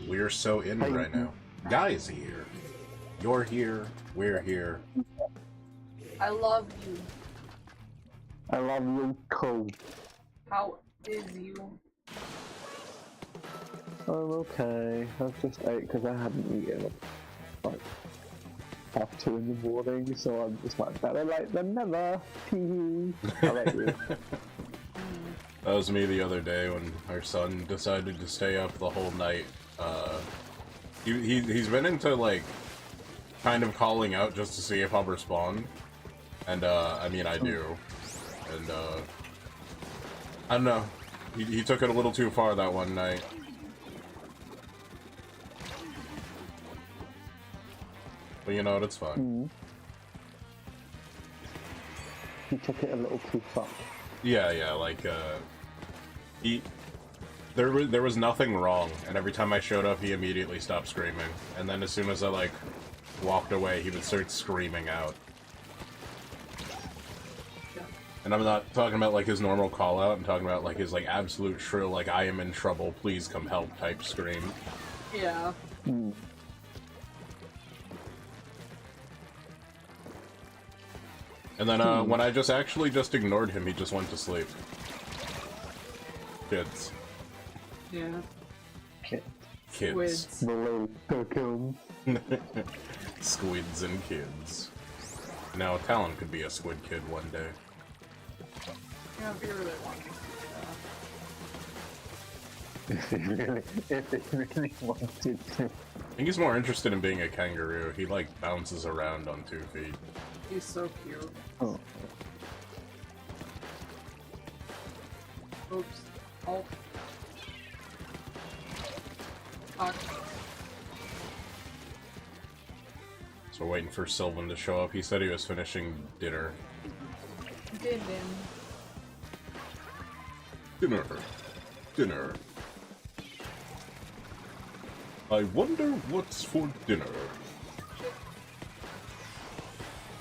We're so in right now. Guy's here. You're here. We're here. I love you. I love you too. How is you? I'm okay. I've just ate because I hadn't eaten at like half 2 in the morning, so I'm just like better late than never. How about you? That was me the other day when our son decided to stay up the whole night. He's been into like kind of calling out just to see if I'll respond, and I mean I do, and I don't know. He took it a little too far that one night. But you know what, it's fine. He took it a little too far. Yeah, like, there was nothing wrong, and every time I showed up, he immediately stopped screaming. And then as soon as I, like, walked away, he would start screaming out. Yeah. And I'm not talking about, like, his normal call-out, I'm talking about, like, his, like, absolute shrill, like, I am in trouble, please come help type scream. Yeah. Hmm. And then, when I just actually just ignored him, he just went to sleep. Kids. Yeah. Kid. Kids. Squids. The little cocoon. Squids and kids. Now, Talon could be a squid kid one day. Yeah, if you really want to. if they really wanted to. I think he's more interested in being a kangaroo. He, like, bounces around on 2 feet. He's so cute. Oh. Oops. Oh. Fuck. So we're waiting for Sylvan to show up. He said he was finishing dinner. Din Dinner. Dinner. I wonder what's for dinner.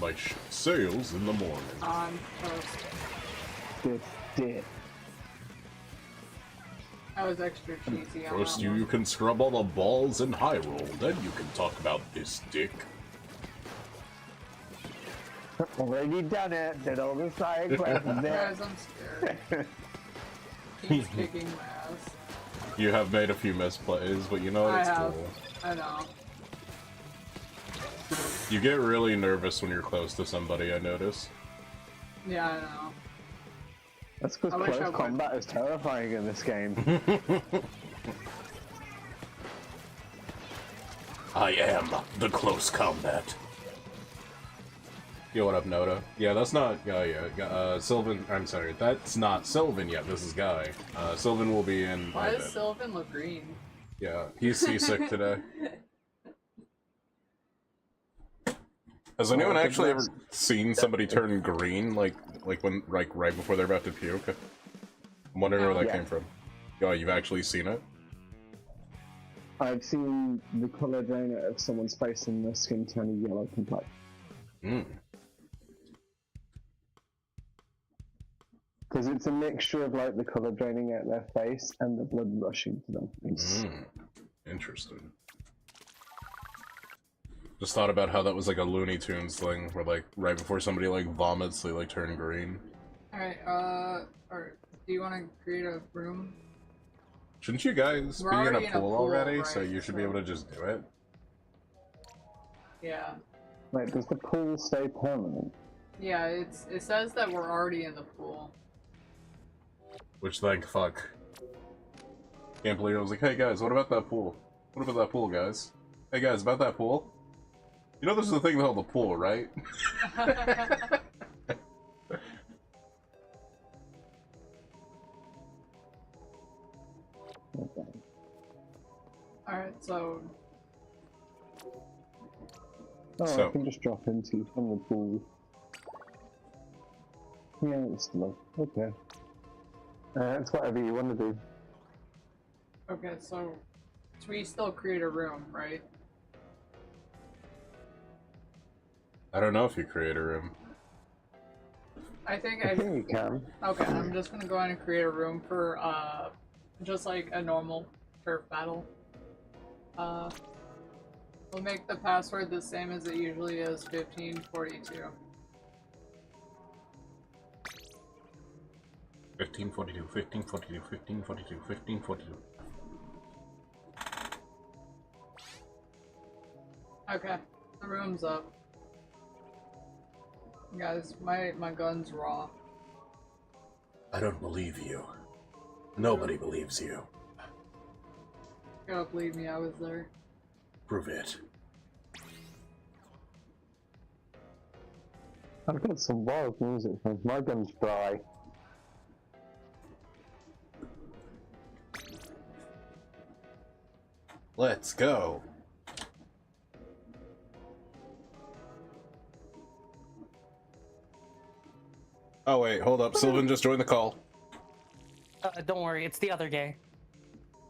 My ship sails in the morning. on toast. This did. That was extra cheesy on First, that you one. can scrub all the balls in Hyrule, then you can talk about this dick. Already done it. Did all the side quests there. Guys, I'm scared. He's kicking my ass. You have made a few misplays, but you know what? I It's have. cool. I know. You get really nervous when you're close to somebody, I notice. Yeah, I know. That's because I wish I close would. combat is terrifying in this game. I am the close combat. Yo, what up, Noda? Yeah, that's not Guy yet. Sylvan, I'm sorry, that's not Sylvan yet, this is Guy. Sylvan will be in Why a does bit. Sylvan look green? Yeah, he's seasick today. Has anyone Well, actually ever that's- seen somebody turn green, like when, like, right before they're about to puke? I'm wondering where that Yeah. came from. Oh, you've actually seen it? I've seen the colour drain out of someone's face and their skin turning yellow complexion. Hmm. Because it's a mixture of like the colour draining out their face and the blood rushing to them. It's, Interesting. Just thought about how that was like a Looney Tunes thing, where like right before somebody like vomits, they like turn green. Alright, alright. Do you want to create a room? Shouldn't you guys We're be in already a pool already? So right, you should be able to just do it. Yeah. Like, does the pool stay permanent? Yeah, it says that we're already in the pool. Which, like, fuck. Can't believe I was like, hey guys, what about that pool? What about that pool, guys? Hey guys, about that pool? You know this is the thing called the pool, right? Okay. Alright, so Oh, So- I can just drop into from the pool. Yeah, it's low. Okay. It's whatever you want to do. okay, so we still create a room, right? I don't know if you create a room. I think I think you can. okay, I'm just gonna go ahead and create a room for just like a normal turf battle. We'll make the password the same as it usually is, 1542. 1542, 1542, 1542, 1542. Okay, the room's up. Guys, my gun's raw. I don't believe you. Nobody believes you. You gotta believe me, I was there. Prove it. I've got some wild music from my gun's dry. Let's go. Oh wait, hold up. Sylvan just joined the call. Don't worry, it's the other gay.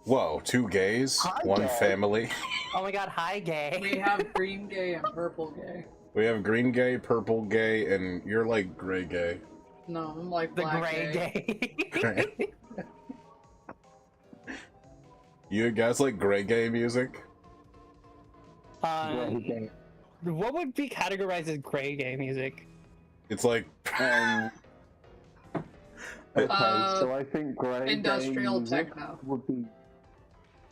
Whoa, 2 gays, Hi, 1 gay. family. Oh my god, hi gay. We have green gay and purple gay. We have green gay, purple gay, and you're like gray gay. No, I'm like The black gray gay. gay. You guys like gray gay music? Okay. What would be categorized as gray gay music? It's like Okay, so I think grey Industrial music techno. would be.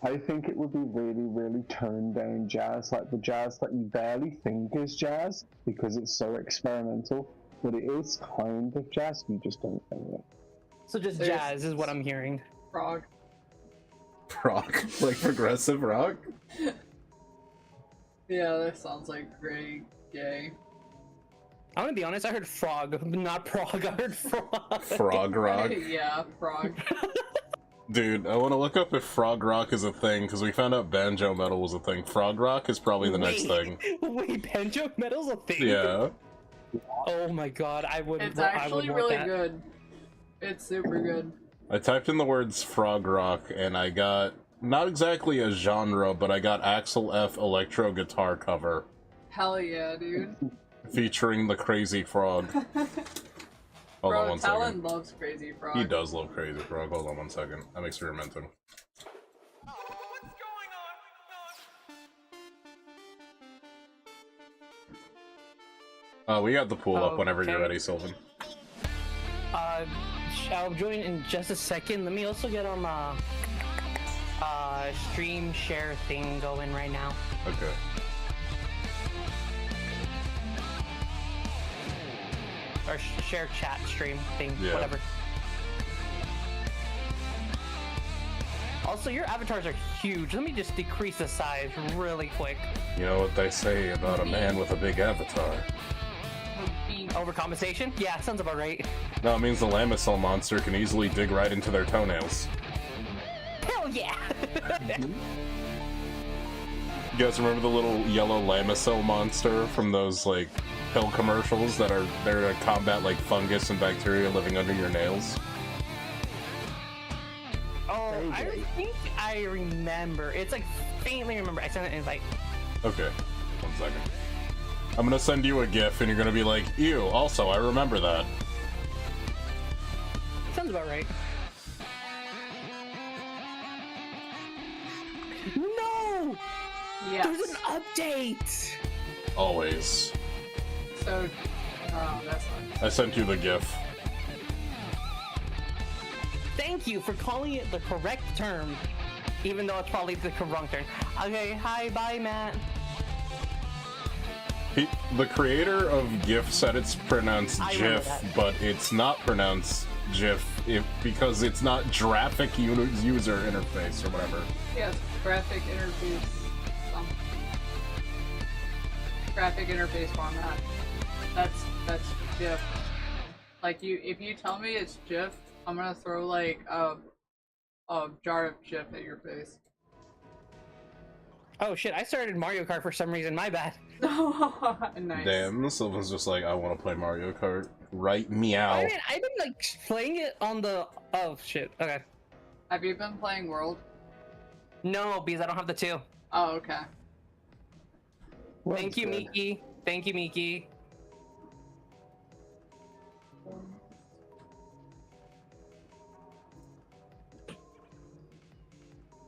I think it would be really, really toned down jazz, like the jazz that you barely think is jazz because it's so experimental, but it is kind of jazz. You just don't think it. So just There's- jazz is what I'm hearing. Frog. rock, like progressive rock. Yeah, that sounds like gray gay. I'm gonna be honest, I heard frog, not prog, I heard frog. Frog rock. Yeah, frog. Dude, I want to look up if frog rock is a thing, because we found out banjo metal was a thing. Frog rock is probably the next thing. Wait, banjo metal's a thing? Yeah. Oh my god, I would. It's I actually would want really that. good. It's super good. I typed in the words frog rock, and I got, not exactly a genre, but I got Axel F electro guitar cover, Hell yeah, dude. featuring the Crazy Frog. Hold on Bro, one Talon second. loves Crazy Frog. He does love Crazy Frog. Hold on one second. I'm experimenting. We got the pool up whenever you're Okay. ready, Sylvan. I'll join in just a second. Let me also get on stream share thing going right now. Okay. Or share chat stream thing, Yeah. whatever. Also, your avatars are huge. Let me just decrease the size really quick. You know what they say about a man with a big avatar? Overcompensation? Yeah, sounds about right. No, it means the Lamisol monster can easily dig right into their toenails. Hell yeah! You guys remember the little yellow Lamisol monster from those, like, pill commercials that are there to combat, like, fungus and bacteria living under your nails? Oh, I think I remember. It's like faintly remember. I sent an invite. Okay, 1 second. I'm gonna send you a GIF and you're gonna be like, ew, also, I remember that. Sounds about right. No! Yes. There's an update! Always. So, oh, that's not. I sent you the GIF. Thank you for calling it the correct term, even though it's probably the wrong term. Okay, hi, bye, Matt. The creator of GIF said it's pronounced I remember GIF, that. but it's not pronounced GIF because it's not graphic user interface or whatever. Yes, graphic interface. Graphic interface format. That's GIF. Like if you tell me it's GIF, I'm gonna throw like a jar of GIF at your face. Oh shit, I started Mario Kart for some reason, my bad. Nice. Damn, Sylvan's just like, I want to play Mario Kart. Right, meow. I mean, I've been like playing it on the. Oh shit, okay. Have you been playing World? No, because I don't have the 2. Oh, okay. Thank you, Miki. Thank you, Miki.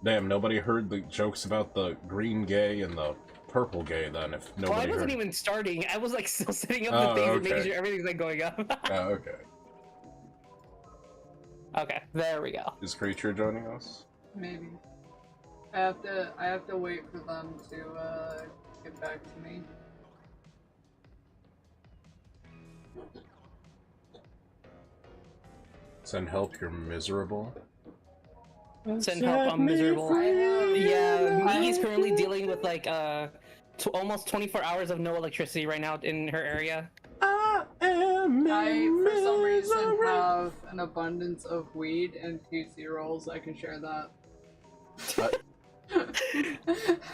Damn, nobody heard the jokes about the green gay and the purple gay then, if Well, I nobody wasn't heard. even starting. I was like still setting up Oh, the things and okay. making sure everything's like going up. Oh, okay. Okay, there we go. Is Creature joining us? Maybe. I have to wait for them to get back to me. Send help, you're miserable. Send help, I'm miserable. Yeah, Miki's currently dealing with like almost 24 hours of no electricity right now in her area. I am I, for some reason, have an abundance of weed and TC rolls. I can share that.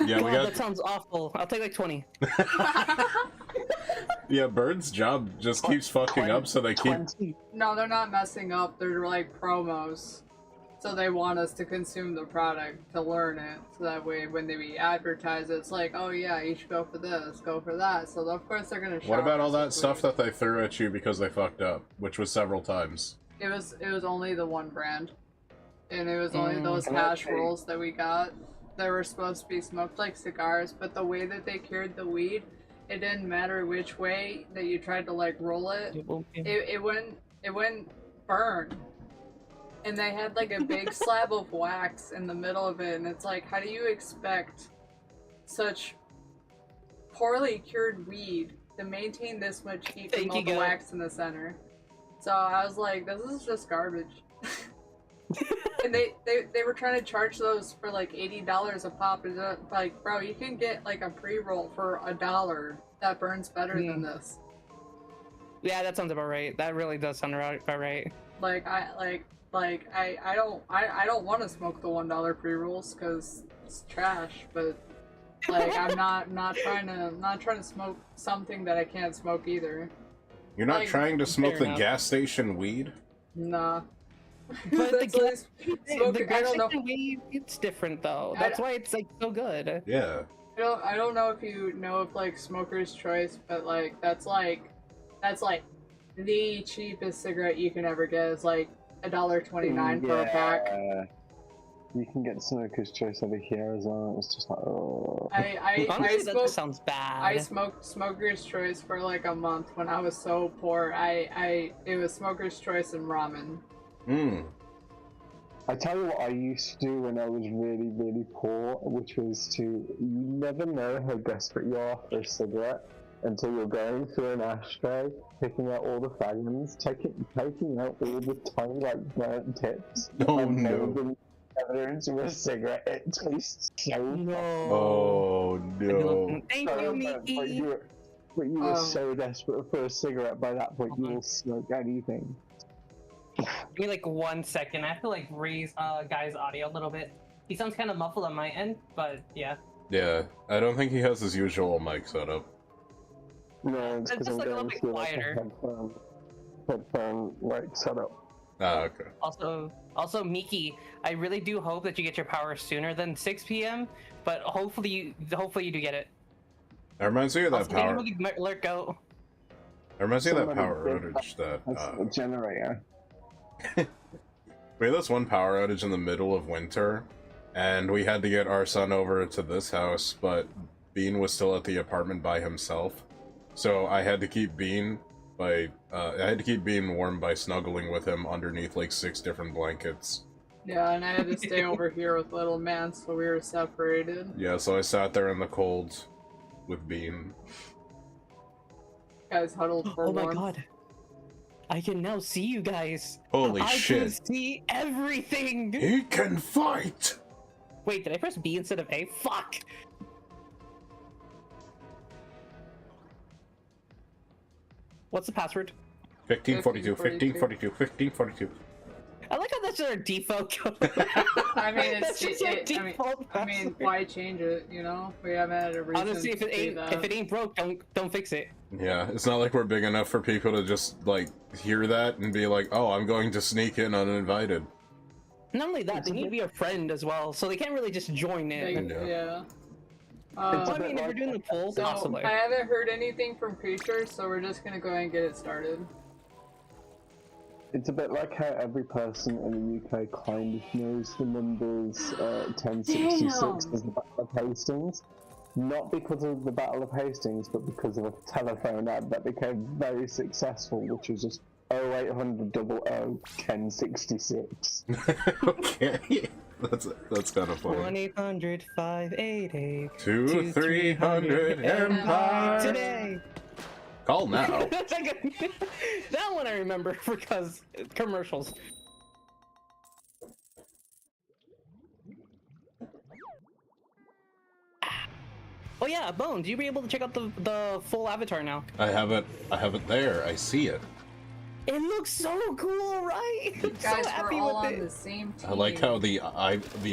Yeah, we God, got. that sounds awful. I'll take like 20. Yeah, Bird's job just keeps fucking up, so they keep. 20. No, they're not messing up. They're like promos. So they want us to consume the product to learn it, so that way when they advertise it, it's like, oh yeah, you should go for this, go for that. So of course they're gonna. What about all shower that us with stuff weed. that they threw at you because they fucked up, which was several times? It was only the one brand, and it was only those okay. hash rolls that we got. They were supposed to be smoked like cigars, but the way that they cured the weed, it didn't matter which way that you tried to like roll it, it wouldn't burn. And they had like a big slab of wax in the middle of it, and it's like, how do you expect such poorly cured weed to maintain this much heat from all the wax in the center? So I was like, this is just garbage. And they were trying to charge those for like $80 a pop. Is like, bro, you can get like a pre-roll for $1 that burns better than this. Yeah, that sounds about right. That really does sound about right. Like I don't want to smoke the $1 pre-rolls because it's trash, but like I'm not trying to smoke something that I can't smoke either. You're not Like, trying to smoke fair the enough. gas station weed? Nah. But That's like smoking. I don't know. weed, it's different though. That's why it's like so good. Yeah. I don't know if you know of like Smoker's Choice, but like that's like the cheapest cigarette you can ever get. Is like $1.29 for a pack. You can get Smoker's Choice over here as well. It's just like, oh. Honestly, that smoked, sounds bad. I smoked Smoker's Choice for like a month when I was so poor. It was Smoker's Choice and ramen. I tell you what I used to do when I was really, really poor, which was to, you never know how desperate you are for a cigarette until you're going through an ashtray, picking out all the fragments, taking out all the tiny, like, burnt tips, Oh, and no. molding together into a cigarette. It tastes so No. Oh no. Thank so you, bad, Mickey. but you were so desperate for a cigarette by that point, you will smoke anything. Give me like 1 second. I have to like raise Guy's audio a little bit. He sounds kind of muffled on my end, but yeah. Yeah, I don't think he has his usual mic setup. No, it's It's because just I'm like a little going bit through like a quieter. headphone like setup. Ah, okay. Also, Miki, I really do hope that you get your power sooner than 6 p.m. But hopefully you do get it. That reminds me of that Also, thank power. you for the lurk out. That reminds me of that Somebody power did outage that. That's a generator. We had this one power outage in the middle of winter, and we had to get our son over to this house, but Bean was still at the apartment by himself. So I had to keep Bean warm by snuggling with him underneath like 6 different blankets. Yeah, and I had to stay over here with little man, so we were separated. Yeah, so I sat there in the cold with Bean. Guys huddled for Oh my warmth. god. I can now see you guys. Holy I shit. can see everything. He can fight! Wait, did I press B instead of A? Fuck. What's the password? 1542, 1542, 1542. I like how that's our default code. I mean, That's just our I mean, default I mean, password. why change it? You know, we haven't had a reason. Honestly, if to it do ain't that. if it ain't broke, don't fix it. Yeah, it's not like we're big enough for people to just, like, hear that and be like, oh, I'm going to sneak in uninvited. Not only that, they need to be a friend as well, so they can't really just join in. Like, yeah. Well, I mean, if you're doing the poll, So possibly. I haven't heard anything from Creature, so we're just gonna go ahead and get it started. It's a bit like how every person in the UK kind of knows the numbers 1066 as the Battle of Hastings. Not because of the Battle of Hastings, but because of a telephone ad that became very successful, which was just 0800 00 1066. Okay. That's kind of funny. 1-800-588 2-300 Empire! today. Call now. That's like that one I remember because commercials. Oh yeah, Bones, you'll be able to check out the full avatar now. I have it there. I see it. It looks so cool, right? I'm Guys, so we're happy all with on it. the same team. I like how the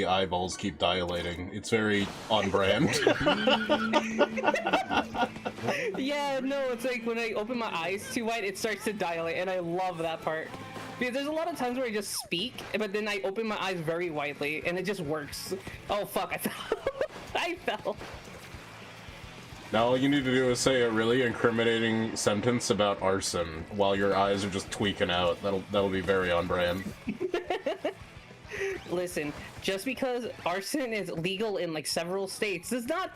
eyeballs keep dilating. It's very on brand. Yeah, no, it's like when I open my eyes too wide, it starts to dilate, and I love that part. Because there's a lot of times where I just speak, but then I open my eyes very widely, and it just works. Oh fuck, I fell. I fell. Now all you need to do is say a really incriminating sentence about arson while your eyes are just tweaking out. That'll be very on brand. Listen, just because arson is legal in like several states does not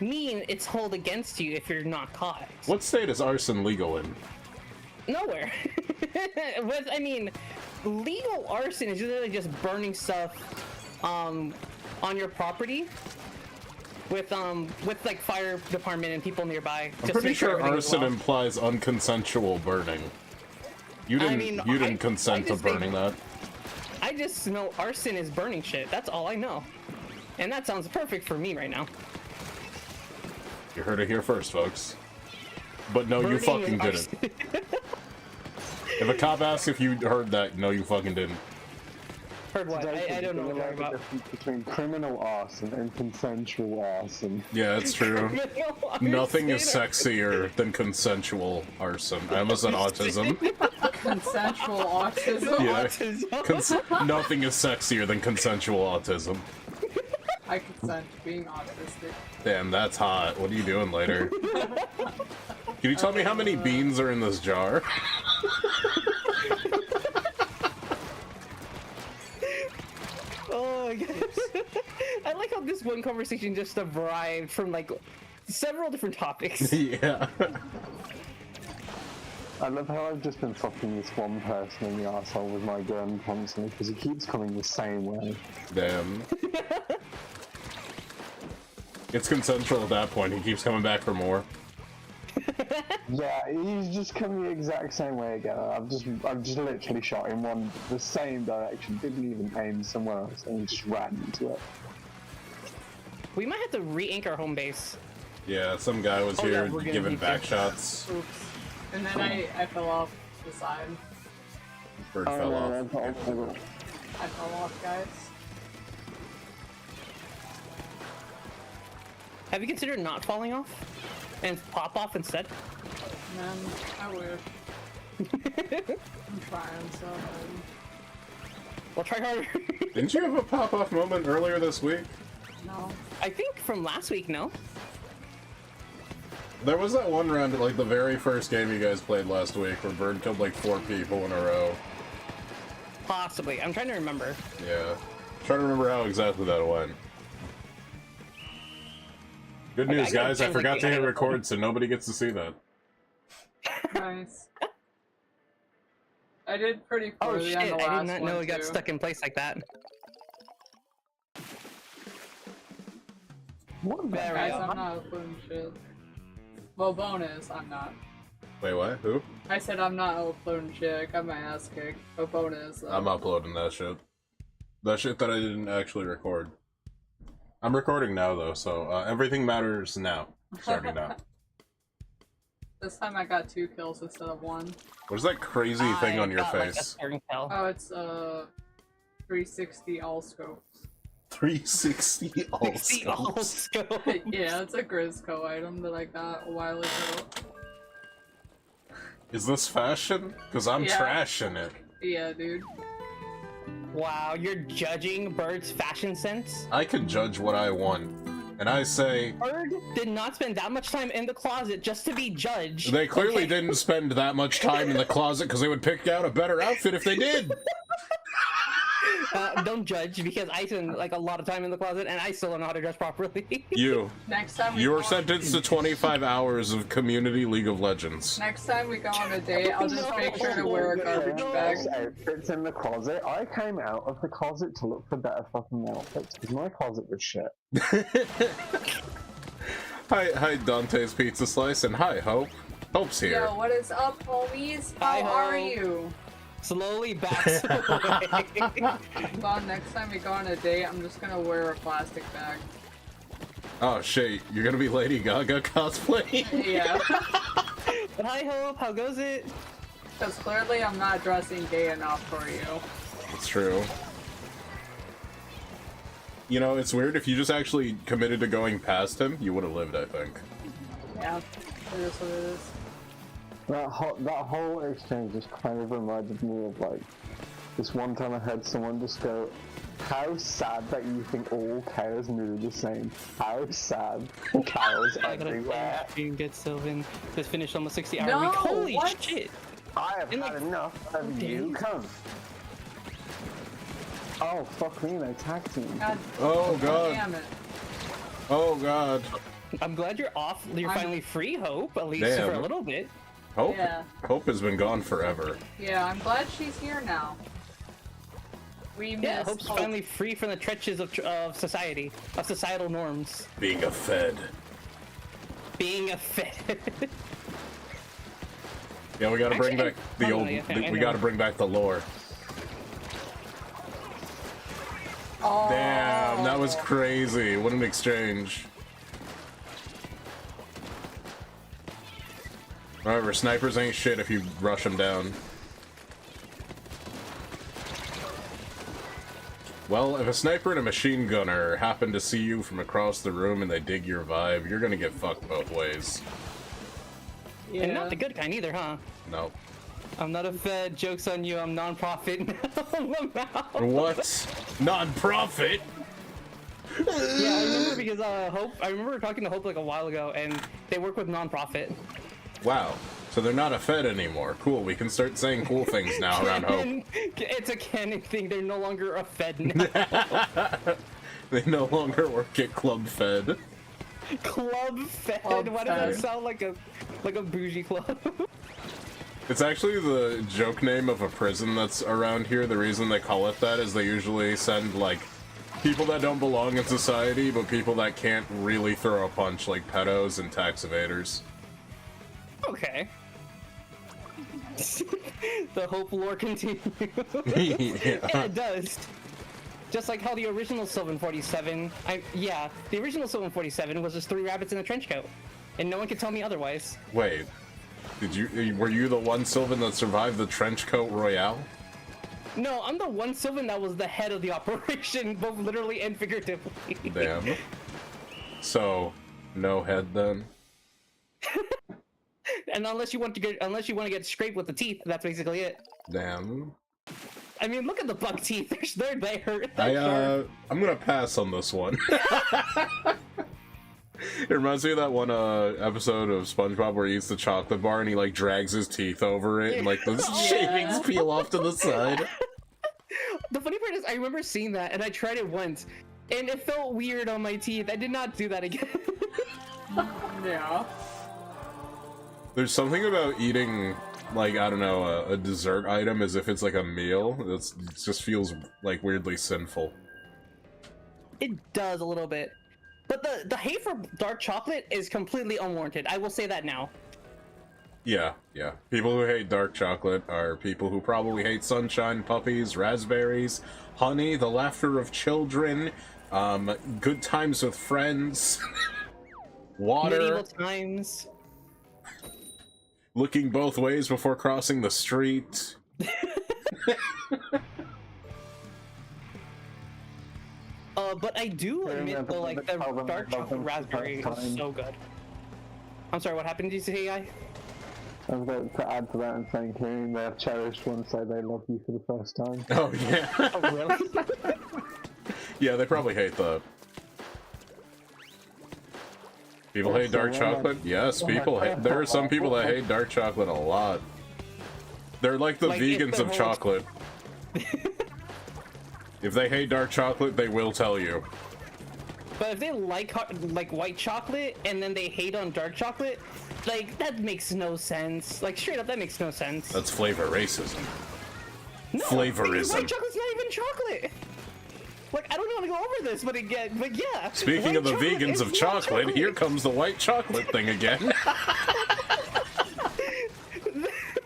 mean it's held against you if you're not caught. What state is arson legal in? Nowhere. I mean, legal arson is usually just burning stuff on your property with like fire department and people nearby. I'm pretty sure arson implies unconsensual burning. You didn't consent to burning that. I just know arson is burning shit. That's all I know. And that sounds perfect for me right now. You heard it here first, folks. But no, you fucking didn't. If a cop asks if you heard that, no, you fucking didn't. Heard what? I don't know what you're talking about. The difference between criminal arson and consensual arson. Yeah, it's true. Nothing is sexier than consensual arson. I almost said autism. Consensual autism. Yeah. Nothing is sexier than consensual autism. I consent to being autistic. Damn, that's hot. What are you doing later? Can you tell me how many beans are in this jar? Oh my gosh. I like how this one conversation just arrived from like several different topics. Yeah. I love how I've just been fucking this one person in the arsehole with my gun constantly because he keeps coming the same way. Damn. It's consensual at that point. He keeps coming back for more. Yeah, he's just coming the exact same way again. I've just literally shot him the same direction. Didn't even aim somewhere else, and he just ran into it. We might have to re-ink our home base. Yeah, some guy was here giving back shots. Oops. And then I fell off the side. Bird fell off. I fell off, guys. Have you considered not falling off? And pop off instead? Man, I wish. I'm trying so hard. Well, try harder. Didn't you have a pop-off moment earlier this week? No. I think from last week, no? There was that one round at like the very first game you guys played last week where Bird killed like 4 people in a row. Possibly. I'm trying to remember. Yeah. Trying to remember how exactly that went. Good news, guys. I forgot to hit record, so nobody gets to see that. Nice. I did pretty Oh poorly shit, on the last I did not know one, it got too. stuck in place like that. What There we Guys, go. I'm not uploading shit. Well, bonus, I'm not. Wait, what? Who? I said I'm not uploading shit. I got my ass kicked. But bonus. I'm uploading that shit. That shit that I didn't actually record. I'm recording now, though, so everything matters now. Starting now. This time I got 2 kills instead of 1. What's that crazy thing on your face? Oh, it's 360 all scopes. 360 all scopes. Yeah, it's a Grizzco item that I got a while ago. Is this fashion? Because I'm Yeah. trashing it. Yeah, dude. Wow, you're judging Bird's fashion sense? I can judge what I want. And I say... Bird did not spend that much time in the closet just to be judged. They clearly okay? didn't spend that much time in the closet because they would pick out a better outfit if they did. Don't judge, because I spend like a lot of time in the closet and I still don't know how to dress properly. You. Next time You were sentenced to 25 hours of community League of Legends. Next time we go on a date, I'll just make sure to wear a garbage bag. Outfits in the closet. I came out of the closet to look for better fucking outfits because my closet was shit. Hi, Dante's Pizza Slice, and hi, Hope. Hope's here. Yo, what is up, homies? Hi, How are Hope. you? Slowly backs away. Well, next time we go on a date, I'm just gonna wear a plastic bag. Oh shit, you're gonna be Lady Gaga cosplaying? Yeah. But hi, Hope, how goes it? Because clearly I'm not dressing gay enough for you. It's true. You know, it's weird, if you just actually committed to going past him, you would have lived, I think. Yeah, it is what it is. That whole exchange just kind of reminded me of like this one time I heard someone just go, "How sad that you think all cows move the same. How sad. Cows I gotta everywhere." finish get Sylvan. Just finished almost 60-hour No, week. Holy what? shit! I have In, had like, enough of 4 you. days? Come. Oh fuck me, no tag team. God, Oh god. damn it. Oh god. I'm glad you're off. You're I'm- finally free, Hope, at least Damn. for a little bit. Hope. Yeah. Hope has been gone forever. Yeah, I'm glad she's here now. We Yeah, miss Hope's Hope. finally free from the trenches of society, of societal norms. Being a Fed. Being a Fed. Yeah, we gotta bring Actually, back the old. We gotta bring back the lore. Oh. Damn, that was crazy. What an exchange. However, snipers ain't shit if you rush them down. Well, if a sniper and a machine gunner happen to see you from across the room and they dig your vibe, you're gonna get fucked both ways. Yeah. And not the good kind either, huh? No. I'm not a Fed. Joke's on you. I'm non-profit now. What? Non-profit? Yeah, I remember because Hope. I remember talking to Hope like a while ago, and they work with non-profit. Wow. So they're not a Fed anymore. Cool, we can start saying cool things now around Hope. And it's a canon thing. They're no longer a Fed now. They no longer work at Club Fed. Club Fed. Club Why does that Fed. sound like a bougie club? It's actually the joke name of a prison that's around here. The reason they call it that is they usually send, like, people that don't belong in society, but people that can't really throw a punch, like pedos and tax evaders. Okay. The Hope lore continues. Yeah, it does. Just like how the original Sylvan 47, the original Sylvan 47 was just 3 rabbits in a trench coat, and no one could tell me otherwise. Wait, were you the one Sylvan that survived the trench coat royale? No, I'm the one Sylvan that was the head of the operation, both literally and figuratively. Damn. So, no head then? And unless you want to get scraped with the teeth, that's basically it. Damn. I mean, look at the buck teeth. They're there. They're sharp. I'm gonna pass on this one. It reminds me of that one episode of SpongeBob where he eats the chocolate bar and he like drags his teeth over it and like the shavings peel off to the side. The funny part is, I remember seeing that, and I tried it once, and it felt weird on my teeth. I did not do that again. Yeah. There's something about eating, like, I don't know, a dessert item as if it's like a meal. It just feels like weirdly sinful. It does a little bit. But the hate for dark chocolate is completely unwarranted. I will say that now. Yeah, yeah. People who hate dark chocolate are people who probably hate sunshine, puppies, raspberries, honey, the laughter of children, good times with friends, water, Medieval times. looking both ways before crossing the street. But I do admit though, like the Calvin dark loved them chocolate raspberry for the first is time. so good. I'm sorry, what happened? Did you say, guy? I was going to add to that and saying, hearing their cherished one say they love you for the first time. Oh, yeah. Oh, really? Yeah, they probably hate that. People hate dark chocolate? Yes, people hate. There are some people that hate dark chocolate a lot. They're like the Like, if vegans the of whole- chocolate. If they hate dark chocolate, they will tell you. But if they like white chocolate and then they hate on dark chocolate, like that makes no sense. Like straight up, that makes no sense. That's flavor racism. No, flavorism. because white chocolate's not even chocolate. Like I don't want to go over this, but yeah. Speaking white of the chocolate vegans is of not chocolate, here comes the white chocolate thing again.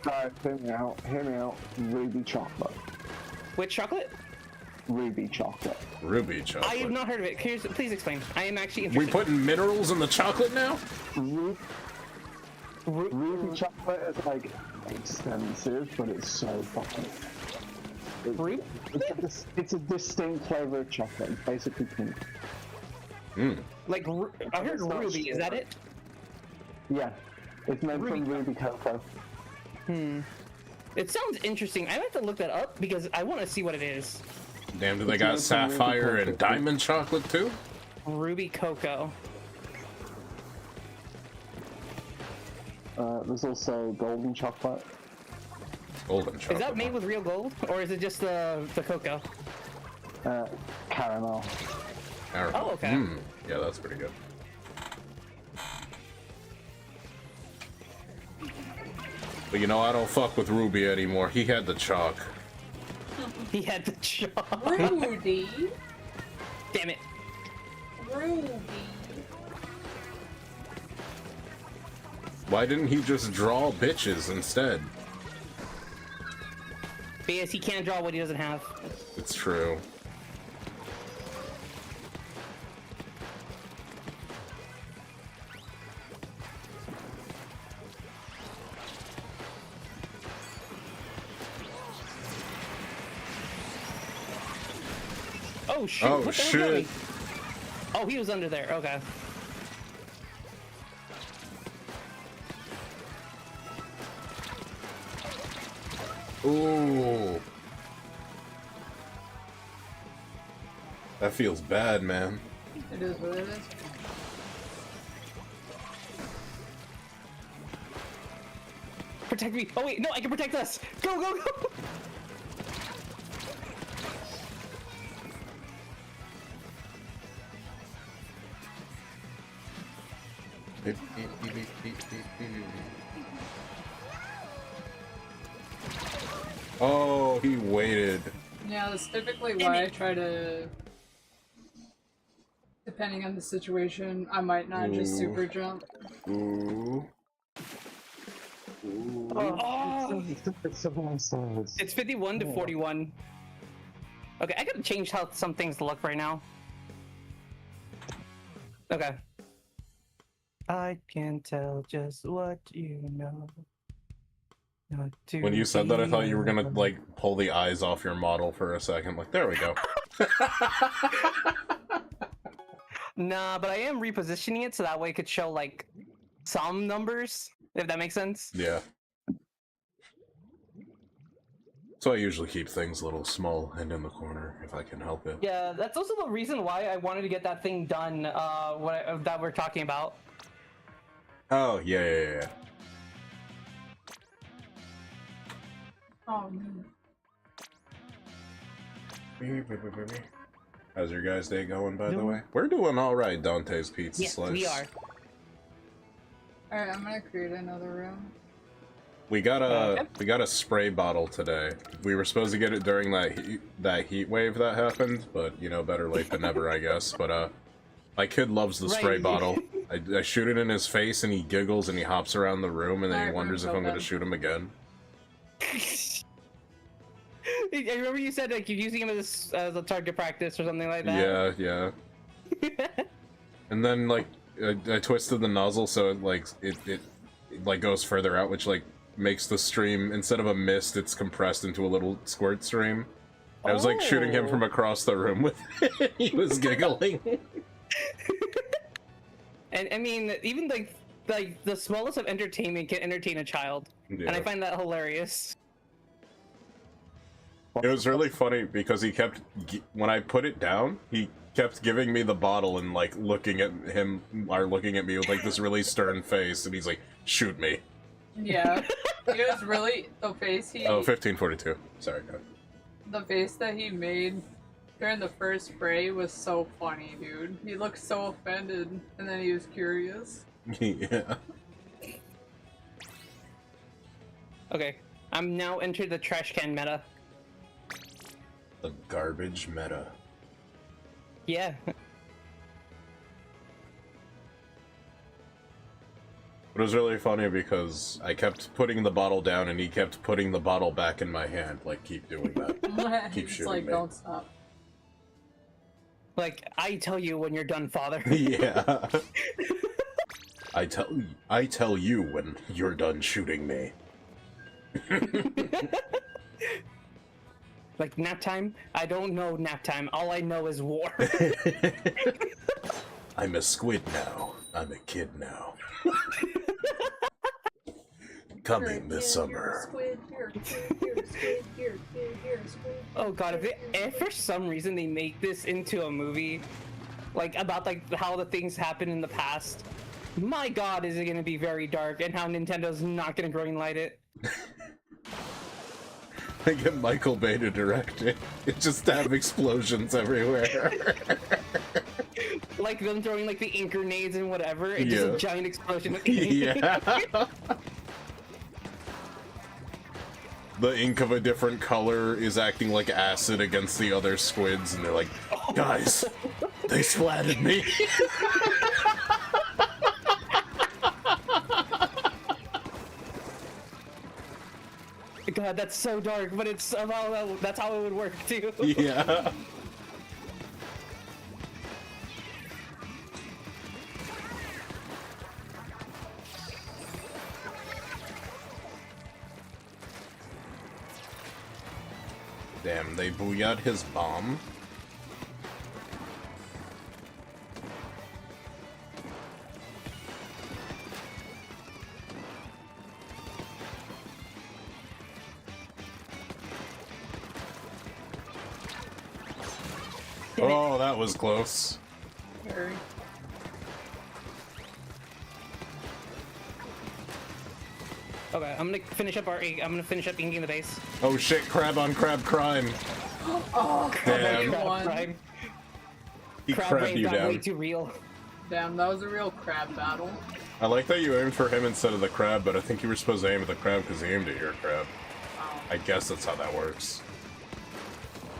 Alright, hear me out. Ruby chocolate. Which chocolate? Ruby chocolate. Ruby chocolate. I have not heard of it. Please explain. I am actually We interested. putting minerals in the chocolate now? Ruby chocolate is like expensive, but it's so fucking. Ruby? It's a distinct flavor of chocolate. It's basically pink. Like I heard It's not ruby. Is that sugar. it? Yeah, it's made Ruby from ruby cocoa. It sounds interesting. I have to look that up because I want to see what it is. Damn, do they It's got not some sapphire really and diamond chocolate too? Ruby cocoa. There's also golden chocolate. Golden chocolate. Is that made with real gold, or is it just the cocoa? Caramel. Caramel. Oh, okay. Yeah, that's pretty good. But you know, I don't fuck with Ruby anymore. He had the chalk. He had the chalk. Rudy. Damn it. Rudy. Why didn't he just draw bitches instead? Because he can't draw what he doesn't have. It's true. Oh shoot! Oh, What the hell shit. got me? Oh, he was under there. Okay. Ooh. That feels bad, man. It is what it is. Protect me! Oh wait, no, I can protect us! Go, go, go! Oh, he waited. Yeah, that's typically Damn why I it. try to. Depending on the situation, I might not just Ooh. super jump. Ooh. Oh, It's it's 51 to 41. Okay, I gotta change how some things look right now. Okay. I can tell just what you know. Not to When you said that, I thought you were gonna, be- like, pull the eyes off your model for a second. Like, there we go. Nah, but I am repositioning it so that way it could show, like, some numbers, if that makes sense. Yeah. So I usually keep things a little small and in the corner, if I can help it. Yeah, that's also the reason why I wanted to get that thing done, that we're talking about. Oh, yeah. Oh man. How's your guys' day going, by the way? We're doing alright, Dante's Pizza Yes, Slice. we are. Alright, I'm gonna create another room. We got a spray bottle today. We were supposed to get it during that heat wave that happened, but you know, better late than never, I guess. But my kid loves the spray Right. bottle. I shoot it in his face, and he giggles and he hops around the room, and then he Alright, wonders if room's I'm going to open. shoot him again. I remember you said like you're using him as a target practice or something like that. Yeah. And then like I twisted the nozzle so it like goes further out, which like makes the stream, instead of a mist, it's compressed into a little squirt stream. I was like shooting him from across the room with it. He was giggling. And I mean, even like the smallest of entertainment can entertain a child, and I Yeah. find that hilarious. It was really funny because he kept, when I put it down, he kept giving me the bottle and like looking at him, or looking at me with like this really stern face, and he's like, shoot me. Yeah. It was really the face he Oh, 1542. Sorry, God. the face that he made during the first spray was so funny, dude. He looked so offended and then he was curious. Yeah. Okay, I'm now entered the trash can meta. The garbage meta. Yeah. It was really funny because I kept putting the bottle down and he kept putting the bottle back in my hand. Like, keep doing that. Keep It's shooting like, me. don't stop. Like, I tell you when you're done, father. Yeah. I tell you when you're done shooting me. Like, nap time? I don't know nap time. All I know is war. I'm a squid now. I'm a kid now. coming this summer. Oh god, if for some reason they make this into a movie, like about like how the things happened in the past, my god, is it gonna be very dark, and how Nintendo's not gonna greenlight it. They get Michael Bay to direct it. It just have explosions everywhere. Like them throwing like the ink grenades and whatever, and just a giant explosion of ink. Yeah. The ink of a different color is acting like acid against the other squids, and they're like, guys, they splatted me. God, that's so dark, but it's somehow that's how it would work too. Yeah. Damn, they booyah'd his bomb. Oh, that was close. Very. Okay, I'm gonna finish up inking the base. Oh shit, crab on crab crime. Oh, Damn. one. He Crab crabbed brain you got way down. too real. Damn, that was a real crab battle. I like that you aimed for him instead of the crab, but I think you were supposed to aim at the crab because he aimed at your crab. Oh. I guess that's how that works.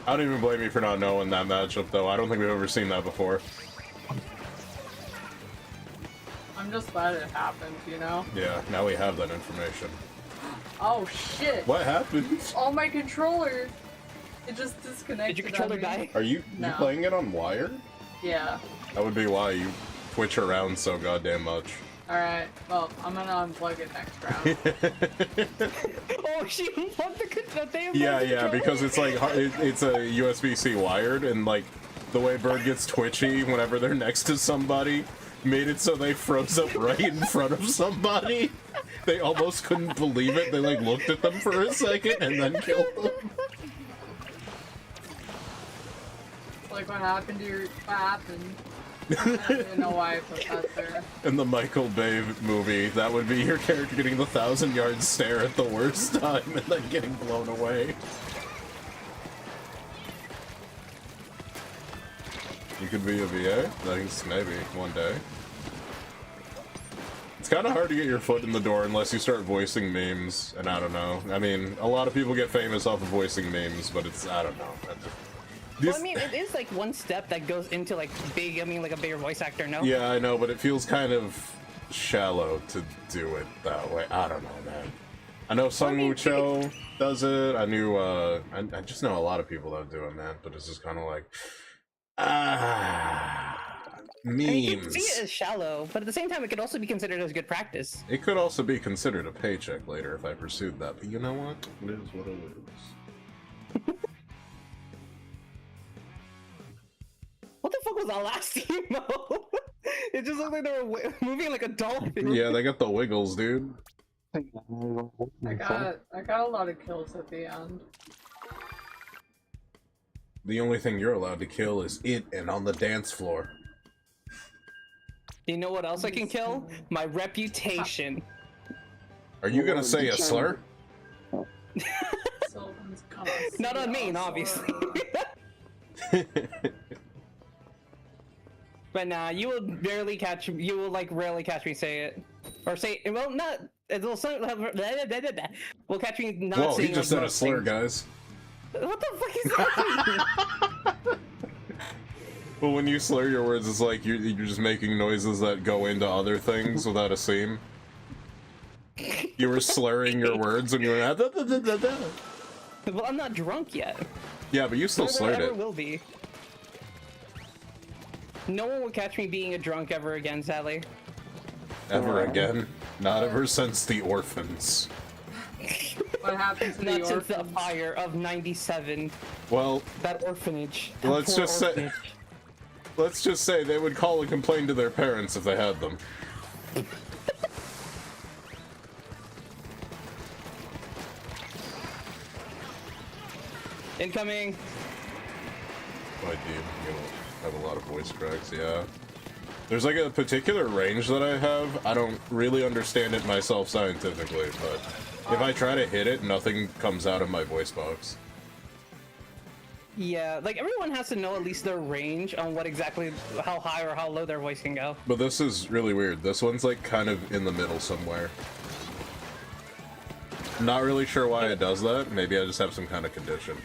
I don't even blame you for not knowing that matchup, though. I don't think we've ever seen that before. I'm just glad it happened, you know? Yeah, now we have that information. Oh shit! What happened? Oh, my controller! It just disconnected. Did your controller on me. die? Are you No. playing it on wire? Yeah. That would be why you twitch around so goddamn much. Alright, well, I'm gonna unplug it next round. Oh, she unplugged the controller. Yeah, because it's like it's a USB-C wired, and like the way Bird gets twitchy whenever they're next to somebody made it so they froze up right in front of somebody. They almost couldn't believe it. They like looked at them for a second and then killed them. Like, what happened to your... What happened? I don't know why I put that there. In the Michael Bay movie, that would be your character getting the 1,000-yard stare at the worst time and then getting blown away. You could be a VA? Thanks, maybe, one day. It's kind of hard to get your foot in the door unless you start voicing memes, and I don't know. I mean, a lot of people get famous off of voicing memes, but it's, I don't know. Well, I mean, it is like one step that goes into like big, I mean, like a bigger voice actor, no? Yeah, I know, but it feels kind of shallow to do it that way. I don't know, man. I know Sung Woo Cho does it. I knew, I just know a lot of people that do it, man, but it's just kind of like, memes. I mean, you can see it as shallow, but at the same time, it could also be considered as good practice. It could also be considered a paycheck later if I pursued that, but you know what? It is what it is. What the fuck was that last emo? It just looked like they were moving like a dolphin. Yeah, they got the wiggles, dude. I got a lot of kills at the end. The only thing you're allowed to kill is it and on the dance floor. You know what else I can kill? My reputation. Are you gonna say a slur? Sylvan's gonna Not on me, see obviously. us. But nah, you will rarely catch me say it. Or say, well, not, it'll, we'll catch me not Whoa, saying he just like said a most slur, things. guys. What the fuck is that? Well, when you slur your words, it's like you're just making noises that go into other things without a seam. You were slurring your words when you were Well, I'm not drunk yet. Yeah, but you still slurred Never it. will be. No one will catch me being a drunk ever again, sadly. Ever again? Not ever since the orphans. What happened to the Not since the orphans? fire of '97. Well, That orphanage. That let's poor just say- orphanage. let's just say they would call and complain to their parents if they had them. Incoming. My dude, you have a lot of voice cracks, yeah. There's like a particular range that I have. I don't really understand it myself scientifically, but if I try to hit it, nothing comes out of my voice box. Yeah, like everyone has to know at least their range on what exactly, how high or how low their voice can go. But this is really weird. This one's like kind of in the middle somewhere. Not really sure why it does that. Maybe I just have some kind of condition.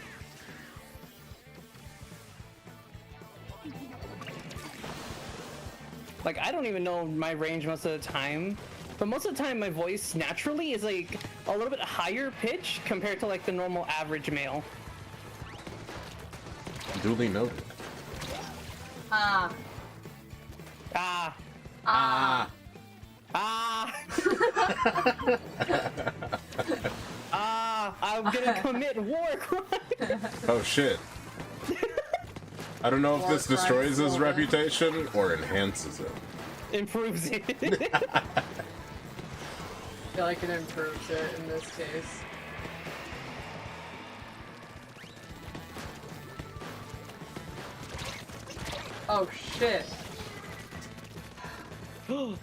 Like, I don't even know my range most of the time, but most of the time my voice naturally is like a little bit higher pitch compared to like the normal average male. Duly noted. Ah. Ah. Ah. Ah. Ah, I'm gonna commit war crime. Oh shit. I don't know if this War crime destroys his solved. reputation or enhances it. Improves it. I feel like it improves it in this case. Oh shit.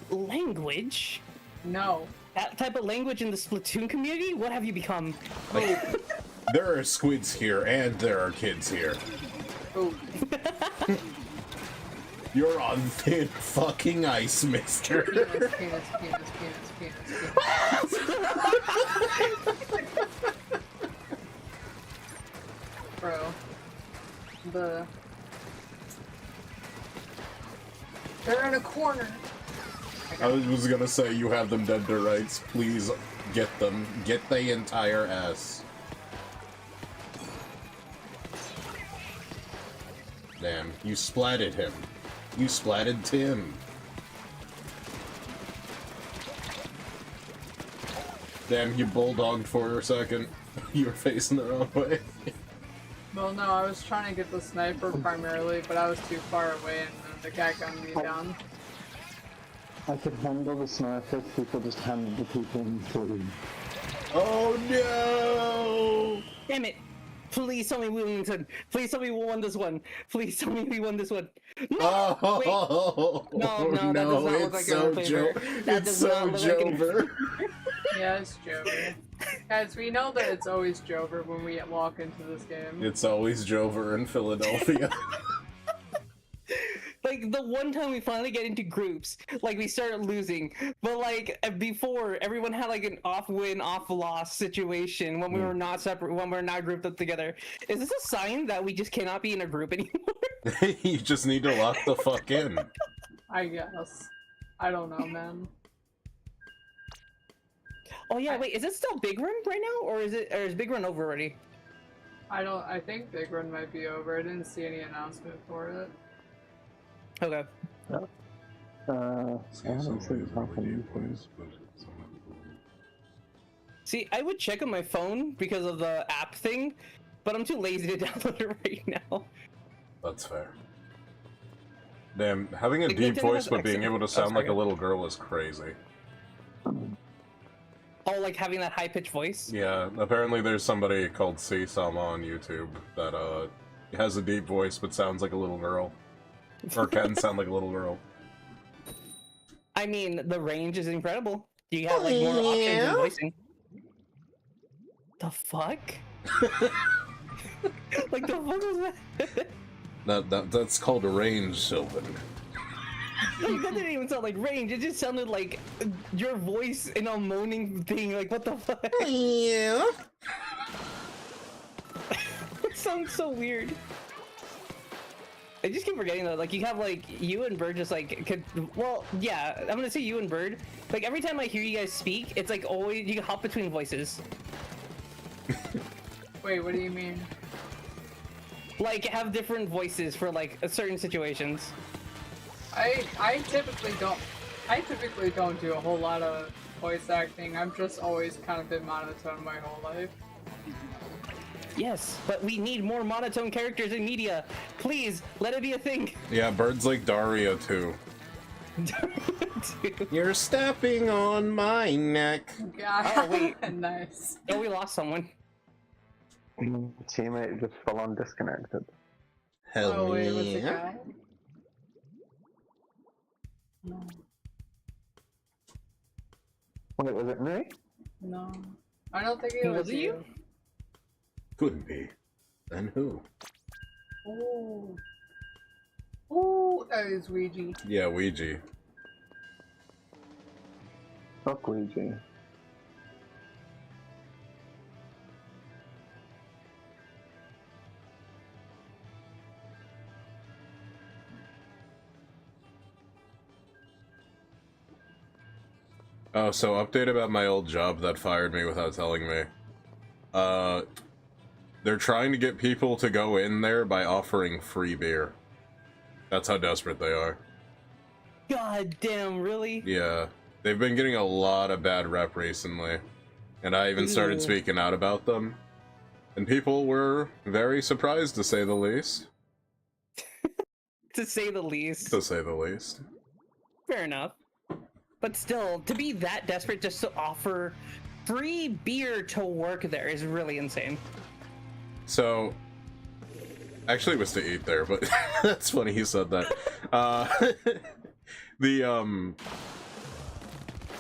Language? No. That type of language in the Splatoon community? What have you become? There are squids here and there are kids here. Ooh. You're on thin fucking ice, mister. Penis, penis, penis, penis, penis, penis. Bro. They're in a corner. I was gonna say you have them dead to rights. Please get them. Get the entire ass. Damn, you splatted him. You splatted Tim. Damn, you bulldogged for a second. You were facing the wrong way. Well, no, I was trying to get the sniper primarily, but I was too far away and the guy gunned me down. I could handle the sniper if people just handle the people in between. Oh no! Damn it! Please tell me we won. Please tell me we won this one. Please tell me we won this one. No! Oh Wait. No, that does not look like so a favor. That it's does so not look like an- Jover. Yeah, it's Jover. Guys, we know that it's always Jover when we walk into this game. It's always Jover in Philadelphia. Like, the one time we finally get into groups, like, we start losing. But, like, before, everyone had, like, an off-win, off-loss situation when we were not separate, when we are not grouped up together. Is this a sign that we just cannot be in a group anymore? You just need to lock the fuck in. I guess. I don't know, man. Oh, yeah, wait, is it still Big Run right now? Or is Big Run over already? I think Big Run might be over. I didn't see any announcement for it. Okay. I haven't seen it happen. See, I would check on my phone because of the app thing, but I'm too lazy to download it right now. That's fair. Damn, having a Like, deep Nintendo voice has but being able to sound sorry. like a little girl is crazy. Oh, like having that high-pitched voice? Yeah, apparently there's somebody called C-Sama on YouTube that has a deep voice but sounds like a little girl. Or can sound like a little girl. I mean, the range is incredible. You have like more options in voicing. The fuck? Like the fuck was that? That's called a range, Sylvan. Like, that didn't even sound like range. It just sounded like your voice in a moaning thing. Like what the fuck? Yeah. It sounds so weird. I just keep forgetting though, like you have like you and Bird just like well, yeah, I'm gonna say you and Bird. Like every time I hear you guys speak, it's like always you can hop between voices. Wait, what do you mean? Like have different voices for like certain situations. I typically don't do a whole lot of voice acting. I'm just always kind of been monotone my whole life. Yes, but we need more monotone characters in media. Please, let it be a thing. Yeah, Bird's like Dario too. Dude. You're stepping on my neck. God. Oh, wait. Nice. Oh, we lost someone. Teammate just full on disconnected. Hell Oh, wait, was it yeah. guy? No. Wait, was it me? No. I don't think it was Was it you? Couldn't be. Then who? Ooh. Ooh, that is Ouija. Yeah, Ouija. Fuck Ouija. Oh, so update about my old job that fired me without telling me. They're trying to get people to go in there by offering free beer. That's how desperate they are. God damn, really? Yeah. They've been getting a lot of bad rep recently. And I even started Ew. speaking out about them. And people were very surprised, to say the least. To say the least. To say the least. Fair enough. But still, to be that desperate just to offer free beer to work there is really insane. So, actually it was to eat there, but that's funny he said that.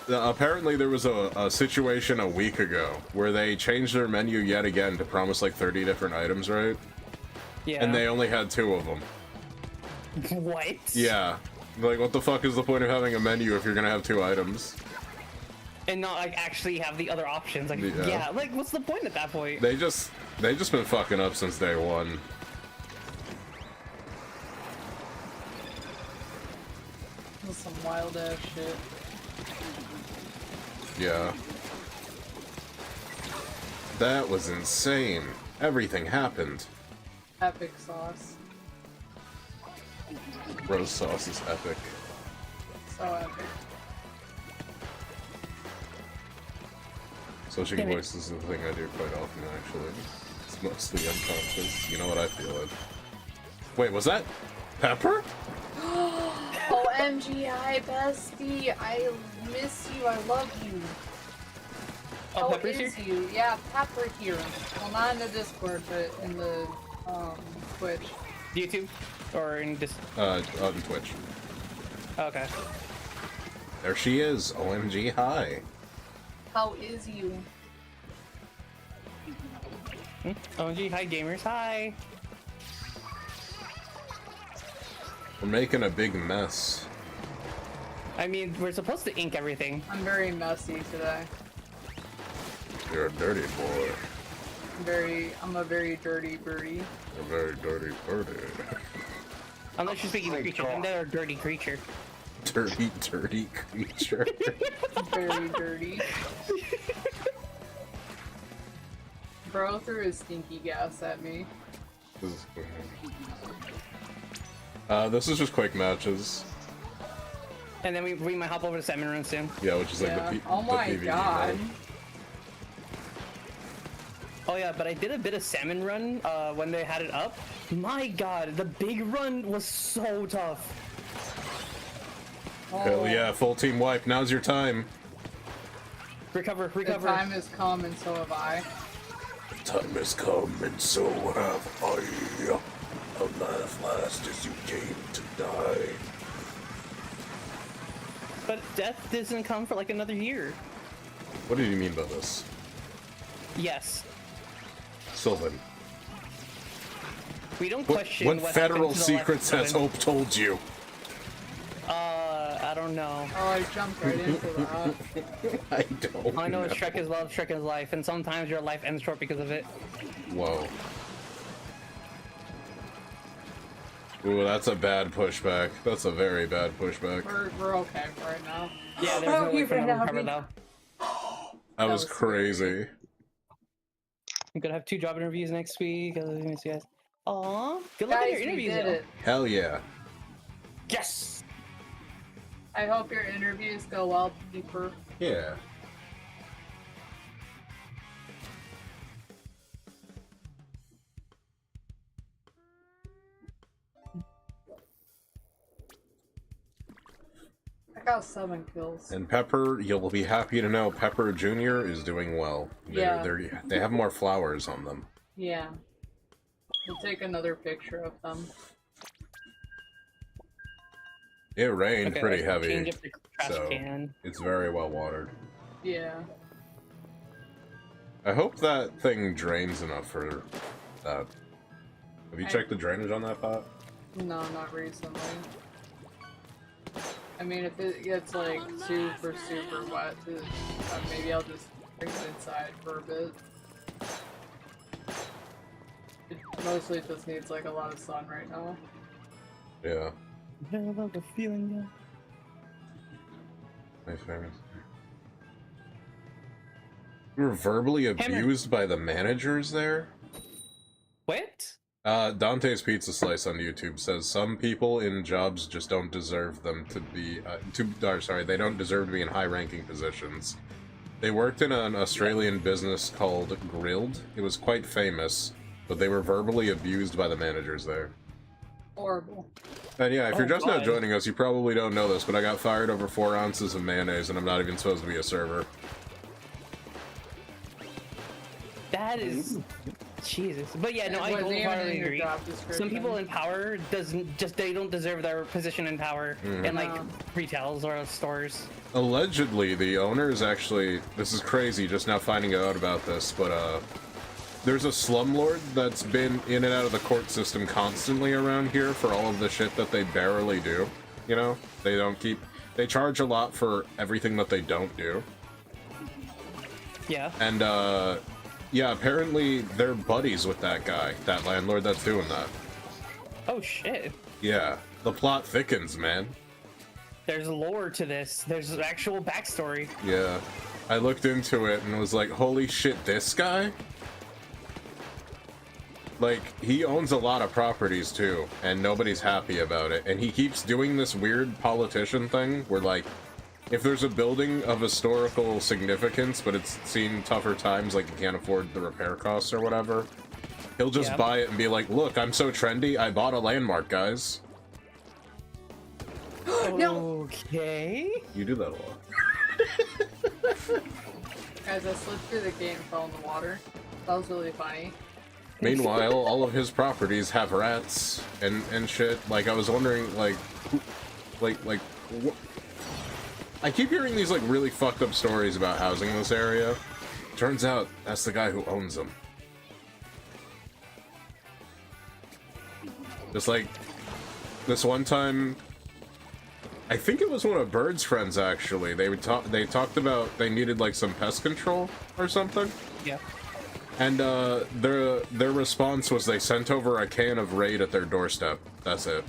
Apparently there was a situation a week ago where they changed their menu yet again to promise like 30 different items, right? Yeah. And they only had 2 of them. What? Yeah. Like, what the fuck is the point of having a menu if you're gonna have 2 items? And not like actually have the other options. Like, Yeah. yeah, like what's the point at that point? They just been fucking up since day one. That's some wild ass shit. Yeah. That was insane. Everything happened. Epic sauce. Rose sauce is epic. So epic. Switching Damn it. voices is the thing I do quite often, actually. It's mostly unconscious. You know what I feel it. Wait, was that Pepper? OMGI bestie, I miss you, I love you. Oh, How Pepper's is here? you? Yeah, Pepper here. Well, not in the Discord, but in the Twitch. YouTube? Or in just... On Twitch. Okay. There she is. OMG, hi. How is you? OMG, hi gamers, hi! We're making a big mess. I mean, we're supposed to ink everything. I'm very messy today. You're a dirty boy. I'm a very dirty birdie. A very dirty birdie. Unless you're speaking of creature, and they're a dirty creature. Dirty, dirty creature. Very dirty. Bro threw his stinky gas at me. This is just quick matches. And then we might hop over to Salmon Run soon. Yeah, which is like Yeah. the Oh my PvE god. mode. Oh yeah, but I did a bit of Salmon Run when they had it up. My god, the big run was so tough. Hell yeah, full team wipe. Now's your time. Recover, The recover. time has come and so have I. Time has come and so have I. Alive last as you came to die. But death doesn't come for like another year. What do you mean by this? Yes. Sylvan. We don't What question what federal happened to the secrets left has Sylvan. Hope told you? I don't know. Oh, I jumped right into that. I don't All I know is Shrek is love, Shrek is life, and sometimes your life ends short because of it. Whoa. Ooh, that's a bad pushback. That's a very bad pushback. We're okay right now. Yeah, there's no way for them to recover though. That was was crazy. I'm gonna have 2 job interviews next week. Let me see, guys. Aw, good luck on Guys, your we interviews. did though. it. Hell yeah. Yes. I hope your interviews go well, Peeper. Yeah. I got 7 kills. And Pepper, you'll be happy to know Pepper Jr. is doing well. Yeah. They have more flowers on them. Yeah. We'll take another picture of them. It rained Okay, pretty let's heavy, change up the trash so can. it's very well watered. Yeah. I hope that thing drains enough for that. Have you checked the drainage on that pot? No, not recently. I mean, if it gets like super wet, maybe I'll just bring it inside for a bit. It mostly just needs like a lot of sun right now. Yeah. I love the feeling, yeah. My favorite. You were verbally abused by the managers there? What? Dante's Pizza Slice on YouTube says some people in jobs just don't deserve them to be, they don't deserve to be in high-ranking positions. They worked in an Australian business called Grilled. It was quite famous, but they were verbally abused by the managers there. Horrible. And yeah, if you're just now God. joining us, you probably don't know this, but I got fired over 4 ounces of mayonnaise, and I'm not even supposed to be a server. That is... Jesus. But yeah, no, I It wasn't even wholeheartedly in your agree. job description. Some people in power they don't deserve their position in power in like No. retails or stores. Allegedly, the owners actually... This is crazy, just now finding out about this, but, there's a slumlord that's been in and out of the court system constantly around here for all of the shit that they barely do. You know? They don't keep... They charge a lot for everything that they don't do. Yeah. And, yeah, apparently they're buddies with that guy, that landlord that's doing that. Oh shit. Yeah, the plot thickens, man. There's lore to this. There's actual backstory. Yeah, I looked into it and was like, holy shit, this guy? Like, he owns a lot of properties too, and nobody's happy about it. And he keeps doing this weird politician thing where, like, if there's a building of historical significance, but it's seen tougher times, like you can't afford the repair costs or whatever, he'll just buy it and be like, look, I'm so trendy, I bought a landmark, guys. No! Okay. You do that a lot. Guys, I slipped through the gate and fell in the water. That was really funny. Meanwhile, all of his properties have rats and shit. Like, I was wondering, like, what? I keep hearing these, like, really fucked up stories about housing in this area. Turns out, that's the guy who owns them. Just like, this one time, I think it was one of Bird's friends, actually. They talked about they needed, like, some pest control or something. Yeah. And, their response was they sent over a can of Raid at their doorstep. That's it.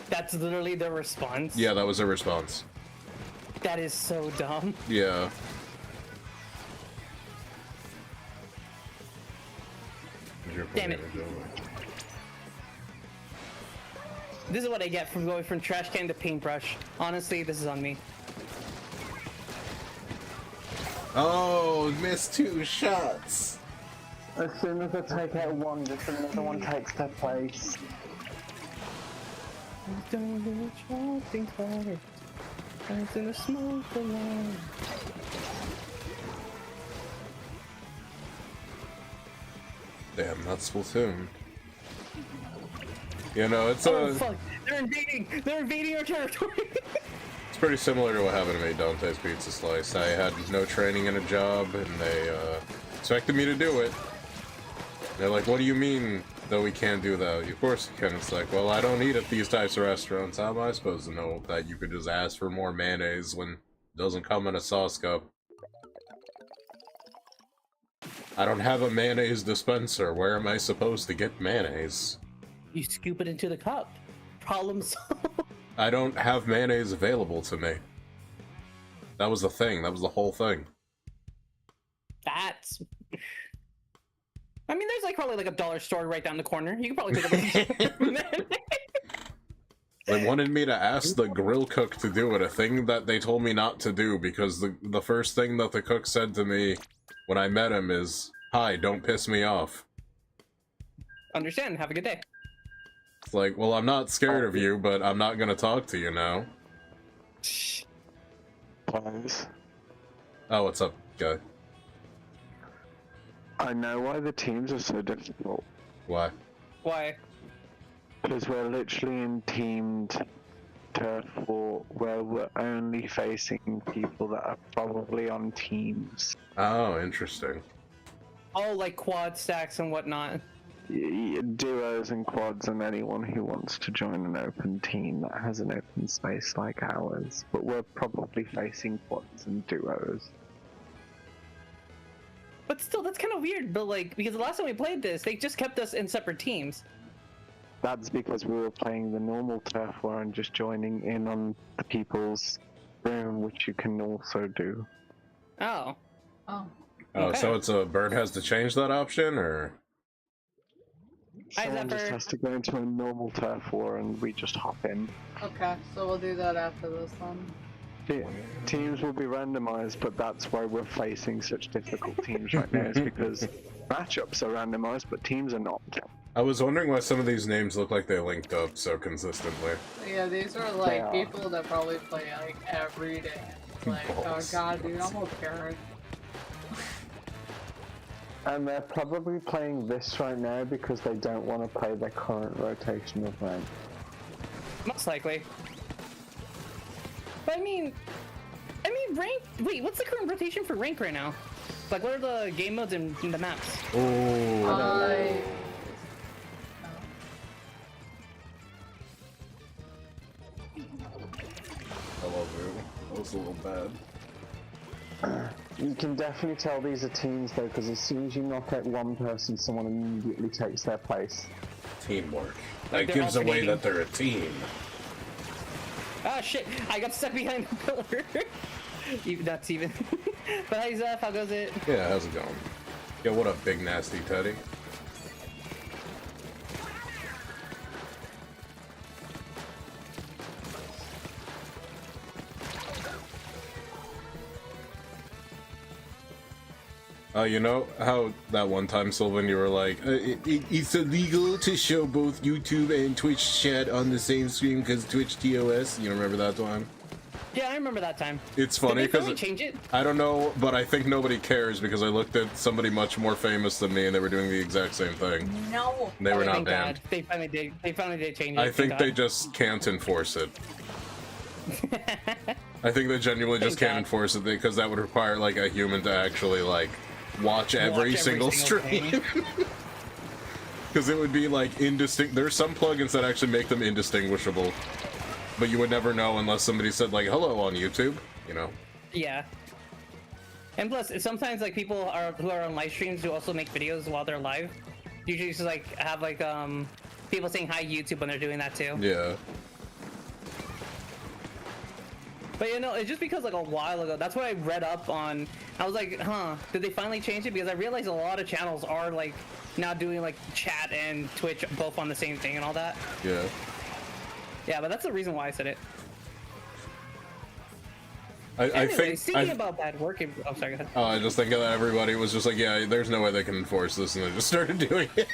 That's literally their response. Yeah, that was their response. That is so dumb. Yeah. Damn it. This is what I get from going from trash can to paintbrush. Honestly, this is on me. Oh, missed 2 shots. As soon as I take out one, just another one takes their place. Damn, that's Splatoon. You know, it's Oh fuck! They're invading! They're invading our territory! it's pretty similar to what happened to me at Dante's Pizza Slice. I had no training in a job, and they expected me to do it. They're like, what do you mean, though we can't do that? Of course you can. It's like, well, I don't eat at these types of restaurants. How am I supposed to know that you could just ask for more mayonnaise when it doesn't come in a sauce cup? I don't have a mayonnaise dispenser. Where am I supposed to get mayonnaise? You scoop it into the cup. Problem solved. I don't have mayonnaise available to me. That was the thing. That was the whole thing. That's... I mean, there's like probably like a dollar store right down the corner. You can probably pick up a... They wanted me to ask the grill cook to do it, a thing that they told me not to do, because the first thing that the cook said to me when I met him is, "Hi, don't piss me off." Understand. Have a good day. It's like, well, I'm not scared of you, but I'm not gonna talk to you now. Pause. Oh, what's up, guy? I know why the teams are so difficult. Why? Why? Because we're literally in teamed turf war where we're only facing people that are probably on teams. Oh, interesting. Oh, like quad stacks and whatnot. Duos and quads and anyone who wants to join an open team that has an open space like ours. But we're probably facing quads and duos. But still, that's kind of weird. But like, because the last time we played this, they just kept us in separate teams. That's because we were playing the normal turf war and just joining in on the people's room, which you can also do. Oh. Oh. Oh, Okay. so it's a bird has to change that option, or? Someone just has to go into a normal turf war and we just hop in. Okay, so we'll do that after this then. Teams will be randomized, but that's why we're facing such difficult teams right now, is because matchups are randomized, but teams are not. I was wondering why some of these names look like they linked up so consistently. Yeah, these are like people that probably play like every day. Like, oh god, dude, I'm a parent. And they're probably playing this right now because they don't want to play their current rotation of rank. Most likely. But I mean, rank. Wait, what's the current rotation for rank right now? Like, what are the game modes in the maps? Oh. Hello, boo. That was a little bad. You can definitely tell these are teams though, because as soon as you knock out one person, someone immediately takes their place. Teamwork. Like That they're gives away alternating. that they're a team. Ah, shit! I got stuck behind the pillar. That's even. But hi, Zeph. How goes it? Yeah, how's it going? Yo, what up, big nasty Teddy? You know how that one time, Sylvan, you were like, it's illegal to show both YouTube and Twitch chat on the same screen because Twitch TOS? You remember that time? Yeah, I remember that time. It's funny Did they because finally change it? I don't know, but I think nobody cares because I looked at somebody much more famous than me and they were doing the exact same thing. No. They were not Thank banned. God. They finally did. They finally did change it. I think thank they God. just can't enforce it. I think they genuinely just Thank can't God. enforce it because that would require like a human to actually like watch every single stream. thing. Because it would be like indistinct. There's some plugins that actually make them indistinguishable, but you would never know unless somebody said like "hello" on YouTube. You know. Yeah. And plus, sometimes like people who are on live streams who also make videos while they're live. Usually just like have like people saying hi YouTube when they're doing that too. Yeah. But you know, it's just because like a while ago, that's what I read up on. I was like, huh, did they finally change it? Because I realized a lot of channels are like now doing like chat and Twitch both on the same thing and all that. Yeah. Yeah, but that's the reason why I said it. I Anyway, think. speaking about bad work, oh sorry, go ahead. I just think that everybody was just like, yeah, there's no way they can enforce this, and they just started doing it.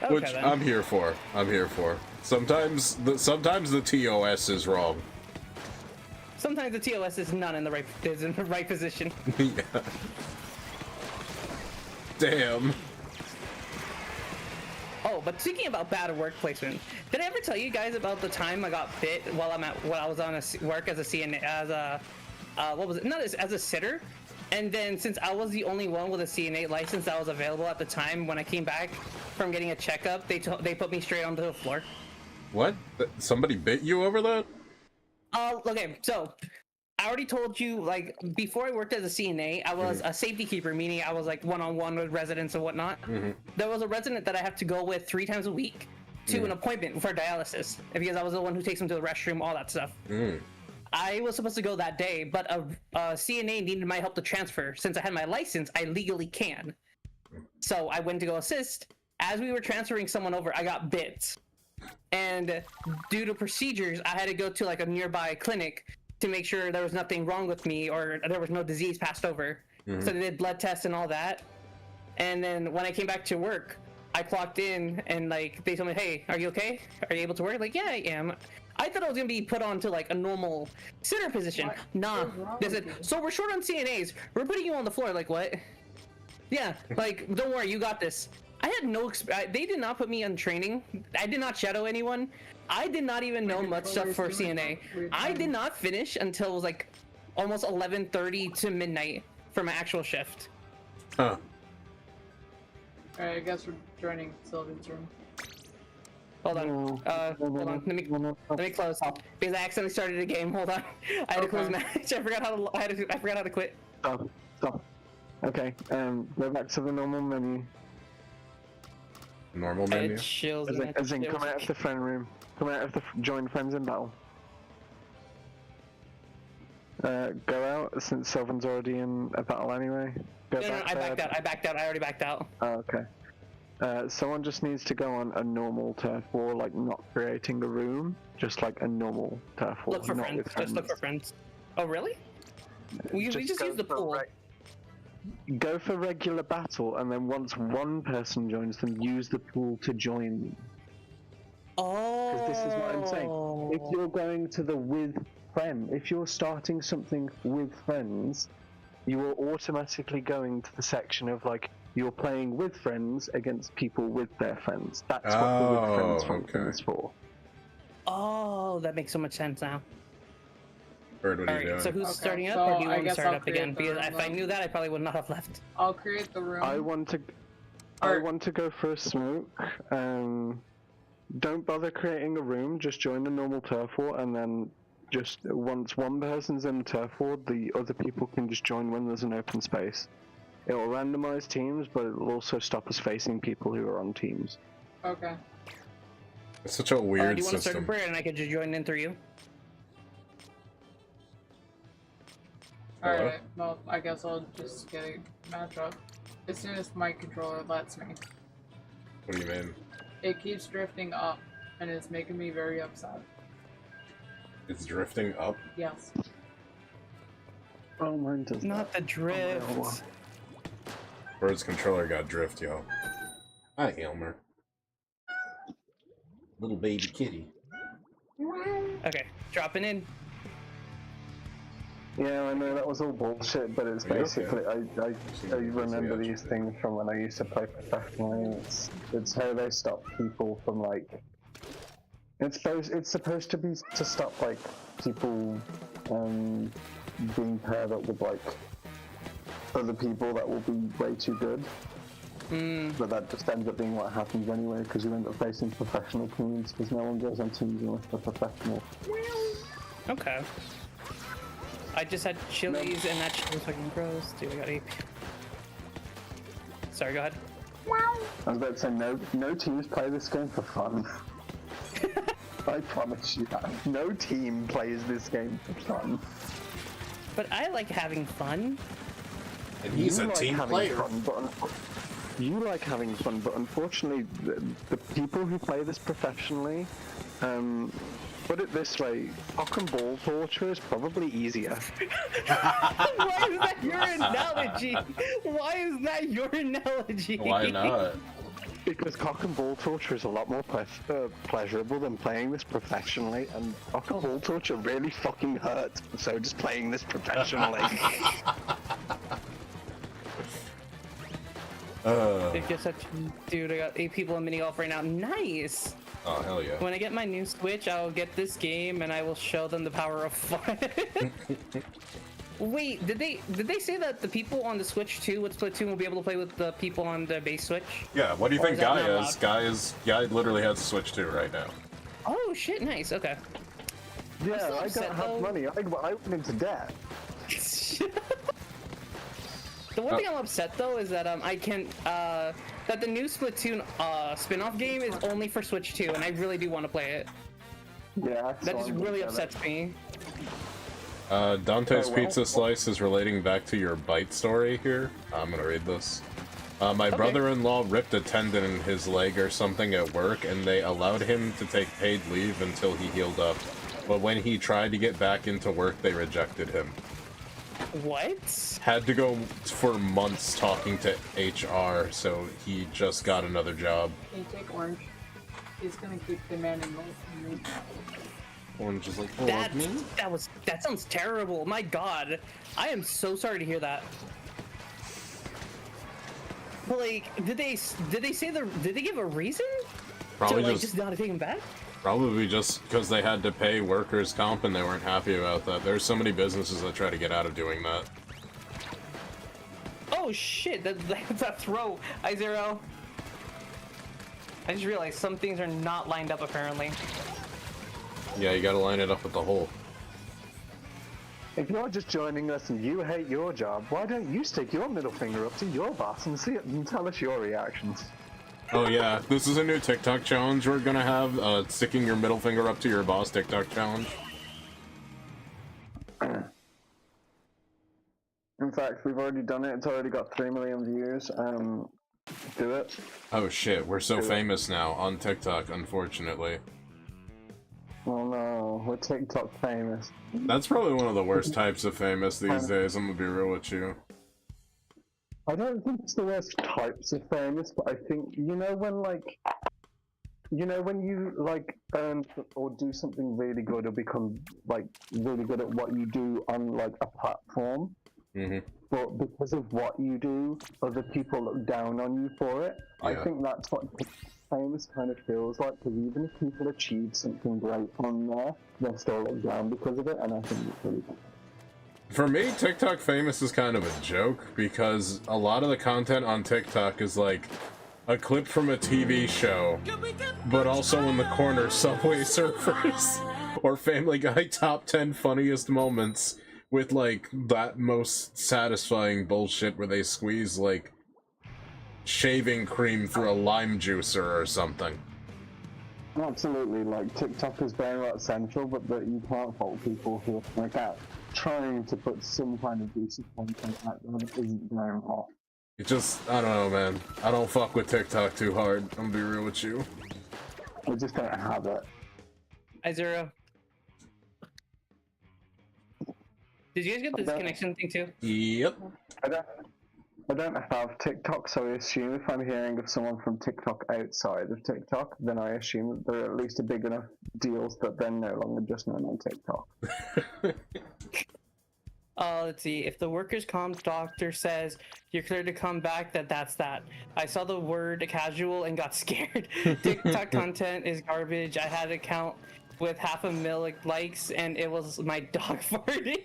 Okay, Which then. I'm here for. I'm here for. Sometimes the TOS is wrong. Sometimes the TOS is not in the right position. Yeah. Damn. Oh, but speaking about bad work placement, did I ever tell you guys about the time I got bit while I was on work as a CNA, as a what was it? Not as a sitter. And then since I was the only one with a CNA license that was available at the time, when I came back from getting a checkup, they put me straight onto the floor. What? Somebody bit you over that? Okay, so I already told you, like, before I worked as a CNA, I was a safety keeper, meaning I was like one-on-one with residents and whatnot. There was a resident that I have to go with 3 times a week to an appointment for dialysis, because I was the one who takes them to the restroom, all that stuff. I was supposed to go that day, but a CNA needed my help to transfer. Since I had my license, I legally can. So I went to go assist. As we were transferring someone over, I got bit. And due to procedures, I had to go to like a nearby clinic to make sure there was nothing wrong with me or there was no disease passed over. So they did blood tests and all that. And then when I came back to work, I clocked in and like they told me, hey, are you okay? Are you able to work? Like, yeah, I am. I thought I was gonna be put onto like a normal center position. What? Nah, What is wrong they with said, you? so we're short on CNAs. We're putting you on the floor. Like, what? Yeah, like, don't worry, you got this. I had no they did not put me on training. I did not shadow anyone. I did not even know much stuff for CNA. I did not finish until it was like almost 11:30 to midnight for my actual shift. Huh. Alright, I guess we're joining Sylvan's room. Hold on. Hold on. Let me close because I accidentally started a game. Hold on. I had to close match. I forgot how to. I forgot how to quit. Stop. Okay. Go back to the normal menu. Normal menu? It chills. As in, come out of the friend room. Come out of the join friends in battle. Go out since Sylvan's already in a battle anyway. Go No, I backed out. I backed out. I already backed out. Oh, okay. Someone just needs to go on a normal turf war, like not creating a room, just like a normal turf war. Look for not friends. with Just look for friends. Oh, really? We just go use the for pool. Go for regular battle, and then once one person joins them, use the pool to join them. Oh. Because this is what I'm saying. If you're going to the with friend, if you're starting something with friends, you are automatically going to the section of like you're playing with friends against people with their friends. That's what the with friends function is for. Oh, that makes so much sense now. Bird, what are you Alright, doing? so who's Okay, starting up, so or do you I want to guess start I'll up again? create the Because room if I knew that, I probably would not have left. I'll create the room. I want to go for a smoke. Don't bother creating a room. Just join the normal turf war, and then just once one person's in the turf war, the other people can just join when there's an open space. It will randomize teams, but it will also stop us facing people who are on teams. Okay. It's such a weird Do you want to start a system. prayer and I could just join in through you? Hello? Alright, well, I guess I'll just get a match up. As soon as my controller lets me. What do you mean? It keeps drifting up, and it's making me very upset. It's drifting up? Yes. Oh, mine does Not the drift. Oh, Bird's controller got drift, yo. Hi, Elmer. Little baby kitty. Okay, dropping in. Yeah, I know that was all bullshit, but it's Are you basically okay? I remember these things from when I used to play professionally. It's how they stop people from like. It's supposed to be to stop like people being paired up with like other people that will be way too good. But that just ends up being what happens anyway, because you end up facing professional teams, because no one goes on teams unless they're professional. Okay. I just had chilies and that shit was fucking gross. Dude, I got AP. Sorry, go ahead. I was about to say, no teams play this game for fun. I promise you that. No team plays this game for fun. But I like having fun. And he's a like team having player. Fun, but you like having fun, but unfortunately, the people who play this professionally, put it this way, cock and ball torture is probably easier. Why is that your analogy? Why is that your analogy? Why not? Because cock and ball torture is a lot more pleasurable than playing this professionally, and cock and ball torture really fucking hurts, so just playing this professionally. They just such dude. I got 8 people in mini golf right now. Nice. Oh, hell yeah. When I get my new Switch, I'll get this game and I will show them the power of fun. Wait, did they say that the people on the Switch 2 with Splatoon will be able to play with the people on the base Switch? Yeah, what do you Or think is that Guy not is? Guy literally has a Switch 2 right now. Oh shit, nice. Okay. Yeah, still I upset, don't have though. money. I went into debt. The one thing I'm upset though is that I can that the new Splatoon spin-off game is only for Switch 2, and I really do want to play it. Yeah, That just really upsets me. Dante's Oh, well. Pizza Slice is relating back to your bite story here. I'm gonna read this. My brother-in-law ripped a tendon in his leg or something at work, and they allowed him to take paid leave until he healed up. But when he tried to get back into work, they rejected him. What? Had to go for months talking to HR, so he just got another job. Can you take Orange? He's gonna keep demanding more from you. Orange is like, oh, That sounds terrible. My God, I am so sorry to hear that. But like, did they give a reason? Probably to, like, just not take him back? Probably just because they had to pay workers' comp and they weren't happy about that. There's so many businesses that try to get out of doing that. Oh shit, that's a throw. I0. I just realized some things are not lined up apparently. Yeah, you gotta line it up with the hole. If you're just joining us and you hate your job, why don't you stick your middle finger up to your boss and see it and tell us your reactions? Oh yeah, this is a new TikTok challenge we're gonna have, sticking your middle finger up to your boss TikTok challenge. In fact, we've already done it. It's already got 3 million views. Do it. Oh shit, we're so famous now on TikTok, unfortunately. Oh no, we're TikTok famous. That's probably one of the worst types of famous these days, I'm gonna be real with you. I don't think it's the worst types of famous, but I think, you know when you like earn or do something really good or become like really good at what you do on like a platform, but because of what you do, other people look down on you for it. Yeah. I think that's what famous kind of feels like, because even if people achieve something great on there, they're still looked down because of it, and I think it's really good. For me, TikTok famous is kind of a joke, because a lot of the content on TikTok is like a clip from a TV show, but also in the corner Subway Surfers or Family Guy top 10 funniest moments with like that most satisfying bullshit where they squeeze like shaving cream through a lime juicer or something. Absolutely, like TikTok is very much central, but that you can't fault people who are like out trying to put some kind of decent content out there that isn't very hot. It just, I don't know, man. I don't fuck with TikTok too hard. I'm gonna be real with you. I just don't have it. I0. Did you guys get this connection thing too? Yep. I don't have TikTok, so I assume if I'm hearing of someone from TikTok outside of TikTok, then I assume that they're at least a big enough deals that they're no longer just known on TikTok. Let's see. If the workers' comp doctor says you're clear to come back, that's that. I saw the word casual and got scared. TikTok content is garbage. I had an account with 500,000 likes, and it was my dog farting.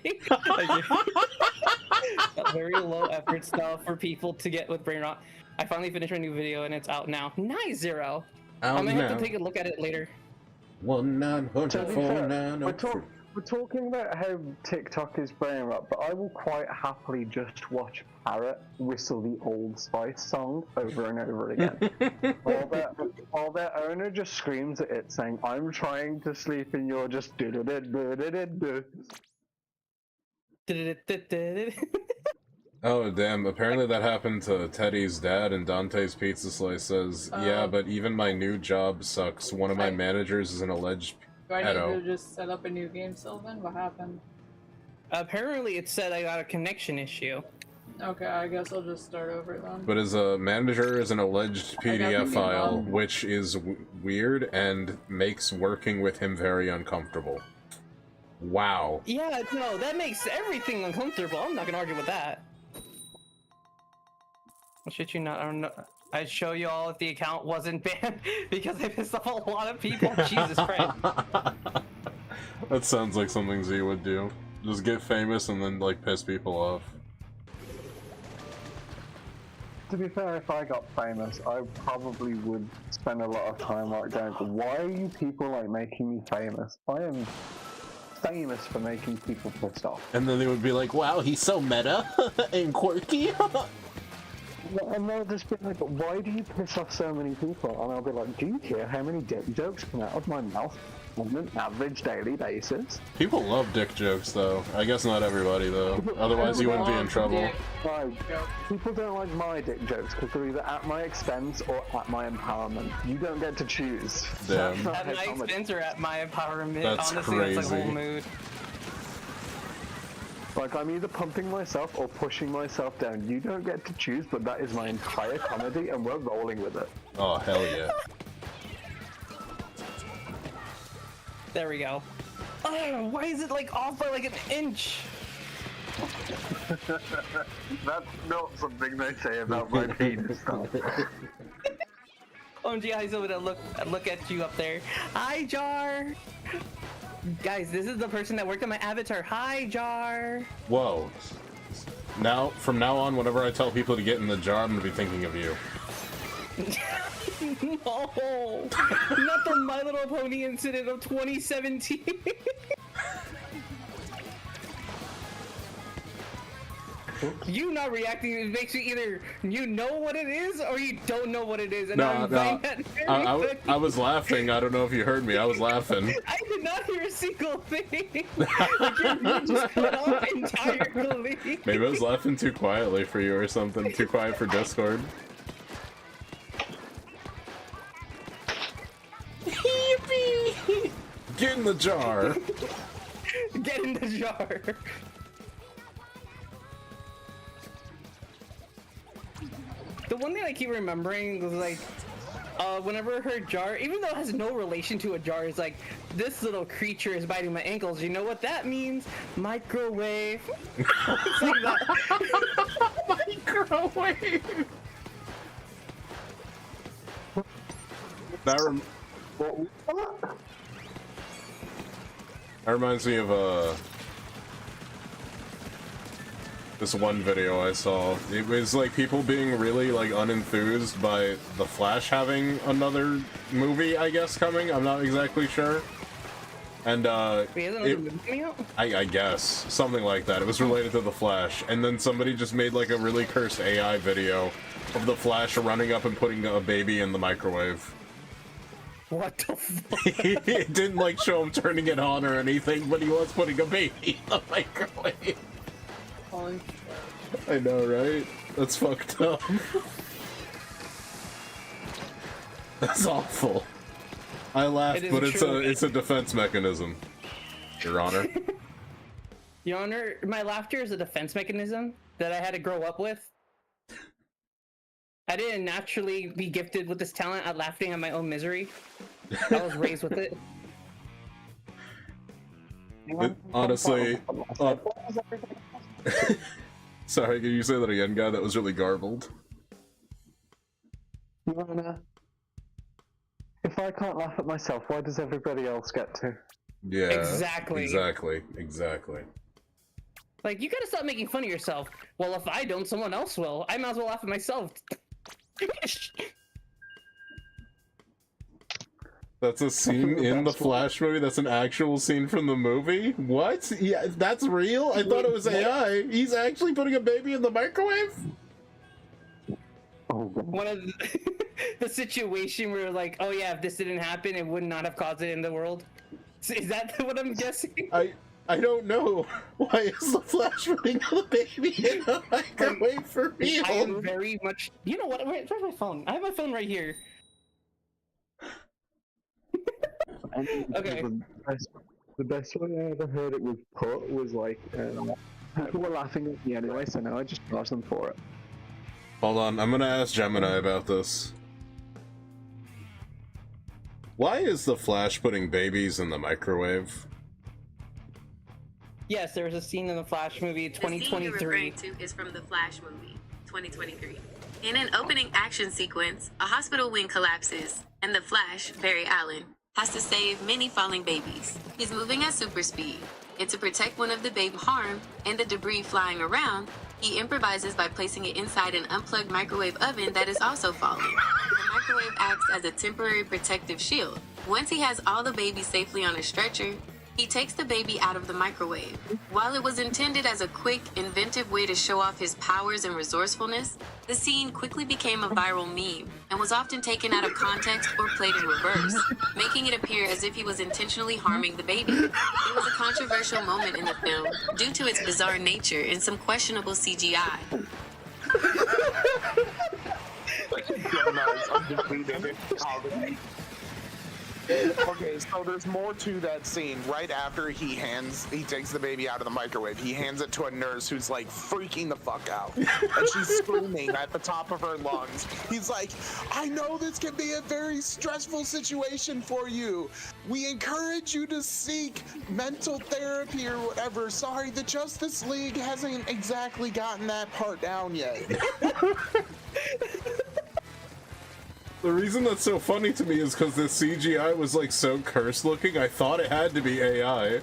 Very low effort stuff for people to get with brain rot. I finally finished my new video, and it's out now. Nice, 0. I'm gonna have to take a look at it later. 1-900-4903. We're talking about how TikTok is brain rot, but I will quite happily just watch Parrot whistle the Old Spice song over and over again. While their owner just screams at it saying, "I'm trying to sleep and you're just do-do-do-do-do-do-do." Oh damn, apparently that happened to Teddy's dad, and Dante's Pizza Slice says, yeah, but even my new job sucks. One of my managers is an alleged Do I need to just set up a new game, Sylvan? What happened? Apparently it said I got a connection issue. Okay, I guess I'll just start over then. But his manager is an alleged PDF file, which is weird and makes working with him very uncomfortable. Wow. Yeah, no, that makes everything uncomfortable. I'm not gonna argue with that. I'll shit you not. I don't know. I'd show you all if the account wasn't banned because I pissed off a lot of people. Jesus Christ. That sounds like something Z would do. Just get famous and then like piss people off. To be fair, if I got famous, I probably would spend a lot of time like going, why are you people like making me famous? I am famous for making people pissed off. And then they would be like, wow, he's so meta and quirky. And they'll just be like, why do you piss off so many people? And I'll be like, do you hear how many dick jokes come out of my mouth on an average daily basis? People love dick jokes, though. I guess not everybody, though. Otherwise, you wouldn't be in trouble. People don't like my dick jokes because they're either at my expense or at my empowerment. You don't get to choose. Damn. At my expense or at my empowerment. That's honestly, crazy. That's a whole mood. Like, I'm either pumping myself or pushing myself down. You don't get to choose, but that is my entire comedy, and we're rolling with it. Oh, hell yeah. There we go. Oh, why is it like off by like an inch? That's not something they say about my penis. OMG, I so look at you up there. Hi, Jar. Guys, this is the person that worked on my avatar. Hi, Jar. Whoa. From now on, whenever I tell people to get in the jar, I'm gonna be thinking of you. No, not the My Little Pony incident of 2017. You not reacting, it makes you either you know what it is or you don't know what it is. And I was laughing. I don't know if you heard me. I was laughing. I did not hear a single thing. Like you just cut off entirely. Maybe I was laughing too quietly for you or something. Too quiet for Discord. Yippee! Get in the jar. Get in the jar. The one thing I keep remembering was like, whenever her jar, even though it has no relation to a jar, is like, this little creature is biting my ankles. You know what that means? Microwave. It's like that. Microwave. That reminds me of this one video I saw. It was like people being really like unenthused by The Flash having another movie, I guess, coming. I'm not exactly sure. And I guess something like that. It was related to The Flash, and then somebody just made like a really cursed AI video of The Flash running up and putting a baby in the microwave. What the fuck? It didn't like show him turning it on or anything, but he was putting a baby in the microwave. Holy shit. I know, right? That's fucked up. That's awful. I laughed, but it's a defense mechanism, Your Honor. Your Honor, my laughter is a defense mechanism that I had to grow up with. I didn't naturally be gifted with this talent at laughing at my own misery. I was raised with it. Honestly, sorry, can you say that again, guy? That was really garbled. If I can't laugh at myself, why does everybody else get to? Yeah, exactly. Like, you gotta stop making fun of yourself. Well, if I don't, someone else will. I might as well laugh at myself. That's a scene in the Flash movie? That's an actual scene from the movie? What? Yeah, that's real? I thought it was AI. He's actually putting a baby in the microwave? Oh, one of the situation where like, oh yeah, if this didn't happen, it would not have caused it in the world. Is that what I'm guessing? I don't know. Why is the Flash putting the baby in the microwave for real? I am very much. You know what? Where's my phone? I have my phone right here. Okay. The best way I ever heard it was put was like, people were laughing at me anyway, so now I just charge them for it. Hold on, I'm gonna ask Gemini about this. Why is the Flash putting babies in the microwave? Yes, there was a scene in the Flash movie 2023. The scene you're referring to is from the Flash movie 2023. In an opening action sequence, a hospital wing collapses, and the Flash, Barry Allen, has to save many falling babies. He's moving at super speed, and to protect one of the babe harmed and the debris flying around, he improvises by placing it inside an unplugged microwave oven that is also falling. The microwave acts as a temporary protective shield. Once he has all the babies safely on a stretcher, he takes the baby out of the microwave. While it was intended as a quick, inventive way to show off his powers and resourcefulness, the scene quickly became a viral meme and was often taken out of context or played in reverse, making it appear as if he was intentionally harming the baby. It was a controversial moment in the film due to its bizarre nature and some questionable CGI. Okay, so there's more to that scene. Right after he takes the baby out of the microwave, he hands it to a nurse who's like freaking the fuck out. And she's screaming at the top of her lungs. He's like, I know this can be a very stressful situation for you. We encourage you to seek mental therapy or whatever. Sorry, the Justice League hasn't exactly gotten that part down yet. The reason that's so funny to me is because the CGI was like so cursed looking, I thought it had to be AI.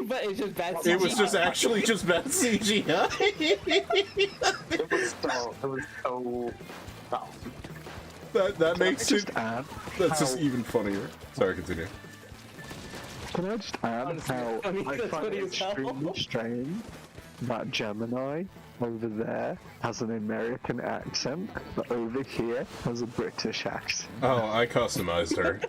But it's just bad CGI. It was just actually just bad CGI. It was so That makes it. Add That's just even funnier. Sorry, continue. Can I just add how I mean, I that's find funny it as hell. extremely strange that Gemini over there has an American accent, but over here has a British accent. Oh, I customized her.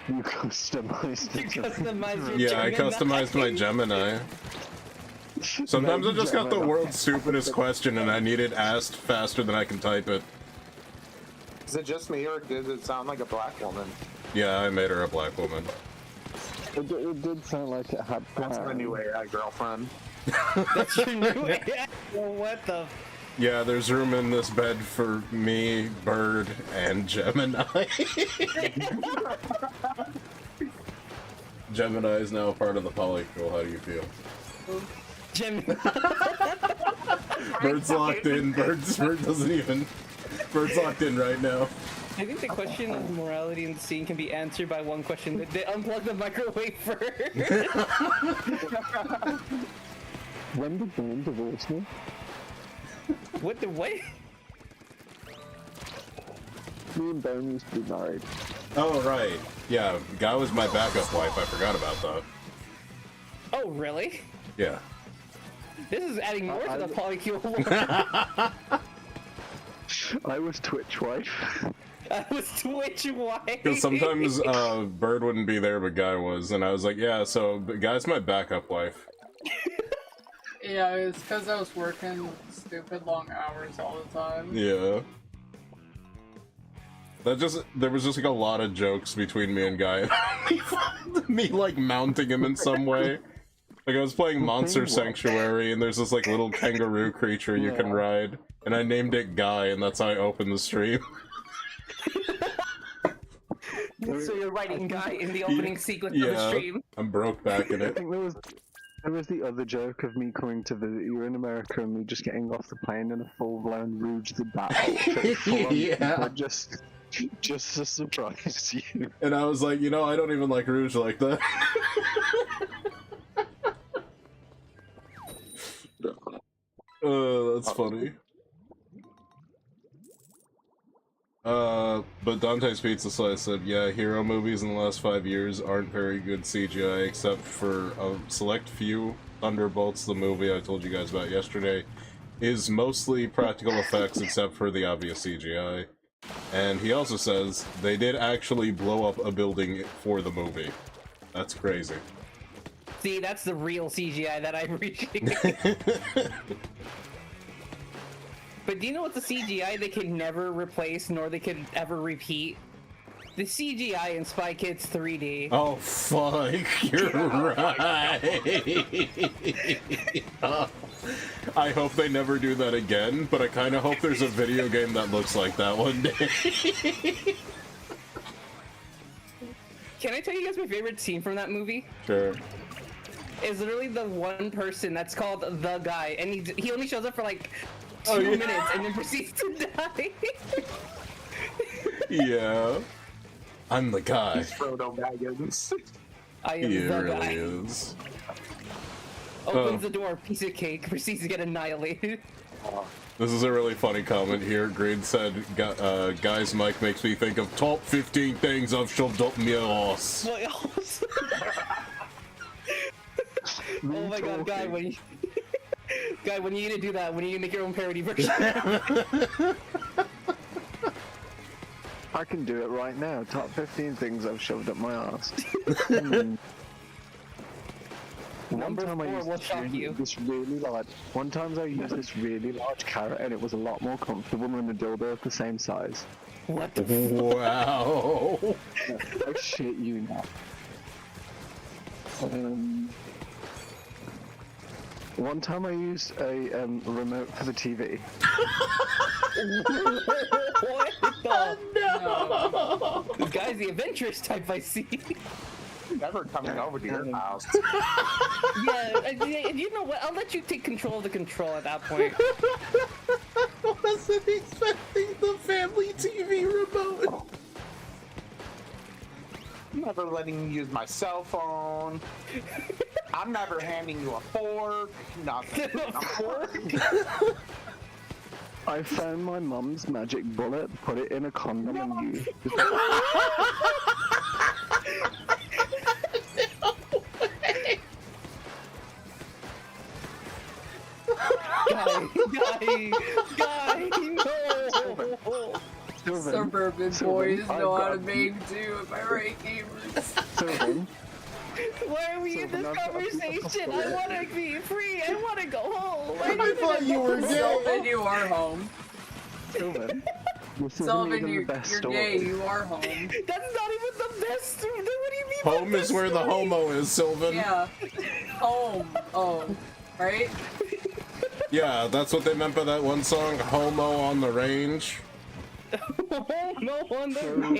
You customized it. You customize your Yeah, I Gemini. customized my Gemini. Sometimes I just got the world's stupidest question and I need it asked faster than I can type it. Is it just me, or did it sound like a black woman? Yeah, I made her a black woman. It did sound like it had That's my brown. new AI girlfriend. That's your new AI. What the? Yeah, there's room in this bed for me, Bird, and Gemini. Gemini is now a part of the polycule. How do you feel? Gemini. Bird's locked in. Bird doesn't even. Bird's locked in right now. I think the question of morality in the scene can be answered by one question. Did they unplug the microwave first? When did Boone divorce me? What the what? Me and Bone used to be married. Oh, right. Yeah, Guy was my backup wife. I forgot about that. Oh, really? Yeah. This is adding more to the polycule. I was Twitch wife. I was Twitch wife. Because sometimes Bird wouldn't be there, but Guy was. And I was like, yeah, so Guy's my backup wife. Yeah, it's because I was working stupid long hours all the time. Yeah. There was just like a lot of jokes between me and Guy. Me like mounting him in some way. Like I was playing Monster Sanctuary and there's this like little kangaroo creature you can ride. And I named it Guy and that's how I opened the stream. So you're writing Guy in the opening sequence of the stream. I'm broke back in I it. think there was the other joke of me coming to visit you in America and me just getting off the plane in a full-blown Rouge the Bat outfit. Yeah. Just to surprise you. And I was like, you know, I don't even like Rouge like that. That's funny. But Dante's Pizza Slice said, yeah, hero movies in the last 5 years aren't very good CGI, except for a select few. Thunderbolts, the movie I told you guys about yesterday, is mostly practical effects except for the obvious CGI. And he also says, they did actually blow up a building for the movie. That's crazy. See, that's the real CGI that I appreciate. But do you know what the CGI they can never replace, nor they could ever repeat? The CGI in Spy Kids 3D. Oh, fuck, you're right. I hope they never do that again, but I kind of hope there's a video game that looks like that one day. Can I tell you guys my favorite scene from that movie? Sure. It's literally the one person that's called the guy, and he only shows up for like 2 yeah. minutes and then proceeds to die. Yeah. I'm the guy. Frodo Baggins. I am He the really guy. is. Opens the door, piece of cake, proceeds to get annihilated. This is a really funny comment here. Green said, Guy's mic makes me think of top 15 things I've shoved up my ass. My ass. Oh my god, Guy, when you... Guy, when you need to do that, when you need to make your own parody version. I can do it right now. Top 15 things I've shoved up my ass. Number 4 will shock you. One time I used this really large carrot and it was a lot more comfortable than a dildo of the same size. What the Wow. I shit you not. One time I used a remote for the TV. What the? No. This guy's the adventurous type, I see. Never coming over to your house. Yeah, you know what? I'll let you take control of the control at that point. Wasn't expecting the family TV remote. I'm never letting you use my cell phone. I'm never handing you a fork. Nothing. A fork? I found my mum's magic bullet, put it in a condom, and used it. Guy, no! Suburban Sylvan, boys I've know how to got- make do. Am I right, gamers? Sylvan, Why are we in this conversation? I want to be free. I want to go home. I thought you were gay. Sylvan, you are home. Sylvan. This isn't Sylvan, even the you're best gay. story. You are home. That's not even the best. What do you mean? by Home is best where the story? homo is, Sylvan. Yeah. Home. Oh. Right? Yeah, that's what they meant by that one song, Homo on the Range. No wonder.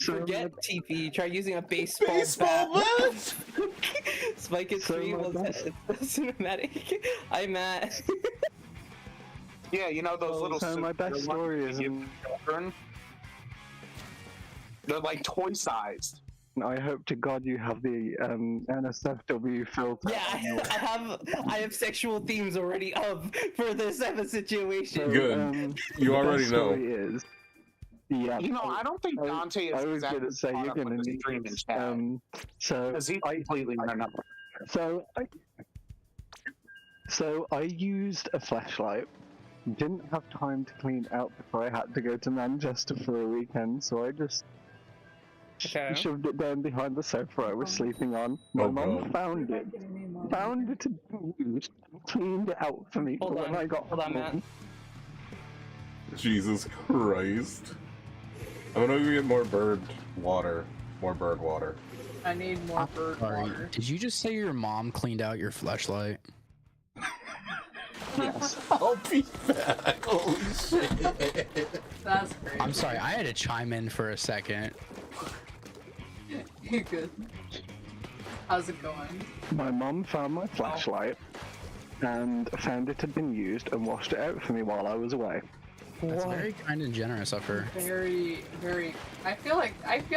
Forget TV. Try using a baseball bat. Spike it free. my Well, God. cinematic. I'm at. Yeah, you know those little. So my super best ones story you is give children? They're like toy sized. I hope to God you have the NSFW filter. Yeah, I have sexual themes already up for this type of situation. Good. You the already best know. story is, yeah, You know, I don't think Dante is I was exactly gonna say caught you're up with gonna the need stream in this. chat. So Because he's I completely unable. so I used a flashlight. Didn't have time to clean it out before I had to go to Manchester for a weekend, so I just Okay. shoved it down behind the sofa I was sleeping on. My Oh, mum God. found it and used, cleaned it out for me Hold when on, I got hold on, home. man. Jesus Christ. I'm gonna go get more bird water. More bird water. I need more bird Sorry, water. did you just say your mom cleaned out your fleshlight? Yes. I'll be back. Holy shit. That's crazy. I'm sorry, I had to chime in for a second. You good? How's it going? My mum found my flashlight and found it had been used and washed it out for me while I was away. That's very kind and generous of her. Very, very. I feel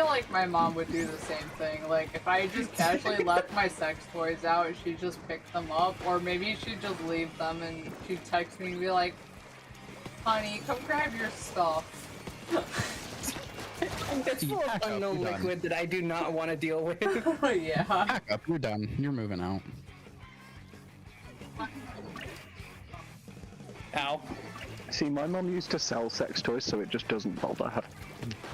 like my mom would do the same thing. Like if I just casually left my sex toys out, she'd just pick them up, or maybe she'd just leave them and she'd text me and be like, "Honey, come grab your stuff." It's full of Back up, unknown you're done. liquid that I do not want to deal with. Yeah. Back up, you're done. You're moving out. Ow. See, my mum used to sell sex toys, so it just doesn't bother her.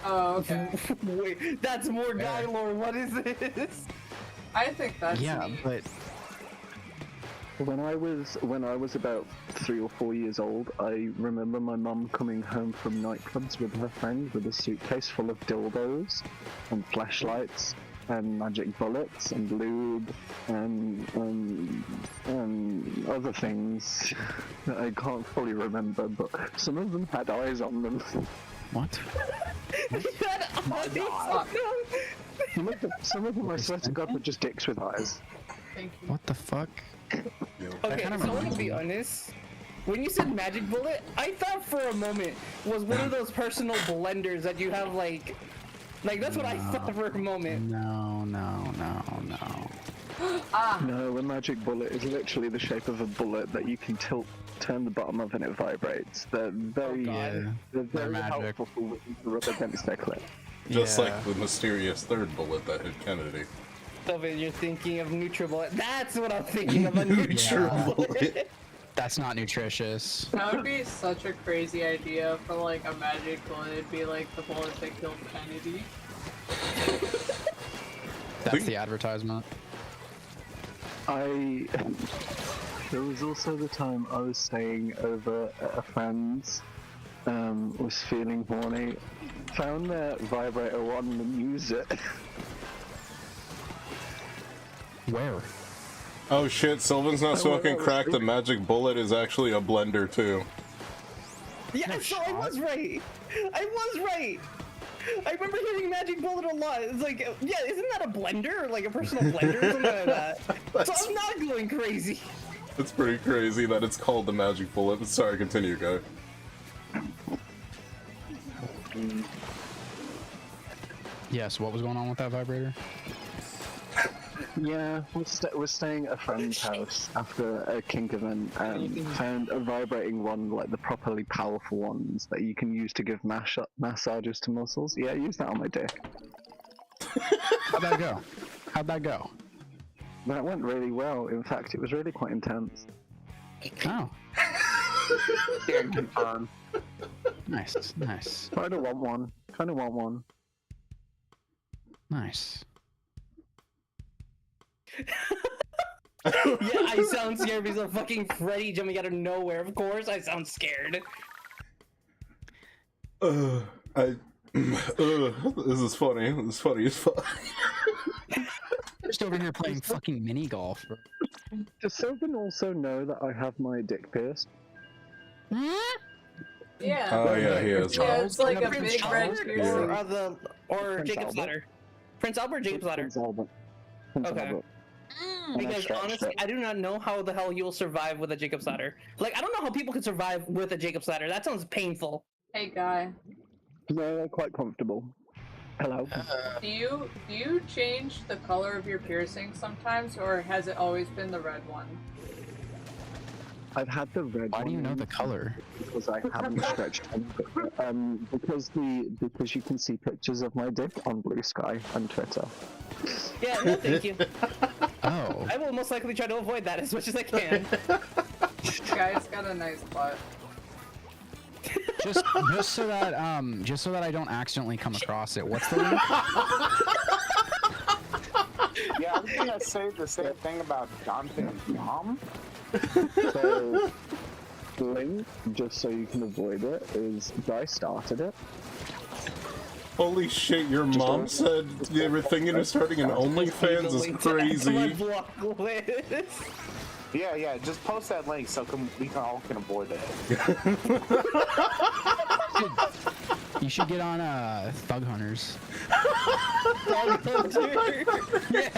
Oh, okay. Wait, that's more guy lore. What is this? I think that's Yeah, neat. but When I was about 3 or 4 years old, I remember my mum coming home from nightclubs with her friends with a suitcase full of dildos and flashlights and magic bullets and lube and other things that I can't fully remember, but some of them had eyes on them. what? Some of them, I swear to God, were just dicks with eyes. Thank you. What the fuck? Okay, kinda so I'm gonna reminds be me. honest. When you said magic bullet, I thought for a moment was one of those personal blenders that you have like that's what I thought for a moment. No. No, a magic bullet is literally the shape of a bullet that you can turn the bottom of and it vibrates. They're very, God. they're very magic. helpful for women to rub against their clit. Just Yeah. like the mysterious third bullet that hit Kennedy. So you're thinking of NutriBullet. That's what I'm thinking of. A NutriBullet. That's not nutritious. That would be such a crazy idea for like a magic bullet. It'd be like the bullet that killed Kennedy. That's the advertisement. There was also the time I was staying over at a friend's, was feeling horny, found their vibrator wand and used it. Where? Oh shit, Sylvan's not smoking crack. The magic bullet is actually a blender too. Yeah, so I was right. I was right. I remember hearing Magic Bullet a lot. It's like, yeah, isn't that a blender? Like a personal blender or something like that? So I'm not going crazy. It's pretty crazy that it's called the magic bullet. But sorry, continue, guy. Yes, what was going on with that vibrator? Yeah, we're staying at a friend's house after a kink event and found a vibrating wand, like the properly powerful ones that you can use to give massages to muscles. Yeah, I used that on my dick. How'd that go? How'd that go? That went really well. In fact, it was really quite intense. Oh, Can't confirm. nice, nice, Kinda want one. Kinda want one. nice. Yeah, I sound scared because of fucking Freddy jumping out of nowhere. Of course, I sound scared. This is funny. This is funny as fuck. Just over here playing fucking mini golf. Does Sylvan also know that I have my dick pierced? Yeah. Oh yeah, he is. Yeah, it's like a Prince big red Albert piercing. or Prince Jacob's Albert. ladder. Prince Albert, Jacob's ladder. Prince Albert. Prince Okay. Albert. And I Because stretched honestly, it. I do not know how the hell you'll survive with a Jacob's ladder. Like, I don't know how people can survive with a Jacob's ladder. That sounds painful. Hey guy, No, they're quite comfortable. Hello. do you change the color of your piercing sometimes, or has it always been the red one? I've had the red Why do you one know the color? because I haven't stretched them. Because you can see pictures of my dick on Blue Sky and Twitter. Yeah, no thank you. Oh, I will most likely try to avoid that as much as I can. Guy's got a nice butt. just so that I don't accidentally come across it. What's the link? Yeah, I was gonna say the same thing about Dante's mom. So, the link, just so you can avoid it, is Guy started it. Holy shit! Your mom said they were thinking of starting an OnlyFans is crazy. Yeah, just post that link so we all can avoid it. You should get on Thug Hunters. Yeah.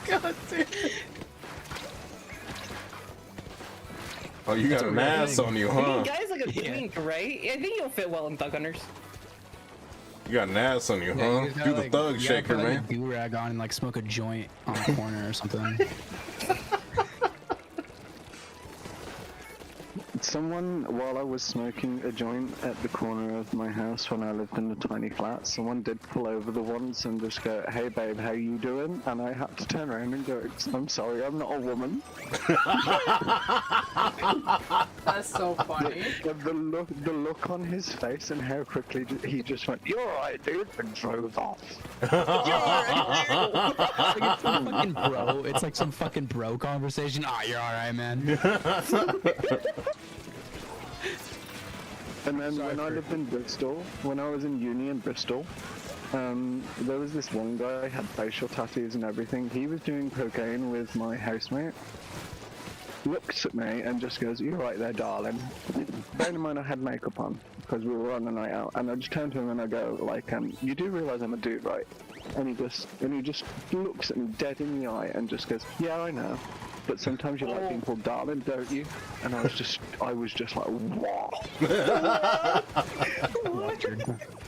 God damn. Oh, you got an ass on you, I huh? mean, guy's like a twink, right? I think you'll fit well in Thug Hunters. You got an ass on you, Yeah, huh? you just Do gotta, the like, thug you gotta shaker, put, like, man. a do-rag on and like smoke a joint on a corner or something. Someone, while I was smoking a joint at the corner of my house when I lived in a tiny flat, someone did pull over the once and just go, "Hey babe, how you doing?" And I had to turn around and go, "I'm sorry, I'm not a woman." That's so funny. The look on his face and how quickly he just went, "You're alright, dude," and drove off. It's like some fucking bro conversation. Ah, you're alright, man. And then when I lived in Bristol, when I was in uni in Bristol, there was this one guy, had facial tattoos and everything. He was doing cocaine with my housemate. Looks at me and just goes, "You're right there, darling." Bearing in mind I had makeup on because we were on a night out, and I just turned to him and I go, like, "You do realize I'm a dude, right?" And he just looks at me dead in the eye and just goes, "Yeah, I know. But sometimes you like being called darling, don't you?" And I was just like, "What?"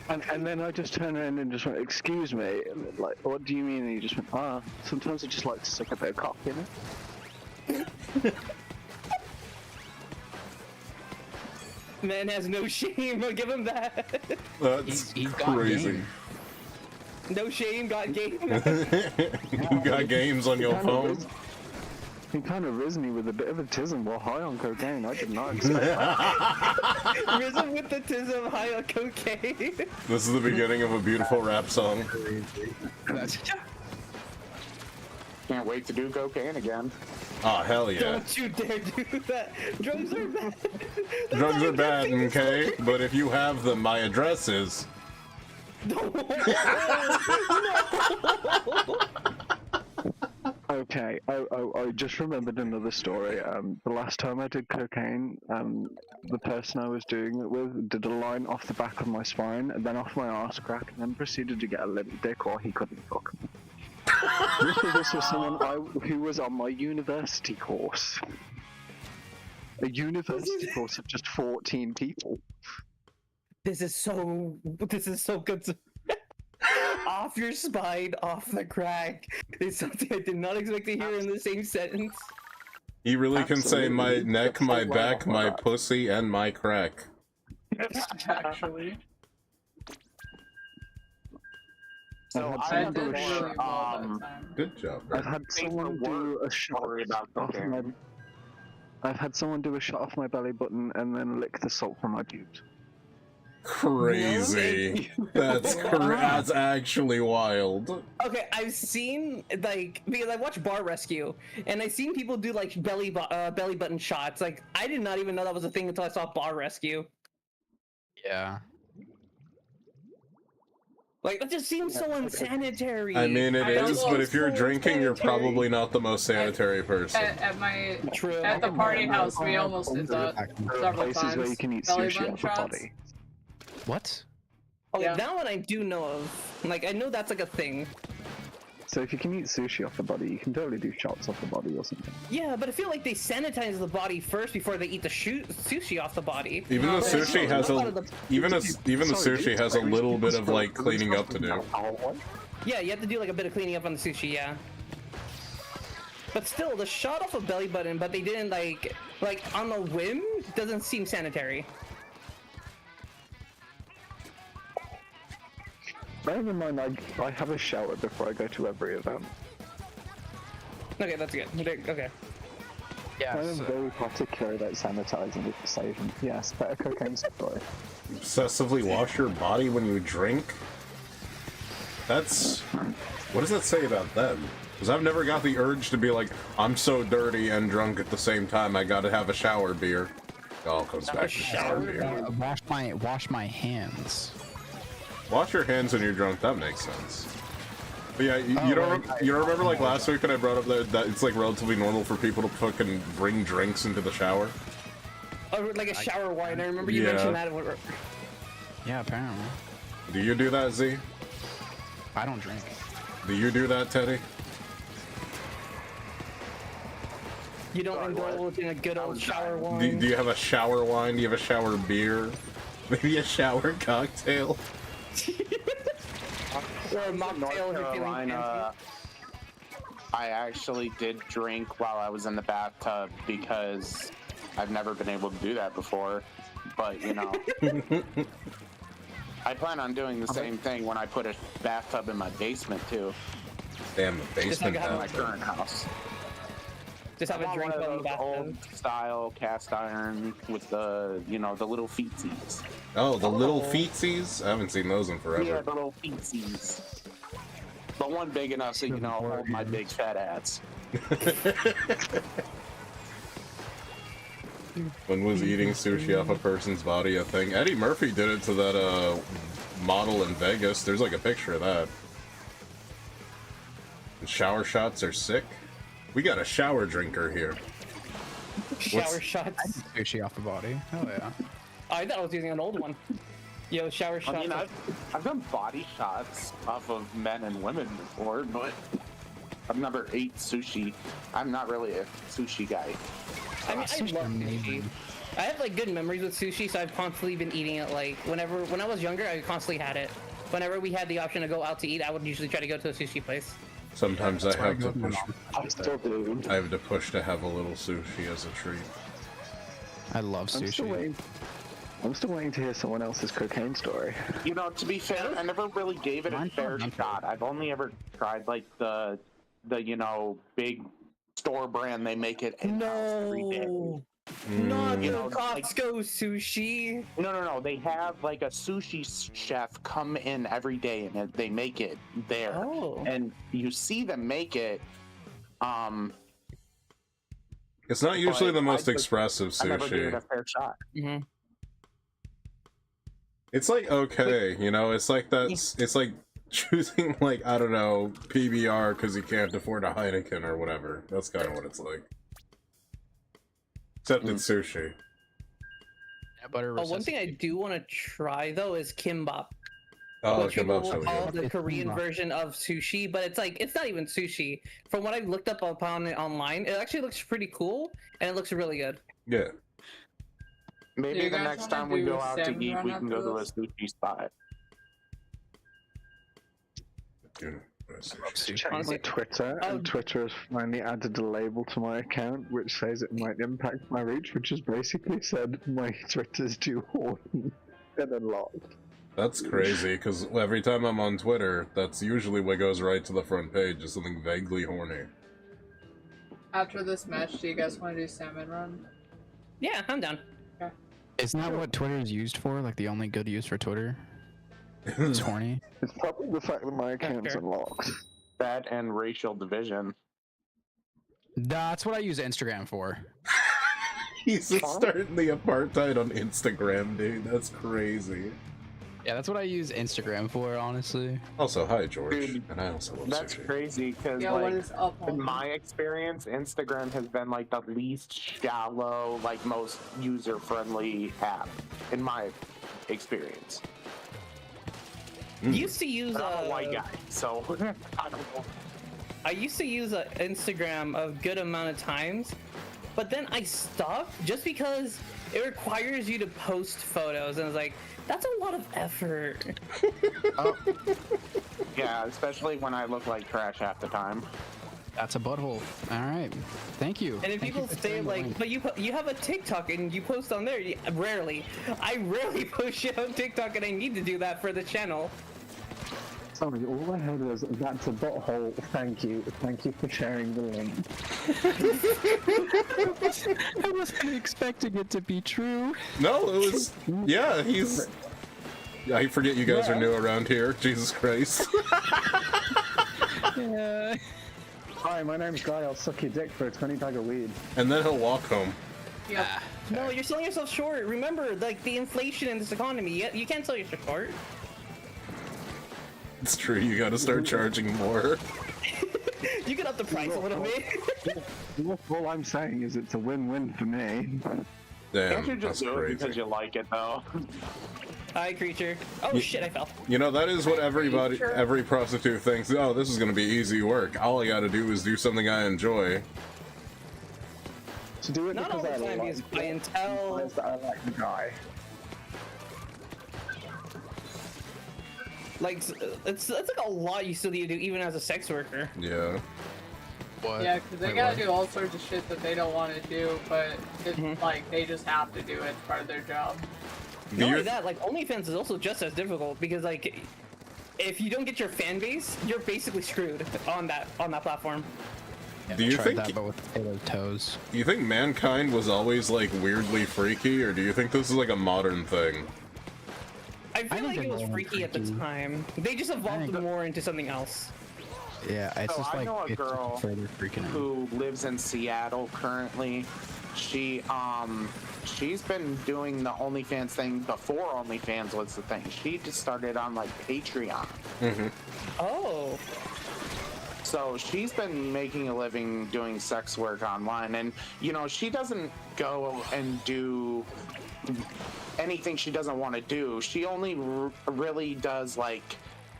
And then I just turned around and just went, "Excuse me," and like, "What do you mean?" And he just went, "Sometimes I just like to suck a bit of cock, you know?" Man has no shame. I'll give him that. That's He's got crazy. game. No shame, got game. You got games on your phone. He kind of riz me with a bit of a tism while high on cocaine. I did not expect that. Risen with the tism, high on cocaine. This is the beginning of a beautiful rap song. Can't wait to do cocaine again. Oh, hell yeah. Don't you dare do that. Drugs are bad. Drugs are bad, okay? But if you have them, my address is... Okay. I just remembered another story. The last time I did cocaine, the person I was doing it with did a line off the back of my spine, and then off my arse crack, and then proceeded to get a little dick or he couldn't fuck. This was someone who was on my university course. A university course of just 14 people. This is so good. Off your spine, off the crack. It's something I did not expect to hear in the same sentence. He really can say my Absolutely. neck, That's my so back, well my thought. pussy, and my crack. Actually. So I've I had have did someone do really a well that time. Good job, I've bro. had someone do a shot story about off my. cocaine. I've had someone do a shot off my belly button and then lick the salt from my pubes. Crazy. That's actually wild. Okay, I've seen because I watch Bar Rescue, and I've seen people do like belly button shots. Like I did not even know that was a thing until I saw Bar Rescue. Yeah. Like that just seems so unsanitary. I mean, it I is, don't but know, if you're so drinking, you're sanitary. probably not the most sanitary person. At my True. at the party house, we almost did that There are several places times. where you can eat Belly sushi button off the shots. body. What? Okay, Yeah. that one I do know of. Like I know that's like a thing. So if you can eat sushi off the body, you can totally do shots off the body or something. Yeah, but I feel like they sanitize the body first before they eat the sushi off the body. Even the No, sushi has a even the sushi has a little bit of like cleaning up to do. Yeah, you have to do like a bit of cleaning up on the sushi, yeah. But still, the shot off a belly button, but they didn't like on a whim, doesn't seem sanitary. Bear in mind, I have a shower before I go to every event. Okay, that's good. Okay. Yeah. I am very particular about sanitizing it for saving. Yes, better cocaine story. Obsessively wash your body when you drink? That's... What does that say about them? Because I've never got the urge to be like, I'm so dirty and drunk at the same time, I gotta have a shower beer. It all comes back to shower beer. Wash my hands. Wash your hands when you're drunk, that makes sense. But yeah, you don't remember like last week when I brought up that it's like relatively normal for people to fucking bring drinks into the shower? Oh, like a shower wine. I remember you Yeah. mentioned that. Yeah, apparently. Do you do that, Z? I don't drink. Do you do that, Teddy? You don't indulge in a good old shower wine. Do you have a shower wine? Do you have a shower beer? Maybe a shower cocktail? Or a mocktail North if you're feeling Carolina, I actually did drink while I was in the bathtub because I've never been able to do that before. But, you know, I plan on doing the same thing when I put a bathtub in my basement, too. Damn, the basement like a In my bathtub. current house. Just have I a want drink one of while in the those bathtub. old style cast iron with the, you know, the little feetsies. Oh, the little feetsies? I haven't seen those in Yeah, forever. the little feetsies. The one big enough so you know hold my big fat ass. When was eating sushi off a person's body a thing? Eddie Murphy did it to that model in Vegas. There's like a picture of that. The shower shots are sick. We got a shower drinker here. Shower shots. Sushi off the body. Hell yeah. Oh, I thought I was using an old one. Yo, shower shots. I mean, I've done body shots off of men and women before, but I've never ate sushi. I'm not really a sushi guy. I mean, I Sushi love amazing. sushi. I have like good memories with sushi, so I've constantly been eating it. Like when I was younger, I constantly had it. Whenever we had the option to go out to eat, I would usually try to go to a sushi place. Sometimes I have to push. I'm still glued. I have to push to have a little sushi as a treat. I love I'm still sushi. waiting. I'm still waiting to hear someone else's cocaine story. You know, to be fair, I never really gave it a Mine's fair not shot. I've only ever tried like the you know, big store brand. They make it in-house every day. Not You the know, like- Costco sushi. No. They have like a sushi chef come in every day and they make it there. Oh. And you see them make it. It's not usually But the most I expressive I never gave it sushi. a fair shot. Mm-hmm. It's like okay, you know, it's like that's it's like choosing like I don't know PBR because you can't afford a Heineken or whatever. That's kind of what it's like. Except it's sushi. Yeah, butter Oh, one thing I do want to try though is kimbap. Oh, Which people kimbap's will really call good. the Korean version of sushi, but it's like it's not even sushi. From what I've looked up upon it online, it actually looks pretty cool and it looks really good. Yeah. Maybe you the guys next wanna time we do go out to salmon eat, run we can after go to a this? sushi spot. Dude, Check Honestly- my Twitter, Oh. and Twitter has finally added a label to my account which says it might impact my reach, which has basically said my Twitter's too horny and unlocked. That's crazy, because every time I'm on Twitter, that's usually what goes right to the front page, is something vaguely horny. After this match, do you guys want to do salmon run? Yeah, I'm down. Isn't that what Twitter is used for? Like the only good use for Twitter? It's horny. It's probably the fact that my account's Sure. unlocked. That and racial division. That's what I use Instagram for. He's starting the apartheid on Instagram, dude. That's crazy. Yeah, that's what I use Instagram for, honestly. Also, hi, George. Dude, and I also love That's sushi. crazy because, Yeah, what like, is up? in Homie? my experience, Instagram has been like the least shallow, like most user-friendly app. In my experience, Used to use but I'm a white guy, so I don't know. I used to use Instagram a good amount of times, but then I stopped just because it requires you to post photos, and I was like, that's a lot of effort. Yeah, especially when I look like trash half the time. That's a butthole. Alright. Thank you. And then Thank people you for say sharing the like, link. but you have a TikTok and you post on there. Rarely. I rarely post shit on TikTok, and I need to do that for the channel. Sorry, all I heard was, that's a butthole, thank you for sharing the link. I wasn't expecting it to be true. No, it was... Yeah, he's... I forget you guys are new around here. Jesus Christ. Yeah. Hi, my name's Guy, I'll suck your dick for a 20 bag of weed. And then he'll walk home. Yep. No, you're selling yourself short. Remember, like the inflation in this economy. You can't sell yourself short. It's true, you gotta start charging more. You can up the price a little bit. All I'm saying is it's a win-win for me. Can't you Damn, just that's do it because crazy. you like it, though? Hi, creature. Oh shit, I fell. You know, that is what everybody, Sure. every prostitute thinks. Oh, this is gonna be easy work. All I gotta do is do something I enjoy. To do it Not all because the I time, like because it, clientele. implies that I like the guy. Like, it's like a lot you still need to do, even as a sex worker. Yeah. What? Yeah, because they Wait, gotta what? do all sorts of shit that they don't want to do, but it's like they just have to do it. It's part of their job. Do Not you, only that, like OnlyFans is also just as difficult because like, if you don't get your fan base, you're basically screwed on that platform. do you Tried think that, but with tailored toes. do you think mankind was always like weirdly freaky, or do you think this is like a modern thing? I feel think like it they're was all freaky at the freaky. time. They just evolved think- more into something else. Yeah, it's So just I like know a it's girl further freaking out. Who lives in Seattle currently. She's been doing the OnlyFans thing before OnlyFans was the thing. She just started on like Patreon. Oh, So she's been making a living doing sex work online, and you know, she doesn't go and do anything she doesn't want to do. She only really does like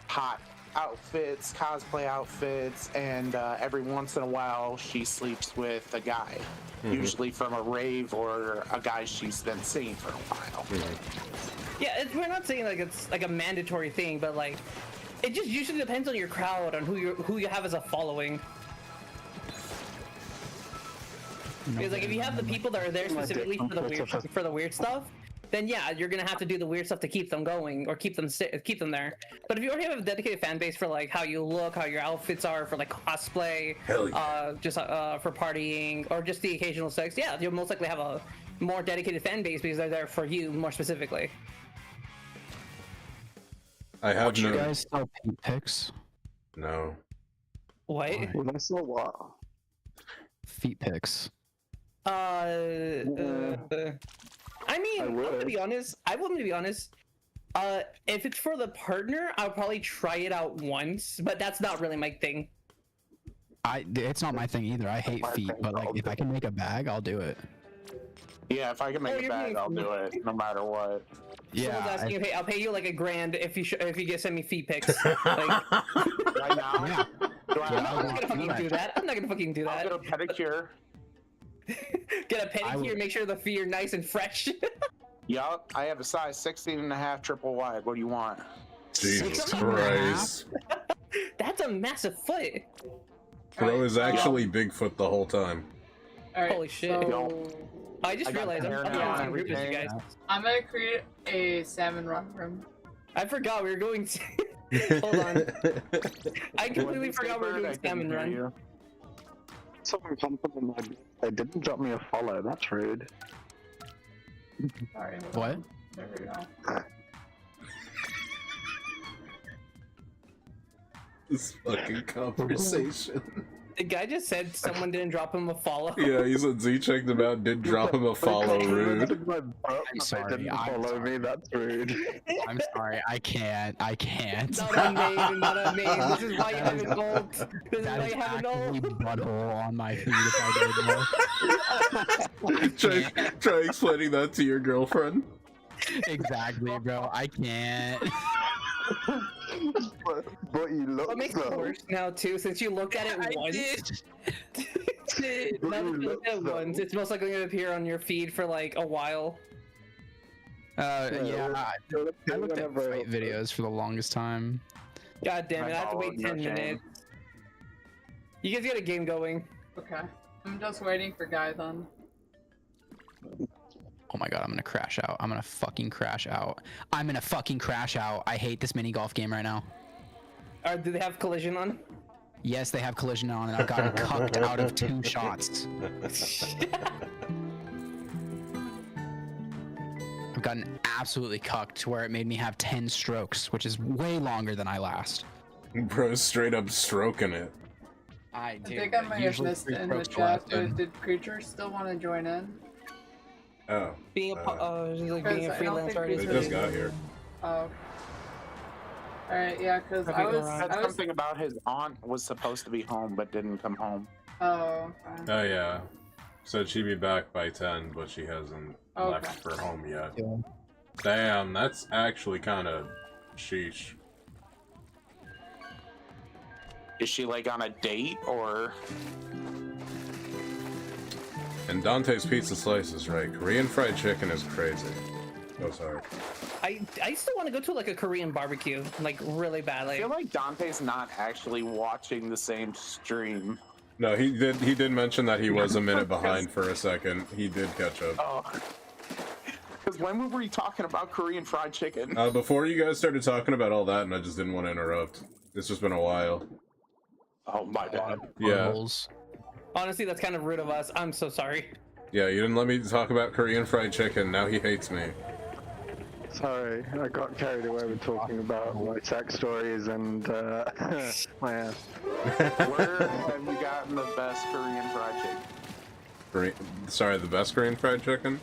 hot outfits, cosplay outfits, and every once in a while she sleeps with a guy, usually from a rave or a guy she's been seeing for a while. yeah. We're not saying like it's like a mandatory thing, but like, it just usually depends on your crowd, on who you have as a following. Because like if you have the people that are there specifically for the weird stuff, then yeah, you're gonna have to do the weird stuff to keep them going or keep them there. But if you already have a dedicated fan base for like how you look, how your outfits are for like cosplay, Hell yeah. just for partying or just the occasional sex, yeah, you'll most likely have a more dedicated fan base because they're there for you more specifically. I have You no. guys sell pink pics? No. What? Well, that's not what. Feet pics. I mean, I'm gonna be honest. I'm going to be honest. If it's for the partner, I'll probably try it out once, but that's not really my thing. It's not my thing either. I hate feet, but like if I can make a bag, I'll do it. Yeah, if I can make a you're bag, being I'll do it, no matter what. Someone's Yeah. asking, I'll pay you like $1,000 if you get send me feet pics. Like, Right now? Yeah. Do I I'm not gonna fucking do that. I'm not gonna fucking do I'll that. get a pedicure. Get a pedicure, make sure the feet are nice and fresh. Yup, I have a size 16.5 triple wide. What do you want? Jesus 16.5? Christ. That's a massive foot. Bro is actually Bigfoot the whole time. Alright, Holy shit. so I just I got realized I'm hair not now in and a group with you guys. everything. I'm gonna create a salmon run room. I forgot we were going to. Hold on. I completely forgot we were doing salmon run. Someone complimented they didn't drop me a follow. That's rude. Sorry. hold What? on. There we go. This fucking conversation. The guy just said someone didn't drop him a follow. Yeah, he said Z checked him out, did drop him a follow, rude. I'm sorry, They didn't I'm follow sorry. me. That's rude. I'm sorry. I can't. Not a name, not a name. This is why you have an ult. This is That why is you have an actively ult. butthole on my feet if I did Try explaining that to your girlfriend. more. Exactly, bro. I can't. But you look What makes it though. worse now too, since you looked at it once. Now that you looked at it once, it's most likely gonna appear on your feed for like a while. Yeah. I looked at fight videos for the longest time. God damn it, I have to Oh, wait no 10 shame. minutes. You guys get a game going. Okay. I'm just waiting for Guy then. Oh my god, I'm gonna crash out. I'm gonna fucking crash out. I'm gonna fucking crash out. I hate this mini golf game right now. Or do they have collision on? Yes, they have collision on, and I've gotten cucked out of 2 shots. I've gotten absolutely cucked where it made me have 10 strokes, which is way longer than I last. Bro, straight up stroking it. I think I might have missed it in the chat, but did Creatures still want to join in? Oh. Being like being a Because I don't freelance think They artist. just got here. Oh. Alright, yeah, because Have I you was, gone Said I was. something about his aunt was supposed to be home but didn't come home. Oh, okay. Oh yeah. Said she'd be back by 10, but she hasn't Okay. left for home yet. Damn, that's actually kind of sheesh. Is she like on a date or? And Dante's pizza slices, right? Korean fried chicken is crazy. Oh, sorry. I still want to go to like a Korean barbecue, like really I badly. feel like Dante's not actually watching the same stream. No, he did mention that he was a minute behind for a second. He did catch up. Oh. Because when were we talking about Korean fried chicken? Before you guys started talking about all that, and I just didn't want to interrupt. It's just been a while. Oh my bad. Yeah. Buttholes. Honestly, that's kind of rude of us. I'm so sorry. Yeah, you didn't let me talk about Korean fried chicken. Now he hates me. Sorry, I got carried away with talking about my sex stories and my ass. Where have you gotten the best Korean fried chicken? Sorry, the best Korean fried chicken?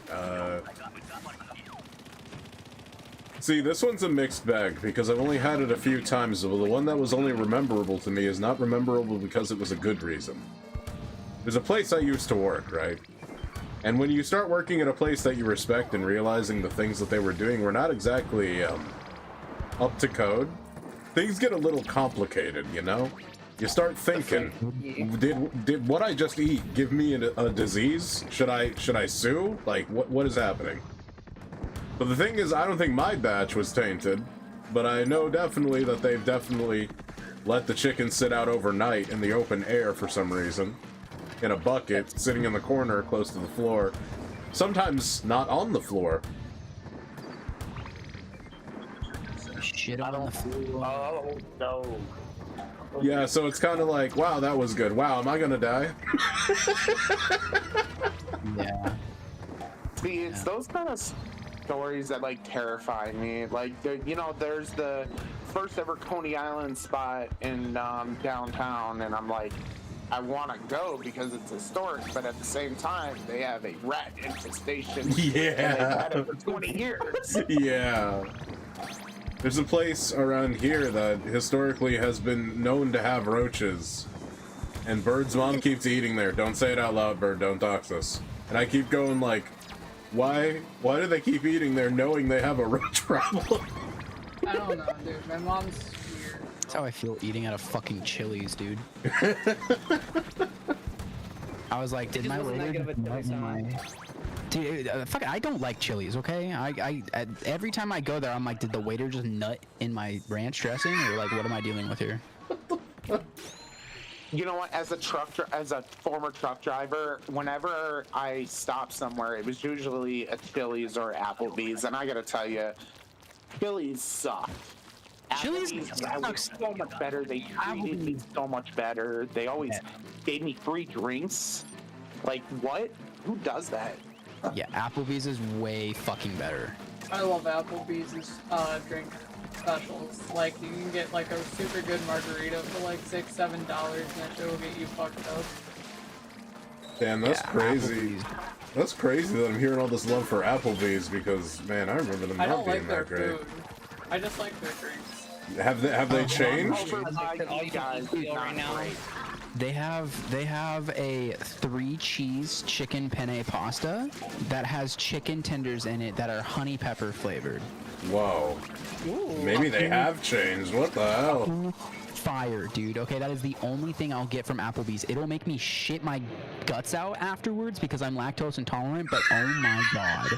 See, this one's a mixed bag, because I've only had it a few times, but the one that was only memorable to me is not memorable because it was a good reason. There's a place I used to work, right? And when you start working at a place that you respect and realizing the things that they were doing were not exactly, up to code, things get a little complicated, you know? You start thinking, did what I just eat give me a disease? Should I sue? Like, what is happening? But the thing is, I don't think my batch was tainted, but I know definitely that they've definitely let the chicken sit out overnight in the open air for some reason. In a bucket, sitting in the corner close to the floor. Sometimes not on the floor. Shit on the floor. Oh no. Yeah, so it's kind of like, wow, that was good. Wow, am I gonna die? Yeah. See, it's those kind of stories that like terrify me. Like, you know, there's the first ever Coney Island spot in downtown, and I'm like, I want to go because it's historic, but at the same time, they have a rat infestation. And they've had it for 20 years. Yeah. There's a place around here that historically has been known to have roaches. And Bird's mom keeps eating there. Don't say it out loud, Bird. Don't dox us. And I keep going like, why do they keep eating there knowing they have a roach problem? I don't know, dude. My mom's weird. That's how I feel eating at a fucking Chili's, dude. I was like, did It my just wasn't that waiter good of a just dice, love huh? my... Dude, fuck it, I don't like Chili's, okay? I every time I go there, I'm like, did the waiter just nut in my ranch dressing, or like, what am I dealing with here? You know what? As a former truck driver, whenever I stopped somewhere, it was usually a Chili's or Applebee's, and I gotta tell you, Chili's sucked. Chili's Applebee's was sucks. so much better. They treated me so much better. They always gave me free drinks. Like what? Who does that? Yeah, Applebee's is way fucking better. I love Applebee's drink specials. Like, you can get like a super good margarita for like $6-7, and that shit will get you fucked up. Damn, that's Yeah, crazy. Applebee's. That's crazy that I'm hearing all this love for Applebee's because, man, I remember them I not don't being like their that great. food. I just like their drinks. Have they changed? Over As I said, all you can eat deal right now. They have a 3-cheese chicken penne pasta that has chicken tenders in it that are honey pepper flavored. Whoa. Maybe they have changed. What the hell? Fire, dude. Okay, that is the only thing I'll get from Applebee's. It'll make me shit my guts out afterwards because I'm lactose intolerant, but oh my god.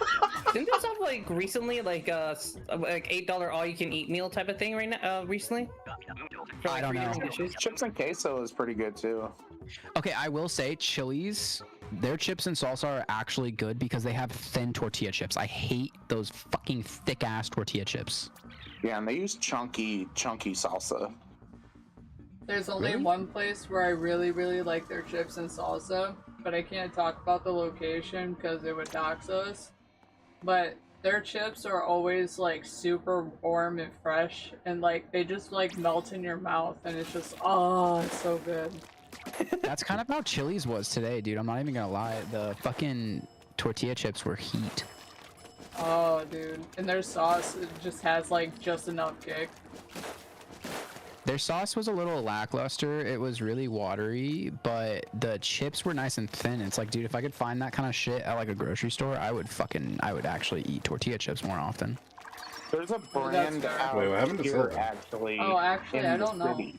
Didn't this have like recently like like $8 all you can eat meal type of thing right now? Recently? For, I like, don't 3 know. different dishes? Chips and queso is pretty good too. Okay, I will say Chili's, their chips and salsa are actually good because they have thin tortilla chips. I hate those fucking thick ass tortilla chips. Yeah, and they use chunky salsa. There's only Really? one place where I really, really like their chips and salsa, but I can't talk about the location because it would dox us. But their chips are always like super warm and fresh, and like they just like melt in your mouth, and it's just it's so good. That's kind of how Chili's was today, dude. I'm not even gonna lie. The fucking tortilla chips were heat. Oh, dude, and their sauce it just has like just enough kick. Their sauce was a little lackluster. It was really watery, but the chips were nice and thin. It's like, dude, if I could find that kind of shit at like a grocery store, I would actually eat tortilla chips more often. There's a brand fair. out Wait, what happened to here Sylvan? actually. Oh, actually, in I the don't know. city.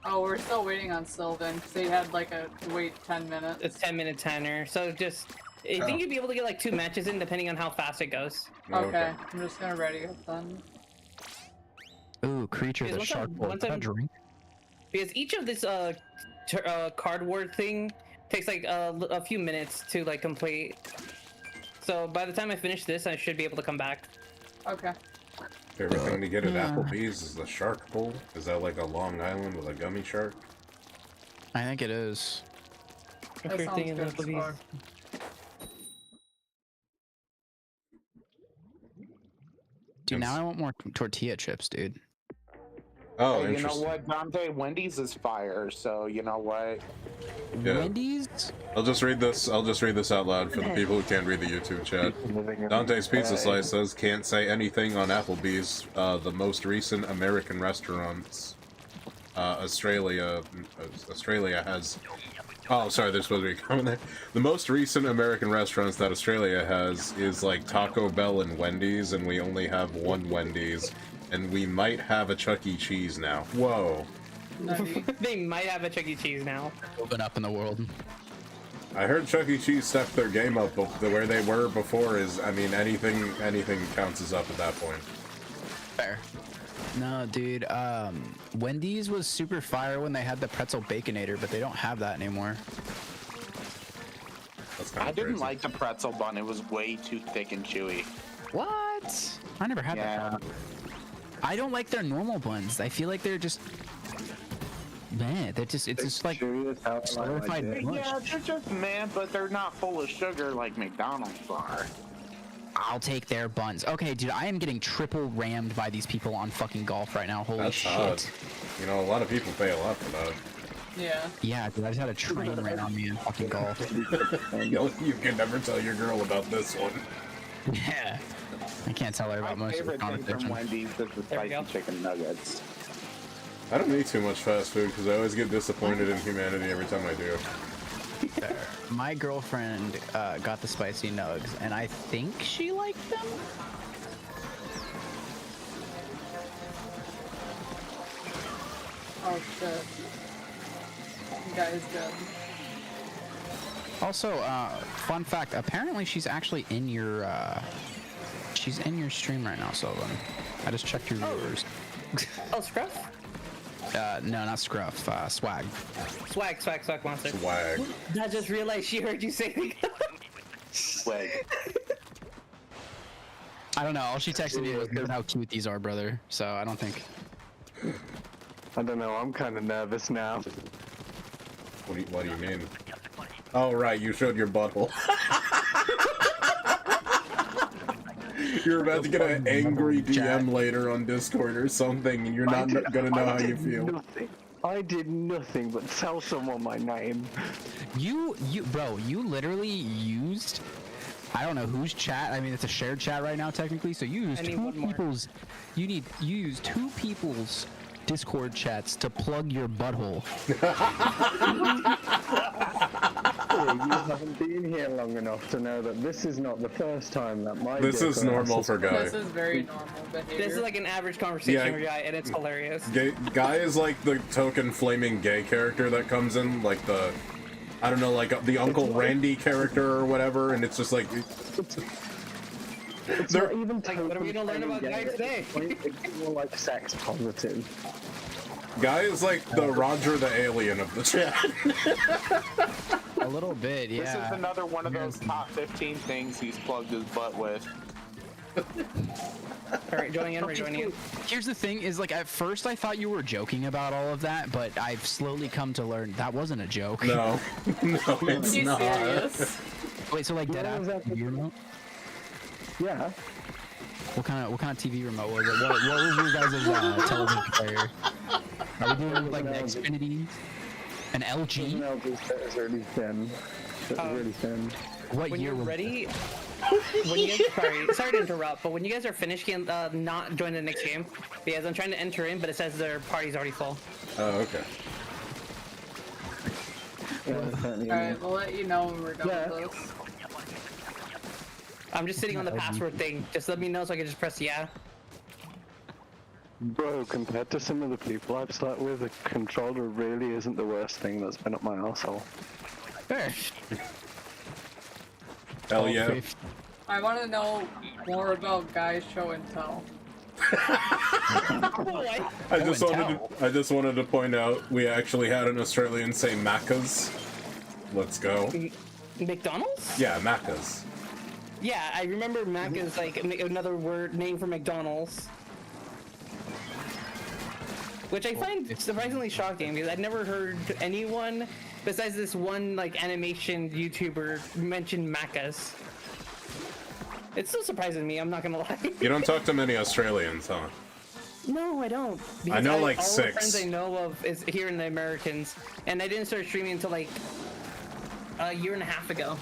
Oh, we're still waiting on Sylvan because they had like a wait 10 minutes. It's 10-minute timer, so just I think you'd be able to get like 2 matches in depending on how fast it goes. Okay, I'm just gonna ready it then. Ooh, creature, Because the once shark I'm- boy. once Is that a I'm- drink? Because each of this cardboard thing takes like a few minutes to like complete. So by the time I finish this, I should be able to come back. Okay. Favorite thing to get at Applebee's is the shark bowl. Is that like a Long Island with a gummy shark? I think it is. That Favorite sounds thing in good as Applebee's. fuck. Dude, now I want more tortilla chips, dude. Oh, Hey, you know interesting. what, Dante? Wendy's is fire, so you know what? Yeah. Wendy's? I'll just read this out loud for the people who can't read the YouTube chat. Dante's Pizza Slice says, can't say anything on Applebee's, the most recent American restaurants. Australia has... Oh, sorry, there's supposed to be a comment there. The most recent American restaurants that Australia has is like Taco Bell and Wendy's, and we only have one Wendy's. And we might have a Chuck E. Cheese now. Whoa. Nutty. They might have a Chuck E. Cheese now. Open up in the world. I heard Chuck E. Cheese stepped their game up, but where they were before is, I mean, anything counts as up at that point. Fair. No, dude, Wendy's was super fire when they had the pretzel baconator, but they don't have that anymore. That's kind I of didn't crazy. like the pretzel bun. It was way too thick and chewy. What? I never had Yeah. that. I don't like their normal buns. I feel like they're just... Man, it's just like solidified mush. Yeah, they're just meh, but they're not full of sugar like McDonald's are. I'll take their buns. Okay, dude, I am getting triple rammed by these people on fucking golf right now. Holy That's shit. odd. You know, a lot of people pay a lot for that. Yeah. Yeah, dude, I just had a train ran on me in fucking golf. You can never tell your girl about this one. Yeah. I can't tell her about My most of the favorite thing from competition. Wendy's is the There we go. spicy chicken nuggets. I don't eat too much fast food because I always get disappointed in humanity every time I do. My girlfriend got the spicy nugs, and I think she liked them. Oh shit. You guys good. Also, fun fact, apparently she's actually in your stream right now, Sullivan. I just checked your viewers. Oh, Scruff? No, not Scruff, Swag. Swag monster. Swag. I just realized she heard you say it. Swag. I don't know, all she texted me was how cute these are, brother. So I don't think... I don't know, I'm kind of nervous now. What do you mean? Oh, right, you showed your butthole. You're about to get an angry DM later on Discord or something, and you're not gonna know how you feel. I did nothing but tell someone my name. Bro, you literally used... I don't know whose chat. I mean, it's a shared chat right now, technically. So you used two people's... You used two people's Discord chats to plug your butthole. You haven't been here long enough to know that this is not the first time that my... This is normal for Guy. This is very normal behavior. This is like an average conversation Yeah. with Guy, and it's hilarious. Guy is like the token flaming gay character that comes in, like the... I don't know, like the Uncle Randy character or whatever, and it's just like... It's They're- not even Like, what are we gonna learn about Guy today? It's more like sex positive. Guy is like the Roger the Alien of the chat. A little bit, yeah. This is another one of those top 15 things he's plugged his butt with. Alright, joining in, we're joining in. Here's the thing, is like at first I thought you were joking about all of that, but I've slowly come to learn that wasn't a joke. No. No, it's You not. serious? Wait, so like dead ass TV remote? Yeah. What kind of TV remote was it? What was your guys' television player? Are we doing like the Xfinity? An LG? No, it's really thin. It's really thin. What When year you're was ready, when you guys, sorry to interrupt, but when you guys are finished, not join the next game, because I'm trying to enter in, but it says their party's already full. Oh, okay. Alright, we'll let you know when we're done with this. I'm just sitting on the password thing. Just let me know so I can just press yeah. Bro, compared to some of the people I've slept with, a controller really isn't the worst thing that's been up my arsehole. Fair. Hell yeah. I want to know more about Guy's show and tell. I just wanted to point out we actually had an Australian say Macca's. Let's go. McDonald's? Yeah, Macca's. Yeah, I remember Mac is like another name for McDonald's. Which I find surprisingly shocking because I'd never heard anyone besides this one like animation YouTuber mention Macca's. It still surprises me, I'm not gonna lie. You don't talk to many Australians, huh? No, I don't. I know like all six. the friends I know of is here in the Americans, and I didn't start streaming until like a year and a half ago.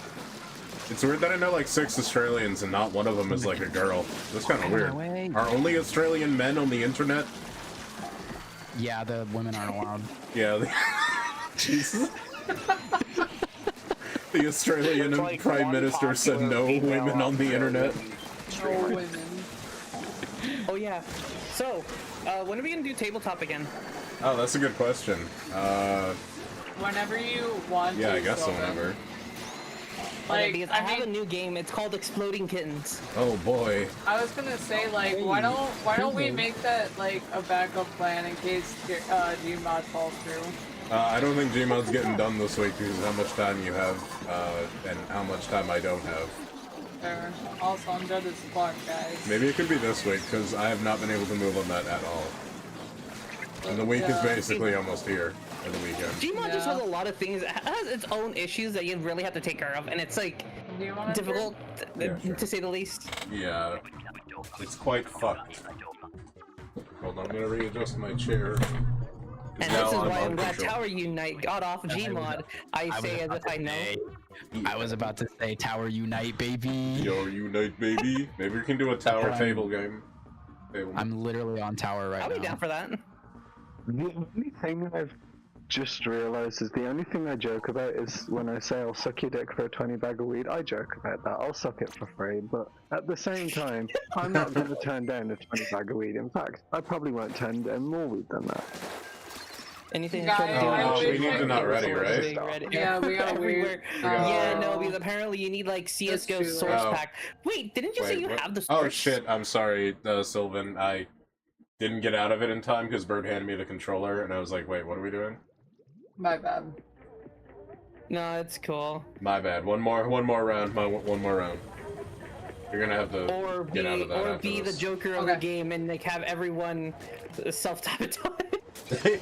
It's weird that I know like 6 Australians and not one of them is like a girl. That's kind of weird. Are only Australian men on the internet? Yeah, the women aren't allowed. Yeah. Jesus. The Australian Like Prime one Minister said no popular female women on the internet. No women. Oh yeah. So, when are we gonna do tabletop again? Oh, that's a good question. Whenever you want Yeah, to. I guess so Sylvan. whenever. Like, Because I have a new game. It's called Exploding Kittens. Oh boy. I was gonna say, like, why don't we make that like a backup plan in case Gmod falls through? I don't think Gmod's getting done this week because of how much time you have, and how much time I don't have. There. Also, I'm dead as fuck, guys. Maybe it could be this week because I have not been able to move on that at all. And the week is basically almost here. Or the weekend. Gmod just Yeah. has a lot of things. It has its own issues that you really have to take care of, and it's like Do you want difficult Yeah, sure. to say the least. Yeah. It's quite fucked. Hold on, I'm gonna readjust my chair. And now this is I'm why I'm glad uncontrolled. Tower Unite got off Gmod. I say as if I know. I was about to say Tower Unite, baby. Tower Unite, baby. Maybe we can do a tower I'm- table game. I'm literally on tower right I'll now. be down for that. The only thing I've just realised is the only thing I joke about is when I say I'll suck your dick for a 20 bag of weed. I joke about that. I'll suck it for free, but at the same time, I'm not going to turn down a 20 bag of weed. In fact, I probably won't turn down more weed than that. Anything to try to Guys, do. I we wish need I to not could- ready, right? Being ready. Yeah, we got everywhere. weird. Yeah, no, because apparently you need like CS:GO That's true. source Oh. pack. Wait, didn't you say Wait, you what? have the source? Oh shit, I'm sorry, Sylvan. I didn't get out of it in time because Bird handed me the controller, and I was like, wait, what are we doing? My bad. No, it's cool. My bad. One more round. One more round. You're gonna have to Or get out of that after be the this. Joker of the game and like have everyone self-sabotage.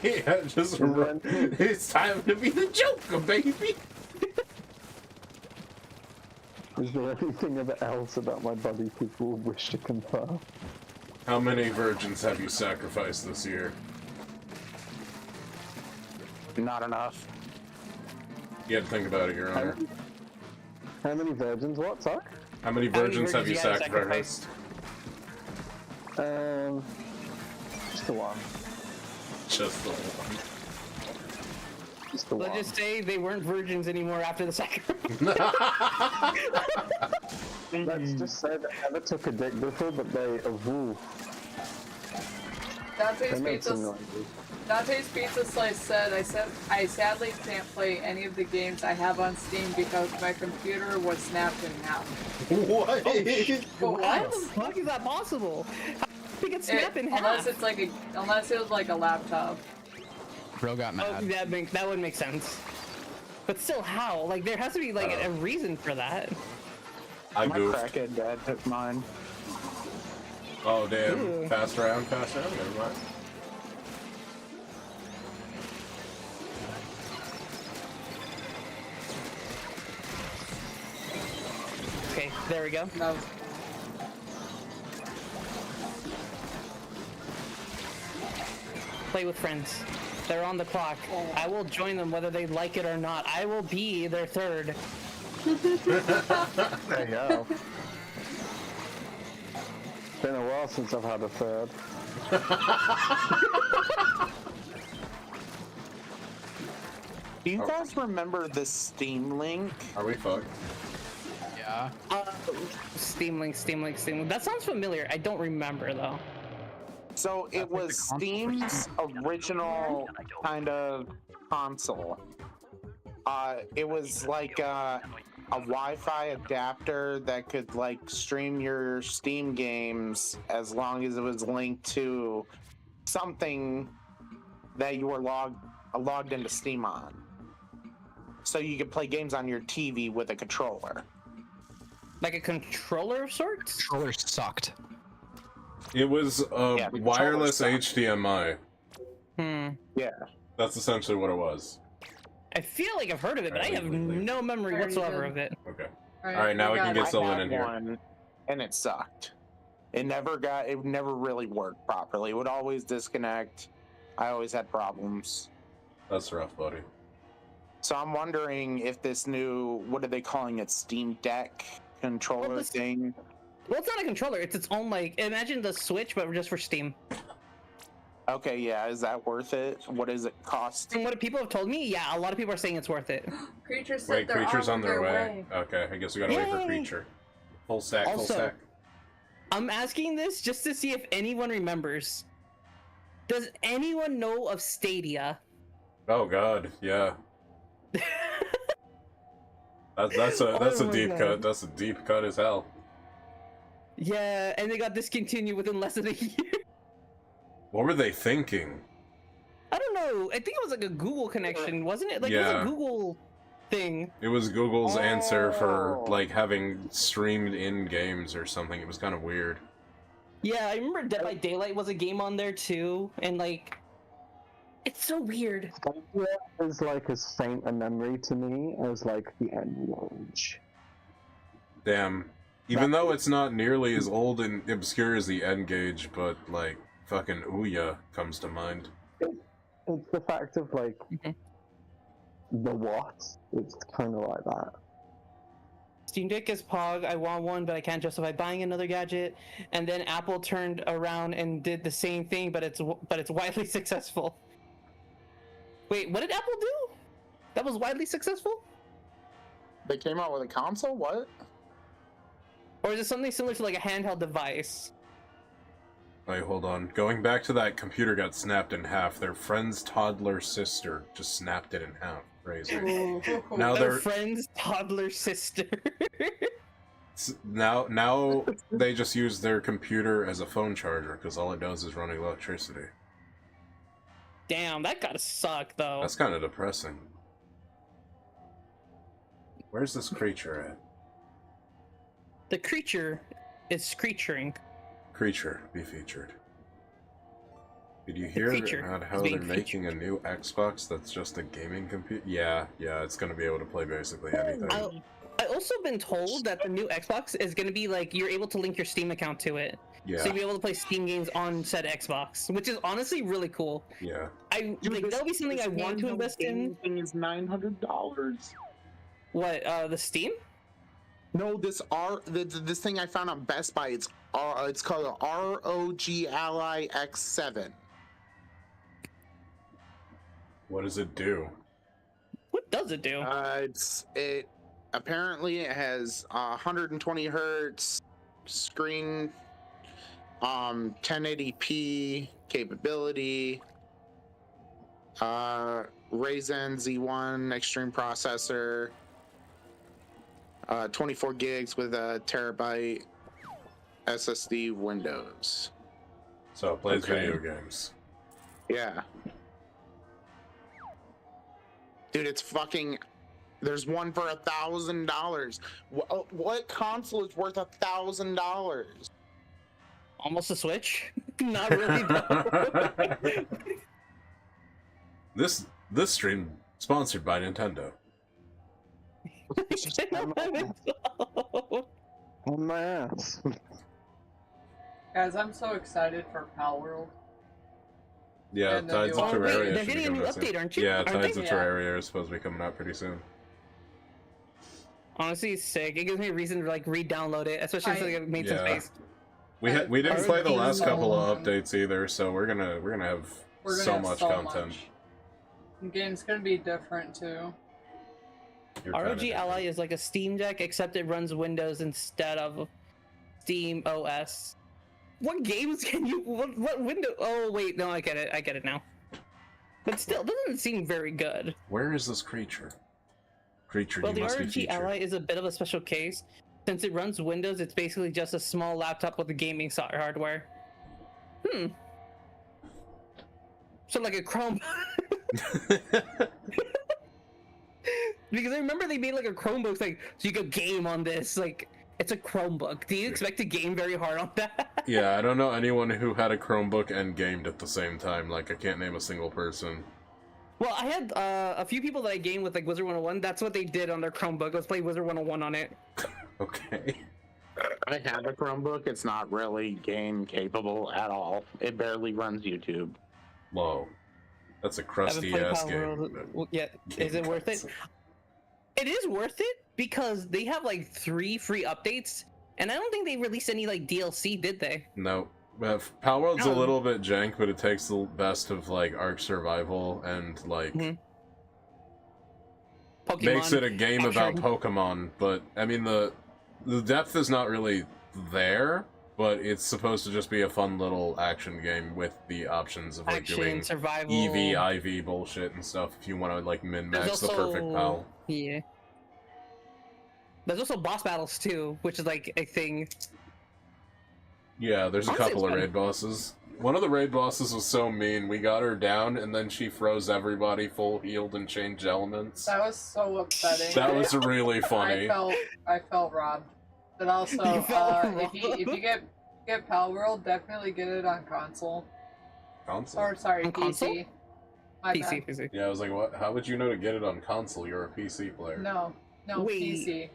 Yeah, just run. It's time to be the Joker, baby. Is there anything else about my body people wish to confirm? How many virgins have you sacrificed this year? Not enough. You had to think about it, Your Honor. How many virgins? What, sorry? How many How many virgins have you virgins you gotta sacrificed? Just the one. Just the one. Just the Let's one. just say they weren't virgins anymore after the sacrifice. Let's just say they never took a dick before, but they woo. Dante's They made Pizza. some noises. Dante's Pizza Slice said, I sadly can't play any of the games I have on Steam because my computer was snapped in half. What? But How what? the fuck is that possible? How did it snap in half? Unless it's like unless it was like a laptop. Bro got Oh, mad. that would make sense. But still, how? Like, there has to be like a reason for that. I My goofed. crackhead dad took mine. Oh damn! Ooh. Fast round. Never mind. Okay, there we go. No. Play with friends. They're on the clock. I will join them whether they like it or not. I will be their third. There you go. Been a while since I've had a third. Do you guys remember the Steam Link? Are we fucked? Yeah. Steam Link. That sounds familiar. I don't remember though. So it was Steam's original kind of console. It was like a Wi-Fi adapter that could like stream your Steam games as long as it was linked to something that you were logged into Steam on. So you could play games on your TV with a controller. Like a controller of sorts? Controller sucked. It was Yeah, the wireless controller's HDMI. Yeah. That's essentially what it was. I feel like I've heard of it, but I have Leave. no memory Very whatsoever good. of it. Okay. Alright, now we can get I Sylvan had in here. one, and it sucked. It never really worked properly. It would always disconnect. I always had problems. That's rough, buddy. So I'm wondering if this new, what are they calling it, Steam Deck controller Well, this- thing? Well, it's not a controller. It's its own, like, imagine the Switch, but just for Steam. Okay, yeah, is that worth it? What does it cost? From what people have told me, yeah, a lot of people are saying it's worth it. Creatures said Wait, they're Creature's on their way. way. Okay, I guess we gotta wait for Yay! Creature. Full stack, full Also- stack. I'm asking this just to see if anyone remembers. Does anyone know of Stadia? Oh god, yeah. That's a my deep God. cut. That's a deep cut as hell. Yeah, and they got discontinued within less than a year. What were they thinking? I don't know. I think it was like a Google connection, wasn't it? Like it Yeah. was a Google thing. It was Google's answer for Oh. like having streamed in games or something. It was kind of weird. Yeah, I remember Dead by Daylight was a game on there too, and like, it's so weird. Stadia is like as faint a memory to me as like the end range. Damn. Even though it's not nearly as old and obscure as the N-Gage, but like fucking Ouya comes to mind. It's the fact of like the what. It's kind of like that. Steam Deck is Pog. I want one, but I can't justify buying another gadget. And then Apple turned around and did the same thing, but it's widely successful. Wait, what did Apple do? That was widely successful? They came out with a console? What? Or is it something similar to like a handheld device? Wait, hold on. Going back to that computer got snapped in half, their friend's toddler sister just snapped it in half. Crazy. Now Their they're friend's toddler sister. now they just use their computer as a phone charger because all it does is running electricity. Damn, that gotta suck though. That's kind of depressing. Where's this creature at? The creature is screeching. Creature be featured. Did you hear creature about is how being they're making a new Xbox that's just a gaming computer? Yeah, it's gonna be able to play basically anything. I also been told that the new Xbox is gonna be like you're able to link your Steam account to it. Yeah. So you'll be able to play Steam games on said Xbox, which is honestly really cool. Yeah. That'll be something I want to invest in. Thing is $900. What, the Steam? No, this thing I found on Best Buy. It's called a ROG Ally X7. What does it do? What does it do? It apparently it has 120 hertz screen, 1080p capability, Ryzen Z1 Extreme processor, 24 gigs with a terabyte SSD Windows. So it plays Okay. video games. Yeah. Dude, it's fucking. There's one for $1,000. What console is worth $1,000? Almost a Switch? Not really. though. This stream sponsored by Nintendo. On my ass. Guys, I'm so excited for Palworld. Yeah, And the Tides new of one. Terraria. Wait, they're should be getting a new coming soon. update, aren't you? Yeah, Aren't Tides they? of Yeah. Terraria is supposed to be coming out pretty soon. Honestly, it's sick. It gives me a reason to like re-download it, especially since I made some Yeah. space. We didn't Our play the team last is couple of on. updates either, so we're gonna have We're gonna so have much so content. much. The game's gonna be different too. You're ROG kinda Ally different. is like a Steam Deck, except it runs Windows instead of Steam OS. What games can you? What window? Oh wait, no, I get it now. But still, it doesn't seem very good. Where is this creature? Creature, Well, you the must be ROG featured. Ally is a bit of a special case. Since it runs Windows, it's basically just a small laptop with a gaming hardware. So like a Chrome. Because I remember they made like a Chromebook, like so you could game on this. Like it's a Chromebook. Do you expect to game very hard on that? Yeah, I don't know anyone who had a Chromebook and gamed at the same time. Like, I can't name a single person. Well, I had a few people that I gamed with, like Wizard 101. That's what they did on their Chromebook. Let's play Wizard 101 on it. Okay. I have a Chromebook. It's not really game capable at all. It barely runs YouTube. Whoa. That's a I haven't crusty played ass Power game. World yet. Is it worth it? It is worth it because they have like 3 free updates, and I don't think they released any like DLC, did they? No. Power World's a No. little bit jank, but it takes the best of, like, Ark Survival and, like, Mhm. Pokemon. makes it a game about action. Pokemon. But, I mean, the depth is not really there, but it's supposed to just be a fun little action game with the options of, like, Action, doing survival. EV, IV bullshit and stuff if you want to, like, min-max There's the perfect also- pal. Yeah. There's also boss battles too, which is like a thing. Yeah, there's a Honestly, couple of it's fun. raid bosses. One of the raid bosses was so mean. We got her down, and then she froze everybody full healed and changed elements. That was so upsetting. That was really funny. I felt robbed. But also, You felt if you get Palworld, definitely get it on console. Console? Or sorry, On PC. console? My PC, bad. PC. Yeah, I was like, what? How would you know to get it on console? You're a PC player. No, Wait. PC.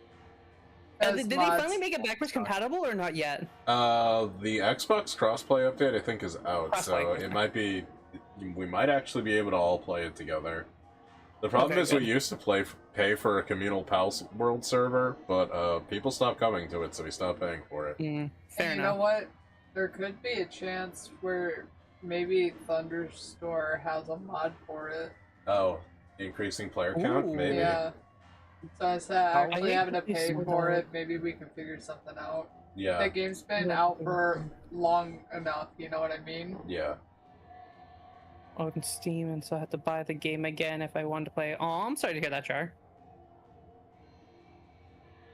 Did they finally make it backwards compatible or not yet? The Xbox crossplay update I think is out, so Crossplay. it might be we might actually be able to all play it together. The problem Okay, is good. we used to pay for a communal Pals World server, but people stopped coming to it, so we stopped paying for it. Fair And you enough. know what? There could be a chance where maybe Thunderstore has a mod for it. Oh, increasing player count? Ooh. Maybe. Yeah. So instead of actually I having to think pay so. for it, maybe we can figure something out. Yeah. That game's been out for long enough, you know what I mean? Yeah. On Steam, and so I have to buy the game again if I want to play. Oh, I'm sorry to hear that, Char.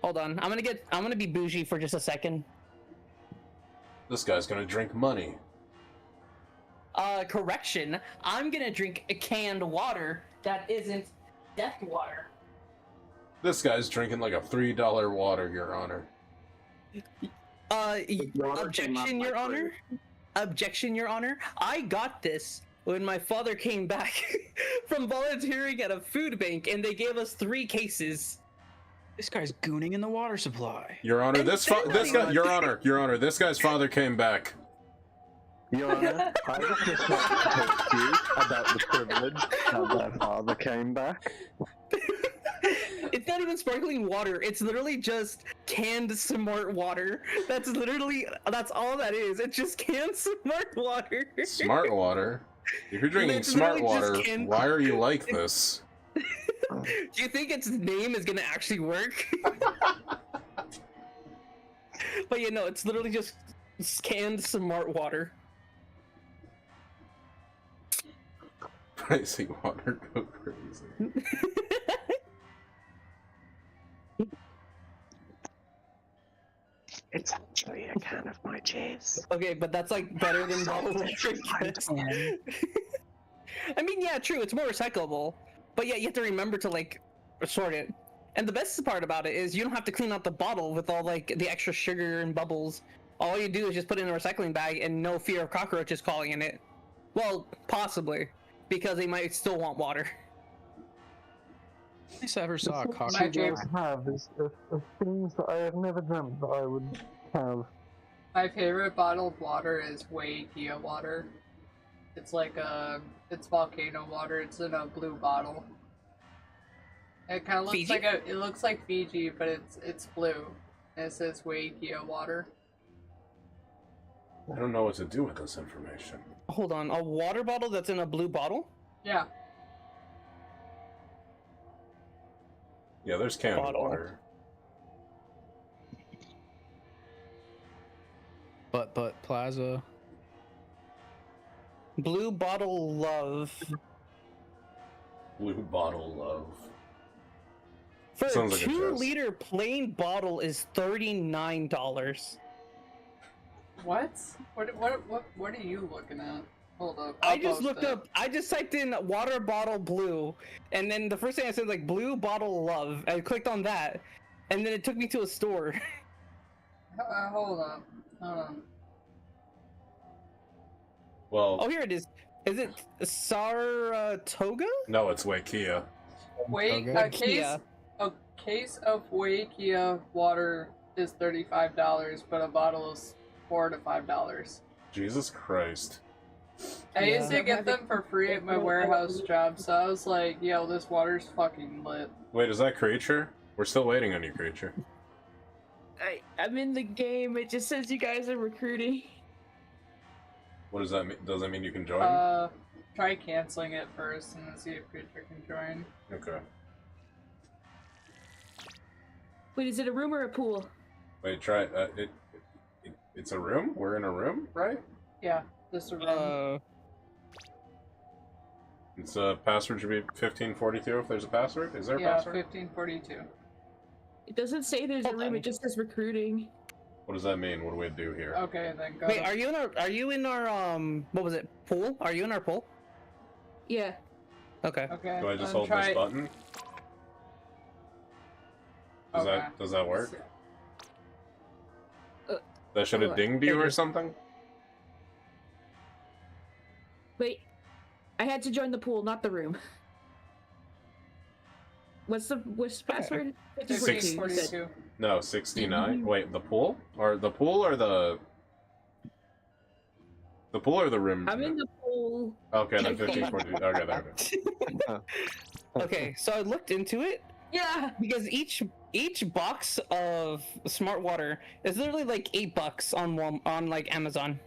Hold on, I'm gonna be bougie for just a second. This guy's gonna drink money. Correction. I'm gonna drink a canned water that isn't death water. This guy's drinking like a $3 water, Your Honor. Objection, Your Honor. Objection, Your Honor. I got this when my father came back from volunteering at a food bank, and they gave us 3 cases. This guy's gooning in the water supply. Your Honor, And this then guy, Your Honor, this guy's father came back. Your Honor, I would just like to talk to you about the privilege that their father came back. It's not even sparkling water. It's literally just canned smart water. That's all that is. It's just canned smart water. Smart water? If you're drinking It's smart literally just water, canned- why are you like this? Do you think its name is gonna actually work? But you know, it's literally just canned smart water. Pricing water go crazy. It's actually a can of my jizz. Okay, but that's like better than bottled water. I mean, yeah, true. It's more recyclable, but yeah, you have to remember to like sort it. And the best part about it is you don't have to clean out the bottle with all like the extra sugar and bubbles. All you do is just put it in a recycling bag, and no fear of cockroaches crawling in it. Well, possibly, because they might still want water. At least I ever saw a My cockroach. favorite, have is things that I have never dreamt that I would have. my favorite bottled water is Waikia water. It's like it's volcano water. It's in a blue bottle. It kind of looks Fiji? like it looks like Fiji, but it's blue. And it says Waikia water. I don't know what to do with this information. Hold on, a water bottle that's in a blue bottle? Yeah. Yeah, there's canned Bottle. water. But Plaza. Blue bottle love. Blue bottle love. For Sounds a like a 2 jest. liter plain bottle is $39. What? What are you looking at? Hold up. I I'll just post looked it. up. I just typed in water bottle blue, and then the first thing I said like blue bottle love. I clicked on that, and then it took me to a store. Hold on. Hold on. Well, Oh, here it is. Is it Saratoga? no, it's Waikia. Wait, Okay. a case of Waikia water is $35, but a bottle is $4 to $5. Jesus Christ. I used Yeah. to get them for free at my warehouse job, so I was like, yo, this water's fucking lit. Wait, is that Creature? We're still waiting on you, Creature. I'm in the game. It just says you guys are recruiting. What does that mean? Does that mean you can join? Try canceling it first and then see if Creature can join. Okay. Wait, is it a room or a pool? Wait, try it's a room? We're in a room, right? Yeah, just a room. It's password should be 1542 if there's a password. Is there a Yeah, password? 1542. It doesn't say there's a Hold room. on. It just says recruiting. What does that mean? What do we do here? Okay, then go. Wait, to- are you in our what was it? Pool? Are you in our pool? Yeah. Okay. Okay. Do I just then hold try... this button? Okay. Does that work? Uh, That should have hold on. dinged you There it or is. something? Wait. I had to join the pool, not the room. What's the password? 6. 1542, you said. 1542. No, 69. Wait, the pool? Or the pool or the The pool or the rim? I'm in the pool. Okay, then 1542. Okay, there. Okay, so I looked into it Yeah. because each box of smart water is literally like $8 on like Amazon.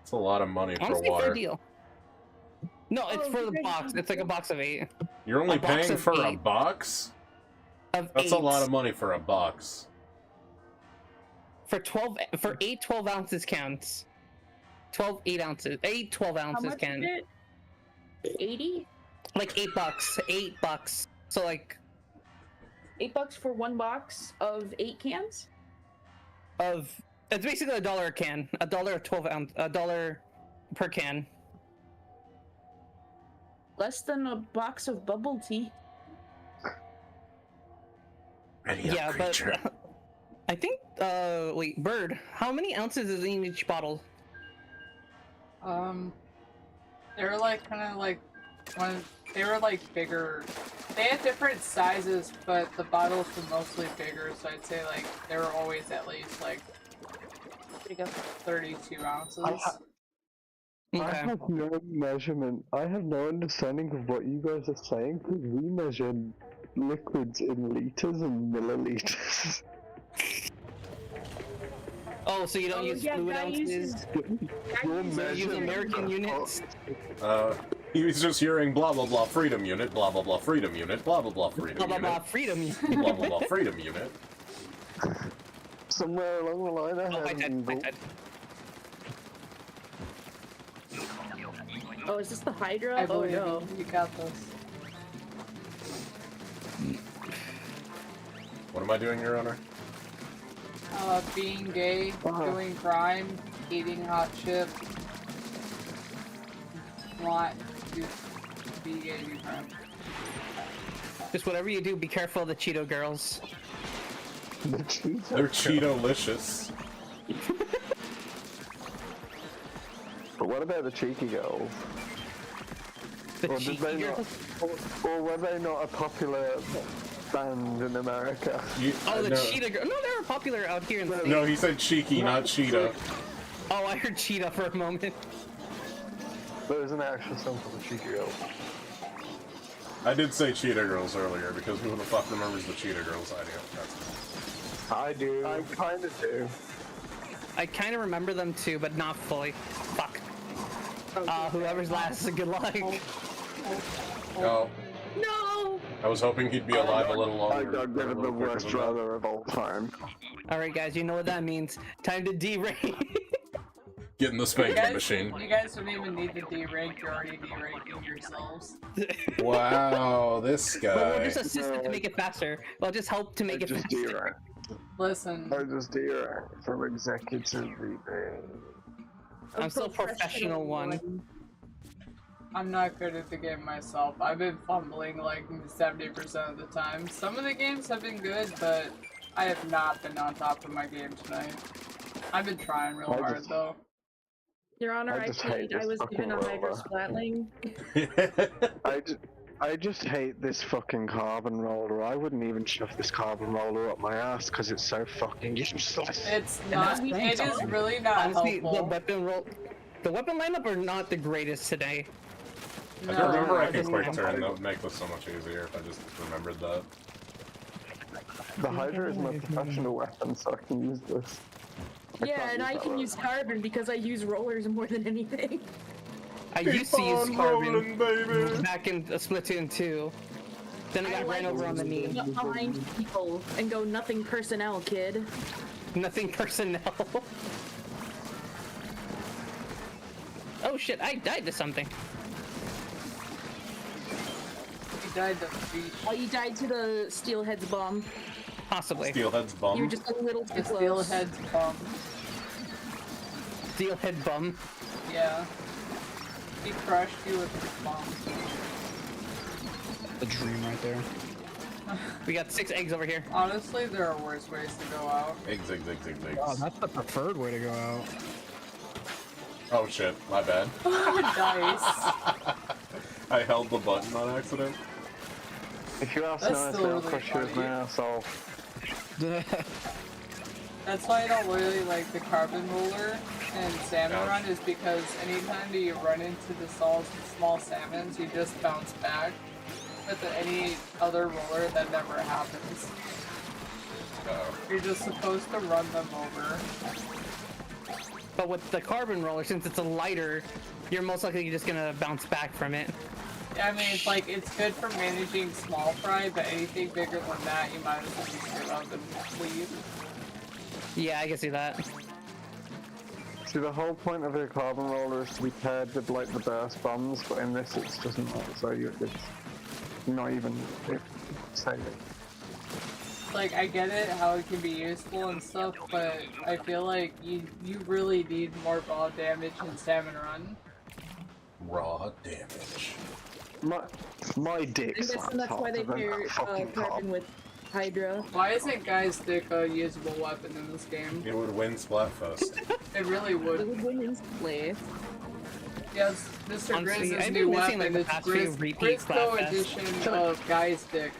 It's a lot of money for Honestly, fair water. deal. No, it's Oh, for the you guys box. It's like a box of 8. You're only A box paying of for a 8. box? Of That's 8 a lot of money for a box. for 8 12 ounces counts. 12 8 ounces. 8 12 How ounces much can. is it? 80? Like $8. $8. So like $8 for one box of 8 cans? it's basically $1 a can. $1 of 12 ounce. $1 per can. Less than a box of bubble tea. Yeah, but I think wait, Bird, how many ounces is in each bottle? They're like kind of like when they were like bigger. They had different sizes, but the bottles were mostly bigger. So I'd say like they were always at least like 32 ounces. I Okay. have no measurement. I have no understanding of what you guys are saying because we measure liquids in liters and milliliters. Oh, so you don't use fluid Guy ounces? uses So you use American units? He was just hearing blah blah blah freedom unit, blah blah blah freedom unit, blah blah blah freedom Blah blah unit, blah freedom. blah blah blah freedom unit. Somewhere along the line, I Oh, I had did. I evil. did. Oh, is this the Hydra? I Oh believe no. you got this. What am I doing, Your Honor? Being gay, doing crime, eating hot chip. Want to be gay, do crime. Just whatever you do, be careful of the Cheeto girls. The Cheetos. They're Cheeto-licious. But what about the cheeky girls? The Or did cheeky they not, girls. or were they not a popular band in America? Oh, the no, Cheetah girl. No, they were popular out here in the States. no, he said cheeky, not cheetah. Oh, I heard Cheetah for a moment. There was an actual song for the cheeky girls. I did say Cheetah Girls earlier because who the fuck remembers the Cheetah Girls? I do. I do. I kind of do. I kind of remember them too, but not fully. Fuck. Whoever's last, good luck. Oh, No! I was hoping he'd be alive a little I longer. got given the worst brother of all time. Alright, guys, you know what that means. Time to D-rank. Get in the spanking machine. You guys don't even need to D-rank, you're already D-ranking yourselves. Wow, this But we'll guy. just assist it to make it faster. We'll just help to make it just faster. D-rank. Listen, I just D-rank from executive reading. I'm still a professional one. I'm not good at the game myself. I've been fumbling like 70% of the time. Some of the games have been good, but I have not been on top of my game tonight. I've been trying real hard though. Your Honor, I I just played. hate I this was given a fucking Hydra roller. splatling. I just hate this fucking carbon roller. I wouldn't even shove this carbon roller up my ass because it's so fucking useless. It's not. It is really not Honestly, helpful. the weapon lineup are not the greatest today. I can remember I can just quick not. turn. That would make this so much easier if I just remembered that. The Hydra is my professional weapon, so I can use this. Yeah, and I can use carbon because I use rollers more than anything. I used to use on carbon rolling, baby. back in Splatoon 2. Then I got ran over on the knee. Get behind people and go nothing personnel, kid. Nothing personnel. Oh shit, I died to something. You died to beach. Oh, you died to the Steelhead's bomb. Possibly. Steelhead's You were bum. just a little too The close. steelhead's bum. Steelhead bum. Yeah. He crushed you with his bomb. The dream right there. We got 6 eggs over here. Honestly, there are worse ways to go out. Eggs, eggs, eggs, eggs, Oh, eggs. that's the preferred way to go out. Oh shit, my bad. Nice. I held the button on accident. If you ask That's nice, still I'll really crush you with funny. my asshole. That's why I don't really like the carbon roller. in Salmon Run is because anytime that you run into the small salmons, you just bounce back. With any other roller, that never happens. You're just supposed to run them over. But with the carbon roller, since it's a lighter, you're most likely just gonna bounce back from it. Yeah, I mean, it's like, it's good for managing small fry, but anything bigger than that, you might as well just get up and leave. Yeah, I can see that. See, the whole point of a carbon roller is to be paired with like the burst bombs, but in this it's just not. So it's not even saying it. Like, I get it, how it can be useful and stuff, but I feel like you really need more raw damage in Salmon Run. Raw damage. My dick I'm guessing that's why they pair carbon with Hydra. Why isn't Guy's Dick a usable weapon in this game? It would win Splatfest. It really It would. would win instantly. Yes, Mr. Honestly, Grizz's I've new been missing, weapon like, the is past few repeat Grizzco Splatfests. edition of Guy's Dick.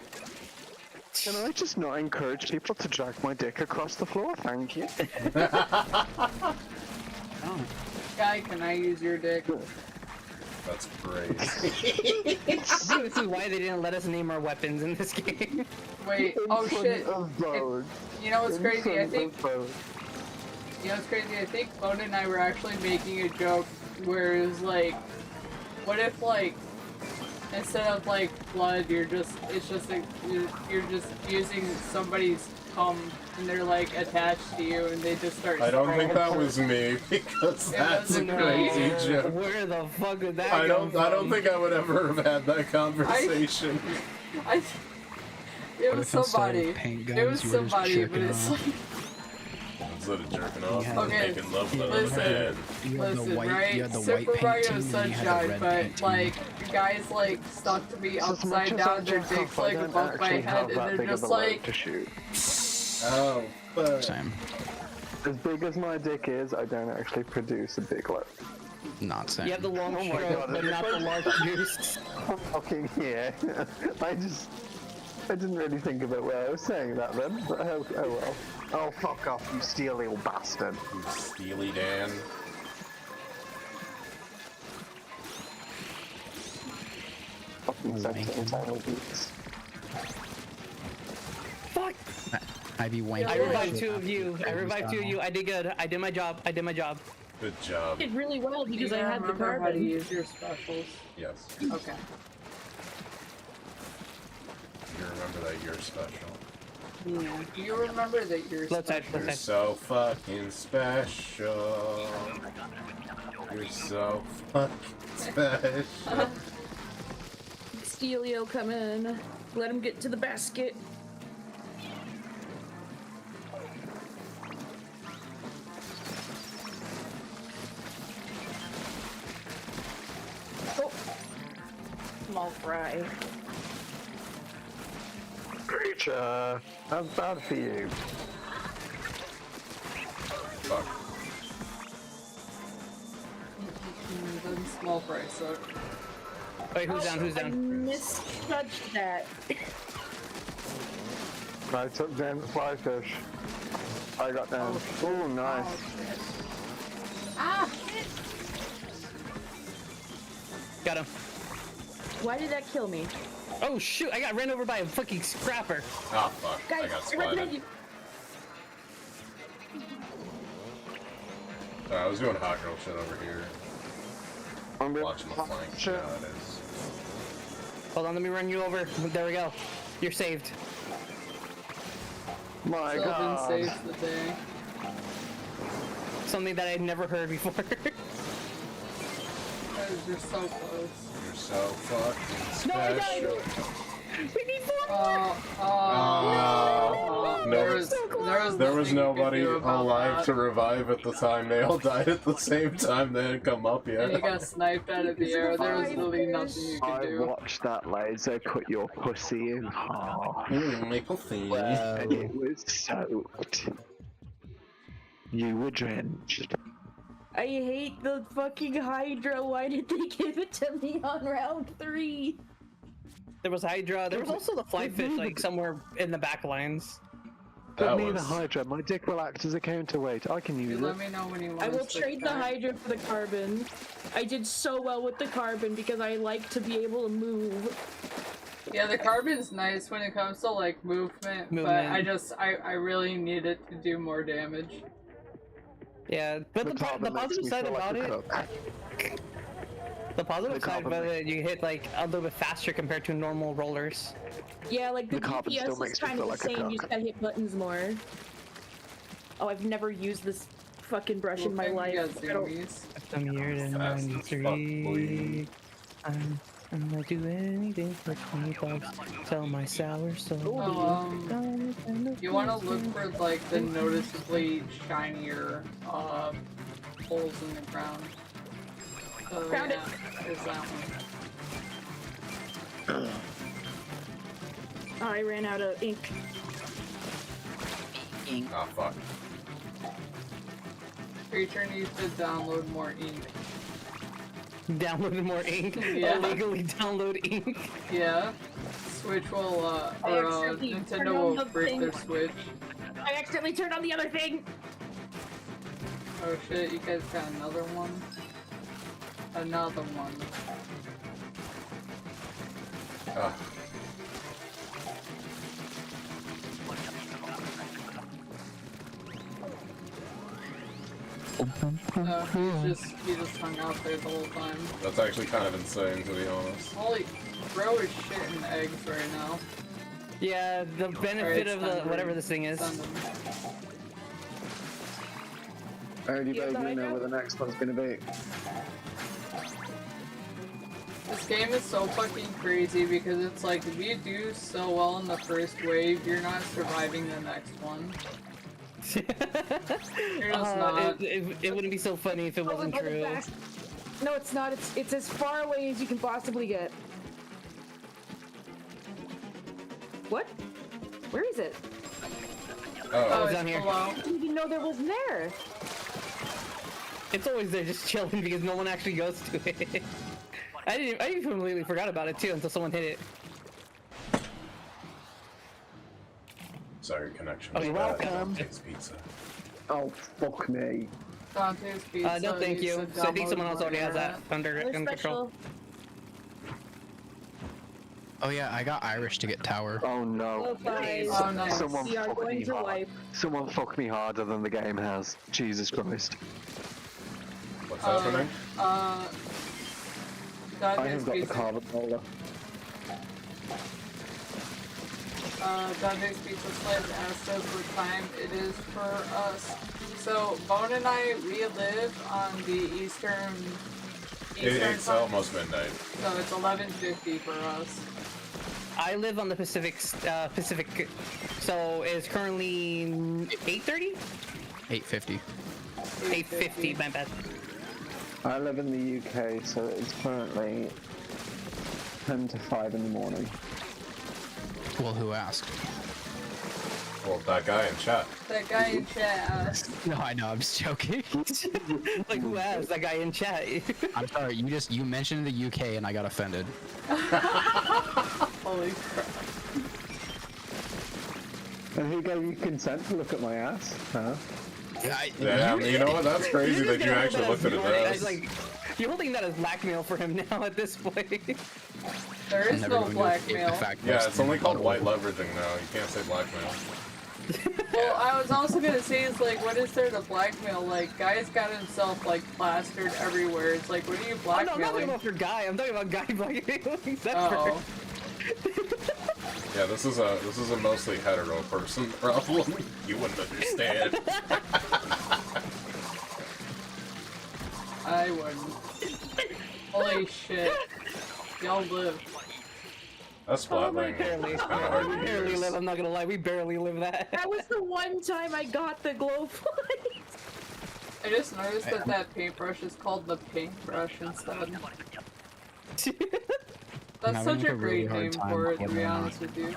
Can I just not encourage people to drag my dick across the floor? Thank you. Guy, can I use your dick? That's great. I think this is why they didn't let us name our weapons in this game. Wait, oh shit. Bone. You know what's crazy? I In think, front of Bone. you know what's crazy? I think Bone and I were actually making a joke where it was like, what if like, instead of like blood, you're just using somebody's cum and they're like attached to you and they just start. I don't think that spraying. was me because that's a wasn't crazy me. joke. Where the fuck did that I come don't from? think I would ever have had that conversation. It was if instead of somebody. paint It guns, was you were just somebody, but jerking it's off? like. Instead of jerking off, Yeah. I was Okay, making love with listen. the head. You had the Listen, white, right? you had the Super white paint Mario team, and then you had the Sunshine, red but paint team. like guys like stuck to me As much upside as down, I their jack dicks off, I like don't above my actually head, have and that they're big of just a load like. to shoot. Oh, fuck. Same. As big as my dick is, I don't actually produce a big load. Not same. You have the long Oh my stroke, God, but not the large juice. Fucking yeah. I didn't really think about where I was saying that then, but oh well. Oh, fuck off, you steely old bastard. You Steely Dan. Fucking sentimental beats. Fuck! I'd be wanking. I that revived shit two of after you. the I revived previous two of round. you. I did good. I did my job. I did my job. Good job. Did really well Do you because I had the remember how to carbon. use your specials? Yes. Okay. You remember that you're special. Yeah. Do you remember that you're Left side, special? left You're side. so fucking special. You're so fucking special. Steelio come in. Let him get to the basket. Oh. Small fry. Creature, that's bad for you. Fuck. Then small fry suck. Wait, who's down? Who's I down? misjudged that. I took down the fly fish. I got down. Oh, nice. Ah! Got him. Why did that kill me? Oh shoot! I got ran over by a fucking scrapper. Ah, fuck. I Guys, got I recommend splatted. you. I was doing hot girl shit over here. I'm gonna Watching the flank. shit. Yeah, it is. Hold on, let me run you over. There we go. You're saved. My Sylvan god. saves the day. Something that I'd never heard before. Guys, you're so close. You're so fucking No, I died. special. We need four. No. There was There was nothing you could nobody do about alive that. to revive at the time. They all died at the same time. They hadn't come up And you yet. got sniped out of the air. There was really nothing you could I do. watched that laser cut your pussy in half. Maple thing. And it was soaked. You were drenched. I hate the fucking Hydra. Why did they give it to me on round 3? There was Hydra. There was also the fly fish, like somewhere in the back lines. But That me the was... Hydra, my dick will act as a counterweight. I can You use let it. me know when you want I to will switch trade the back. Hydra for the Carbon. I did so well with the Carbon because I like to be able to move. Yeah, the Carbon's nice when it comes to like movement, but I really need it to do more damage. Yeah, but the Carbon makes positive me side feel like about a it, cook. the positive The side Carbon about it, you hit like a little bit faster compared to normal rollers. Yeah, like the The Carbon still DPS is makes me kind of feel the like a same. You cock. just gotta hit buttons more. Oh, I've never used this fucking brush in my Movement, life. you got I don't- zoomies. I'm here in Fast as fuck, boy. 93. I'm gonna do anything for $20. Sell my sour soul. Oh, you want to look for like the noticeably shinier holes in the ground. So Found it. yeah, there's that one. Oh, I ran out of ink. Ah, fuck. Creature needs to download more ink. Download more ink. Yeah. Illegally download ink. Yeah. Switch will I or accidentally turned Nintendo on will the break thing. their Switch. I accidentally turned on the other thing. Oh shit, you guys got another one? Another one. Ah. No, he just hung out there the whole time. That's actually kind of insane, to be honest. Holy, bro is shitting eggs right now. Yeah, the benefit of the send him. whatever this thing is. Send him. I already Yeah, vaguely the know Hydra? where the next one's gonna be. This game is so fucking crazy because it's like if you do so well in the first wave, you're not surviving the next one. You're just not. It wouldn't be so funny if it wasn't true. No, it's not. It's as far away as you can possibly get. What? Where is it? Oh, it's it's down here. below. I didn't even know there was there. It's always there just chilling because no one actually goes to it. I completely forgot about it too until someone hit it. Sorry, connection. Oh, you're welcome. It's pizza. Oh, fuck me. Dante's Pizza. No, thank you. said So I think download someone else more already has that internet. under Another control. special. Oh yeah, I got Irish to get tower. Oh no. Oh, guys. Oh, nice. Someone We are fucked going me to hard. wipe. Someone fucked me harder than the game has. Jesus Christ. What's happening? I Dante's have got the Pizza. carbon roller. Dante's Pizza Slice asked us what time it is for us. So, Bone and I, we live on the Eastern It's time. almost midnight. So it's 11:50 for us. I live on the Pacific, so it's currently 8:30? 850. 8:50, my bad. I live in the UK, so it's currently 10 to 5 in the morning. Well, who asked? Well, that guy in chat. That guy in chat asked. No, I know. I'm just joking. Like who asked? That guy in chat. I'm sorry. You mentioned the UK and I got offended. Holy crap. And who gave you consent to look at my ass? Huh? Yeah, you know what? That's crazy You're that just you gonna actually hold looked at that it as, like, you're holding that as blackmail for him now at this point. There is never no going to escape the blackmail. fact Yeah, most it's only called people- white leveraging now. You can't say blackmail. Well, I was also gonna say, it's like, what is there to blackmail? Like, guy's got himself, like, plastered everywhere. It's like, what are you Oh, no, I'm not talking blackmailing? about your guy. I'm talking about guy blackmailing. That's Uh-oh. Yeah, this is a mostly hetero person problem. You wouldn't understand. I wouldn't. Holy shit. Y'all live. That's splatting. barely. It's kind of hard We to barely use. live. I'm not gonna lie. We barely live that. That was the one time I got the glow flight. I just noticed that that paintbrush is called the paintbrush instead. That's I'm such having a a really great hard name time for it, to getting be that. honest with you.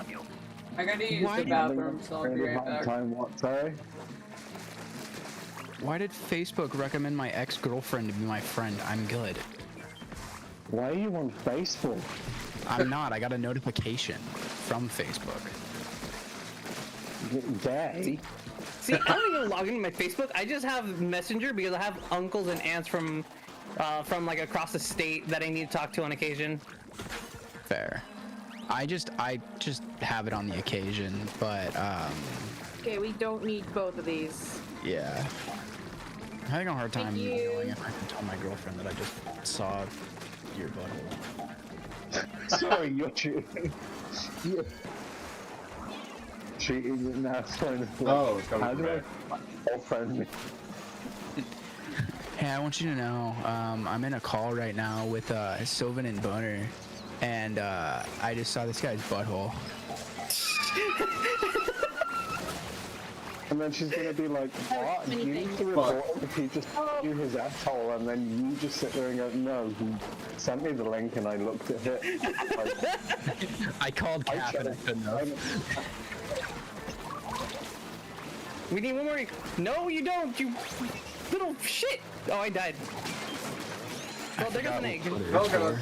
I gotta use Why the do- bathroom, so I'll be Really right hard back. time, what, sorry? Why did Facebook recommend my ex-girlfriend to be my friend? I'm good. Why are you on Facebook? I'm not. I got a notification from Facebook. Gay? See, I don't even log into my Facebook. I just have Messenger because I have uncles and aunts from like across the state that I need to talk to on occasion. Fair. I just have it on the occasion, but Okay, we don't need both of these. yeah. I'm having a hard time Thank you. knowing if I can tell my girlfriend that I just saw your butthole. Sorry, you're cheating. You're cheating and now trying to play. Oh, it's coming How from do back. I friend me? Hey, I want you to know, I'm in a call right now with Sylvan and Boner, and I just saw this guy's butthole. And then she's gonna be like, what? You need to report him if he just you his asshole, and then you just sit there and go, no, he sent me the link and I looked at it. I called Cap and I couldn't know. We need one more. No, you don't. You little shit. Oh, I died. Well, there goes an egg. Oh god.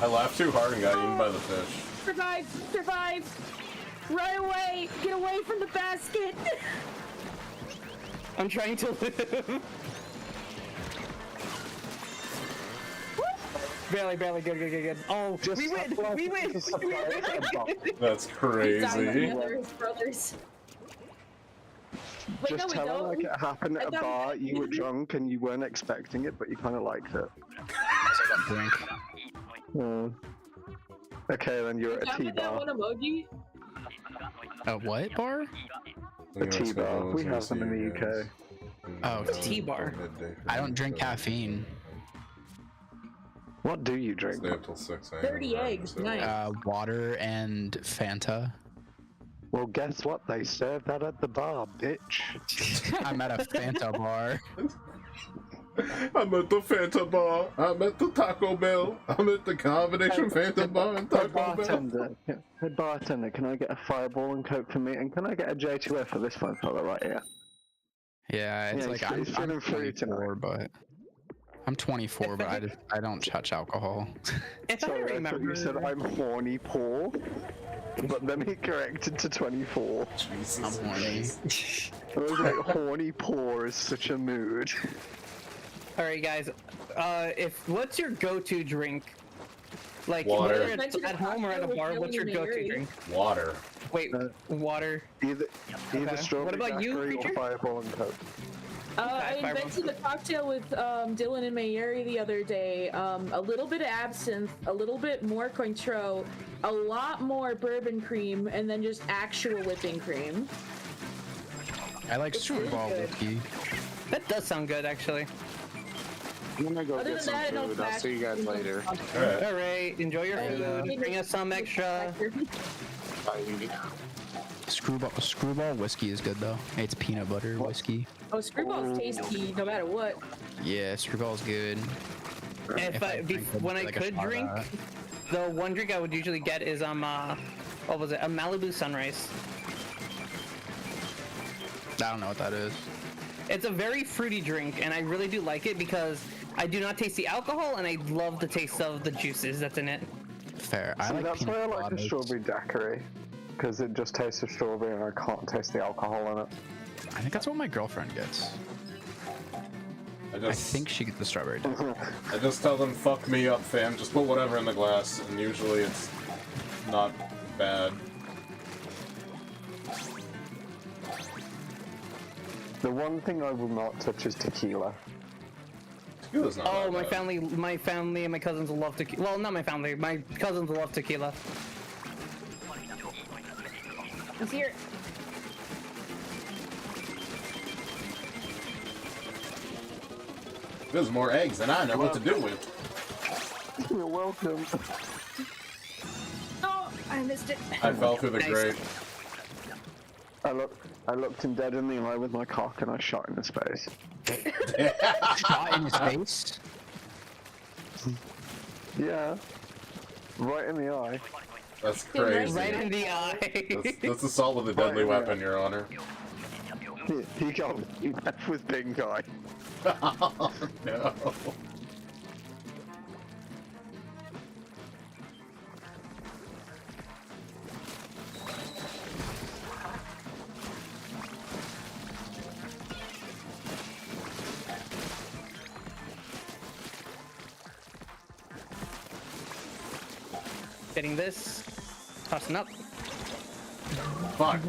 I laughed too hard and got eaten by the fish. Survive! Survive! Run away! Get away from the basket! I'm trying to live. Barely, good. Oh, we win! We win! That's crazy. His brothers. Wait, Just no, we tell her don't. like it happened at a bar, you were drunk and you weren't expecting it, but you kind of liked it. Drink. Okay, then you're at a Down with that T-bar. one emoji? A what bar? A T-bar. We have them in the UK. Oh, T-bar. I don't drink caffeine. What do you drink? Stay up till 6 a.m. 30 eggs, nice. Water and Fanta. Well, guess what? They serve that at the bar, bitch. I'm at a Fanta bar. I'm at the Fanta bar. I'm at the Taco Bell. I'm at the combination Fanta bar and Taco Bell. Hey bartender, can I get a Fireball and Coke for me? And can I get a J2F for this fine fella right here? Yeah, it's Yeah, like he's I'm feeling free 24, but I'm 24, but I don't touch alcohol. If I Sorry, I thought remember, you said I'm horny poor, but then he corrected to 24. Jesus. I'm horny. I was like, horny poor is such a mood. all right, guys. What's your go-to drink? Like Water. whether it's at home or at a bar, what's your go-to drink? Water. Wait, water. Either Okay. strawberry What about you, daiquiri or Creature? Fireball and Coke. I invented a cocktail with Dylan and Mayeri the other day. A little bit of absinthe, a little bit more Cointreau, a lot more bourbon cream, and then just actual whipping cream. I like It's really screwball good. whiskey. That does sound good, actually. I'm gonna go Other get than some that, I don't food. I'll see you guys later. Alright. All right, enjoy your food. Bring us some extra. Bye. Screwball whiskey is good though. It's peanut butter whiskey. Oh, screwball's tasty no matter what. Yeah, screwball's good. If I, drink when I like a could shot of drink, that. the one drink I would usually get is what was it? A Malibu Sunrise. I don't know what that is. It's a very fruity drink, and I really do like it because I do not taste the alcohol, and I love the taste of the juices that's in it. Fair. I See, like that's peanut why I like the coladas. strawberry daiquiri, because it just tastes of strawberry and I can't taste the alcohol in it. I think that's what my girlfriend gets. I I think she gets the strawberry. I just tell them, fuck me up, fam. Just put whatever in the glass, and usually it's not bad. The one thing I will not touch is tequila. Tequila's not Oh, that my bad. family and my cousins love tequila. Well, not my family. My cousins love tequila. He's here. There's more eggs than I know what to do with. You're welcome. Oh, I missed it. I fell through the Nice. grate. I looked him dead in the eye with my cock and I shot in his face. Shot in his face. Yeah. Right in the eye. That's Yeah, right- crazy. Right in the eye. That's assault with a deadly Right, yeah. weapon, Your Honor. He got left with pink eye. Oh, no. Getting this. Tossing up. Fuck.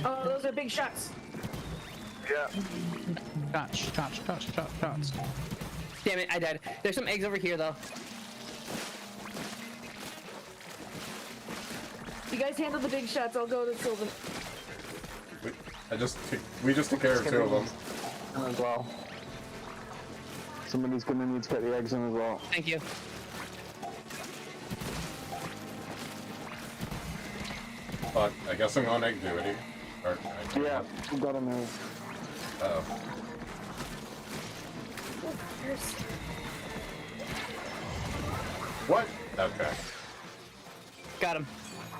Oh, those are big shots. Yeah. Shots. Damn it, I died. There's some eggs over here though. You guys handle the big shots. I'll go to Sylvan. We just took care of 2 of them. As well. Somebody's gonna need to get the eggs in as well. Thank you. Fuck, I guess I'm on egg duty. Or, Yeah, we gotta move. oh. What? Okay. Got him.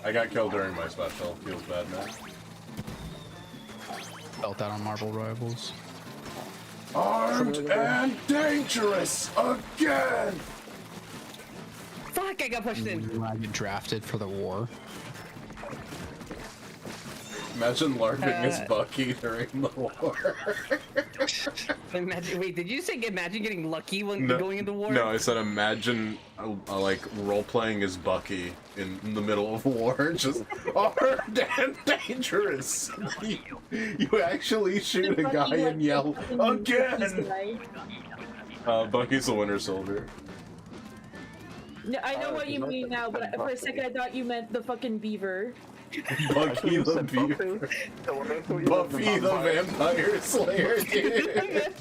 I got killed during my special. Feels bad now. Felt that on Marvel Rivals. Armed and dangerous again! Fuck, I got pushed in. I get drafted for the war. Imagine LARPing as Bucky during the war. Imagine, wait, did you say imagine getting lucky when going into war? No, I said imagine like role-playing as Bucky in the middle of war, just armed and dangerous. You actually shoot a guy and yell, again! Bucky's the Winter Soldier. No, I know what you mean now, but for a second I thought you meant the fucking beaver. Bucky the Beaver. Buffy the Vampire Slayer, dude.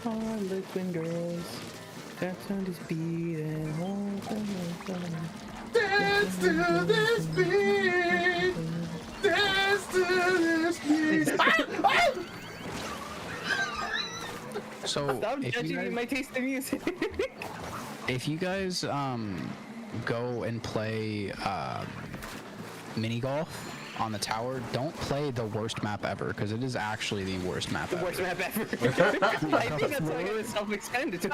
Harlequin girls. That's on this beat and Dance to this beat. Dance to this beat. So Stop if judging you guys, my taste in music. if you guys go and play mini golf on the tower, don't play the worst map ever, because it is actually the worst map ever. Worst map ever. I think that's why it was self-explanatory.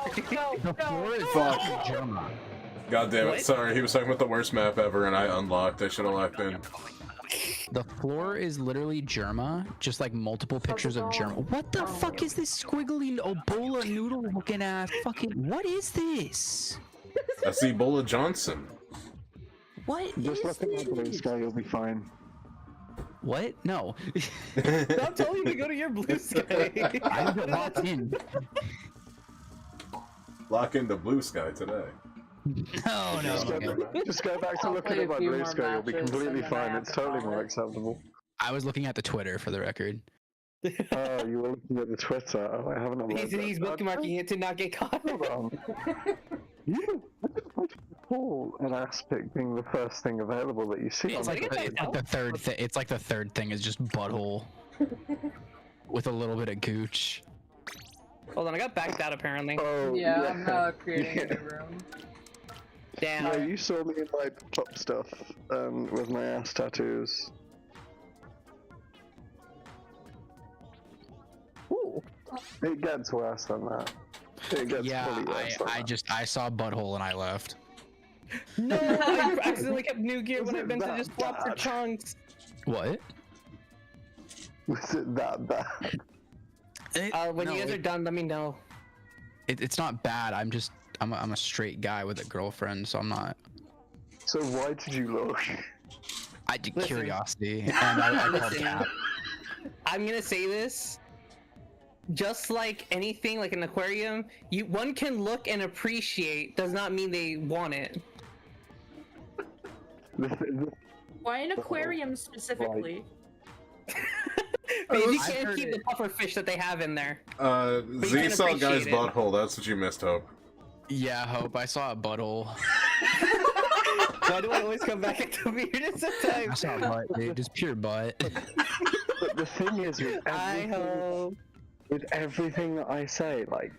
Fuck. German. God damn it, What? sorry, he was talking about the worst map ever and I unlocked. I should have locked in. The floor is literally Germa, just like multiple pictures of Germa. What the fuck is this squiggly Ebola noodle looking ass fucking? What is this? That's Ebola Johnson. What Just is look at the blue this? sky, you'll be fine. What? No. Stop telling me to go to your blue sky. I'm locked in. Lock into blue sky today. No, no. Just go back to I'll looking play at a my few blue more sky, you'll be matches completely and then I fine. have It's to totally call more it. acceptable. I was looking at the Twitter for the record. Oh, you were looking at the Twitter. Oh, I haven't uploaded He's that. bookmarking it to not get caught. Hold on. Paul and Aspic being the first thing available that you see. It's on like, the it's like the third thing. It's like the third thing is just butthole with a little bit of gooch. Hold on, I got backed out apparently. Oh, Yeah, I'm creating a new room. Damn. Yeah, you saw me in my top stuff with my ass tattoos. Ooh. It gets worse than that. It gets Yeah, fully worse than that. I saw butthole and I left. No, I accidentally kept new gear when I Is it meant to that just swap for bad? chunks. What? Was it that bad? When you guys are done, let me know. It's not bad. I'm a straight guy with a girlfriend, so I'm not. So why did you look? I did Listen. curiosity, and I called Listen. cap. I'm gonna say this. Just like anything, like an aquarium, one can look and appreciate, does not mean they want it. Why an aquarium specifically? Because you I've can't heard keep the it. puffer fish that they have in there. Z can saw guy's appreciate it. butthole, that's what you missed, Hope. Yeah, Hope. I saw a butthole. Why do I always come back at the weirdest of I times? saw a butt, dude. Just pure butt. But the thing is, I hope. with everything that I say, like,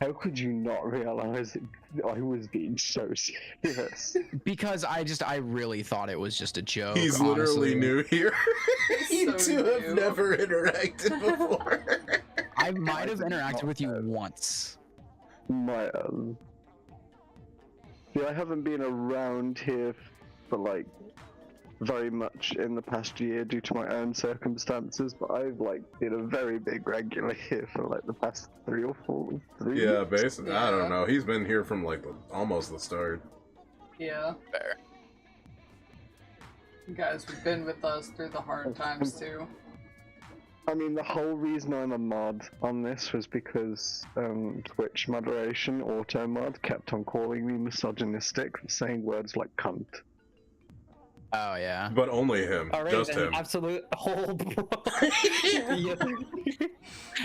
How could you not realize that I was being so serious? Because I really thought it was just a joke. He's literally honestly. new here. You So two have new. never interacted before. I might have did interacted not with you know. once. My See, I haven't been around here for like very much in the past year due to my own circumstances, but I've like been a very big regular here for like the past 3 or 4. 3 Yeah, weeks. basically. I Yeah. don't know. He's been here from like almost the start. Yeah. Fair. You guys have been with us through the hard times too. I mean, the whole reason I'm a mod on this was because Twitch moderation, auto mod, kept on calling me misogynistic for saying words like cunt. Oh yeah. But only him. All right, Just then, him. absolute whole. Yeah.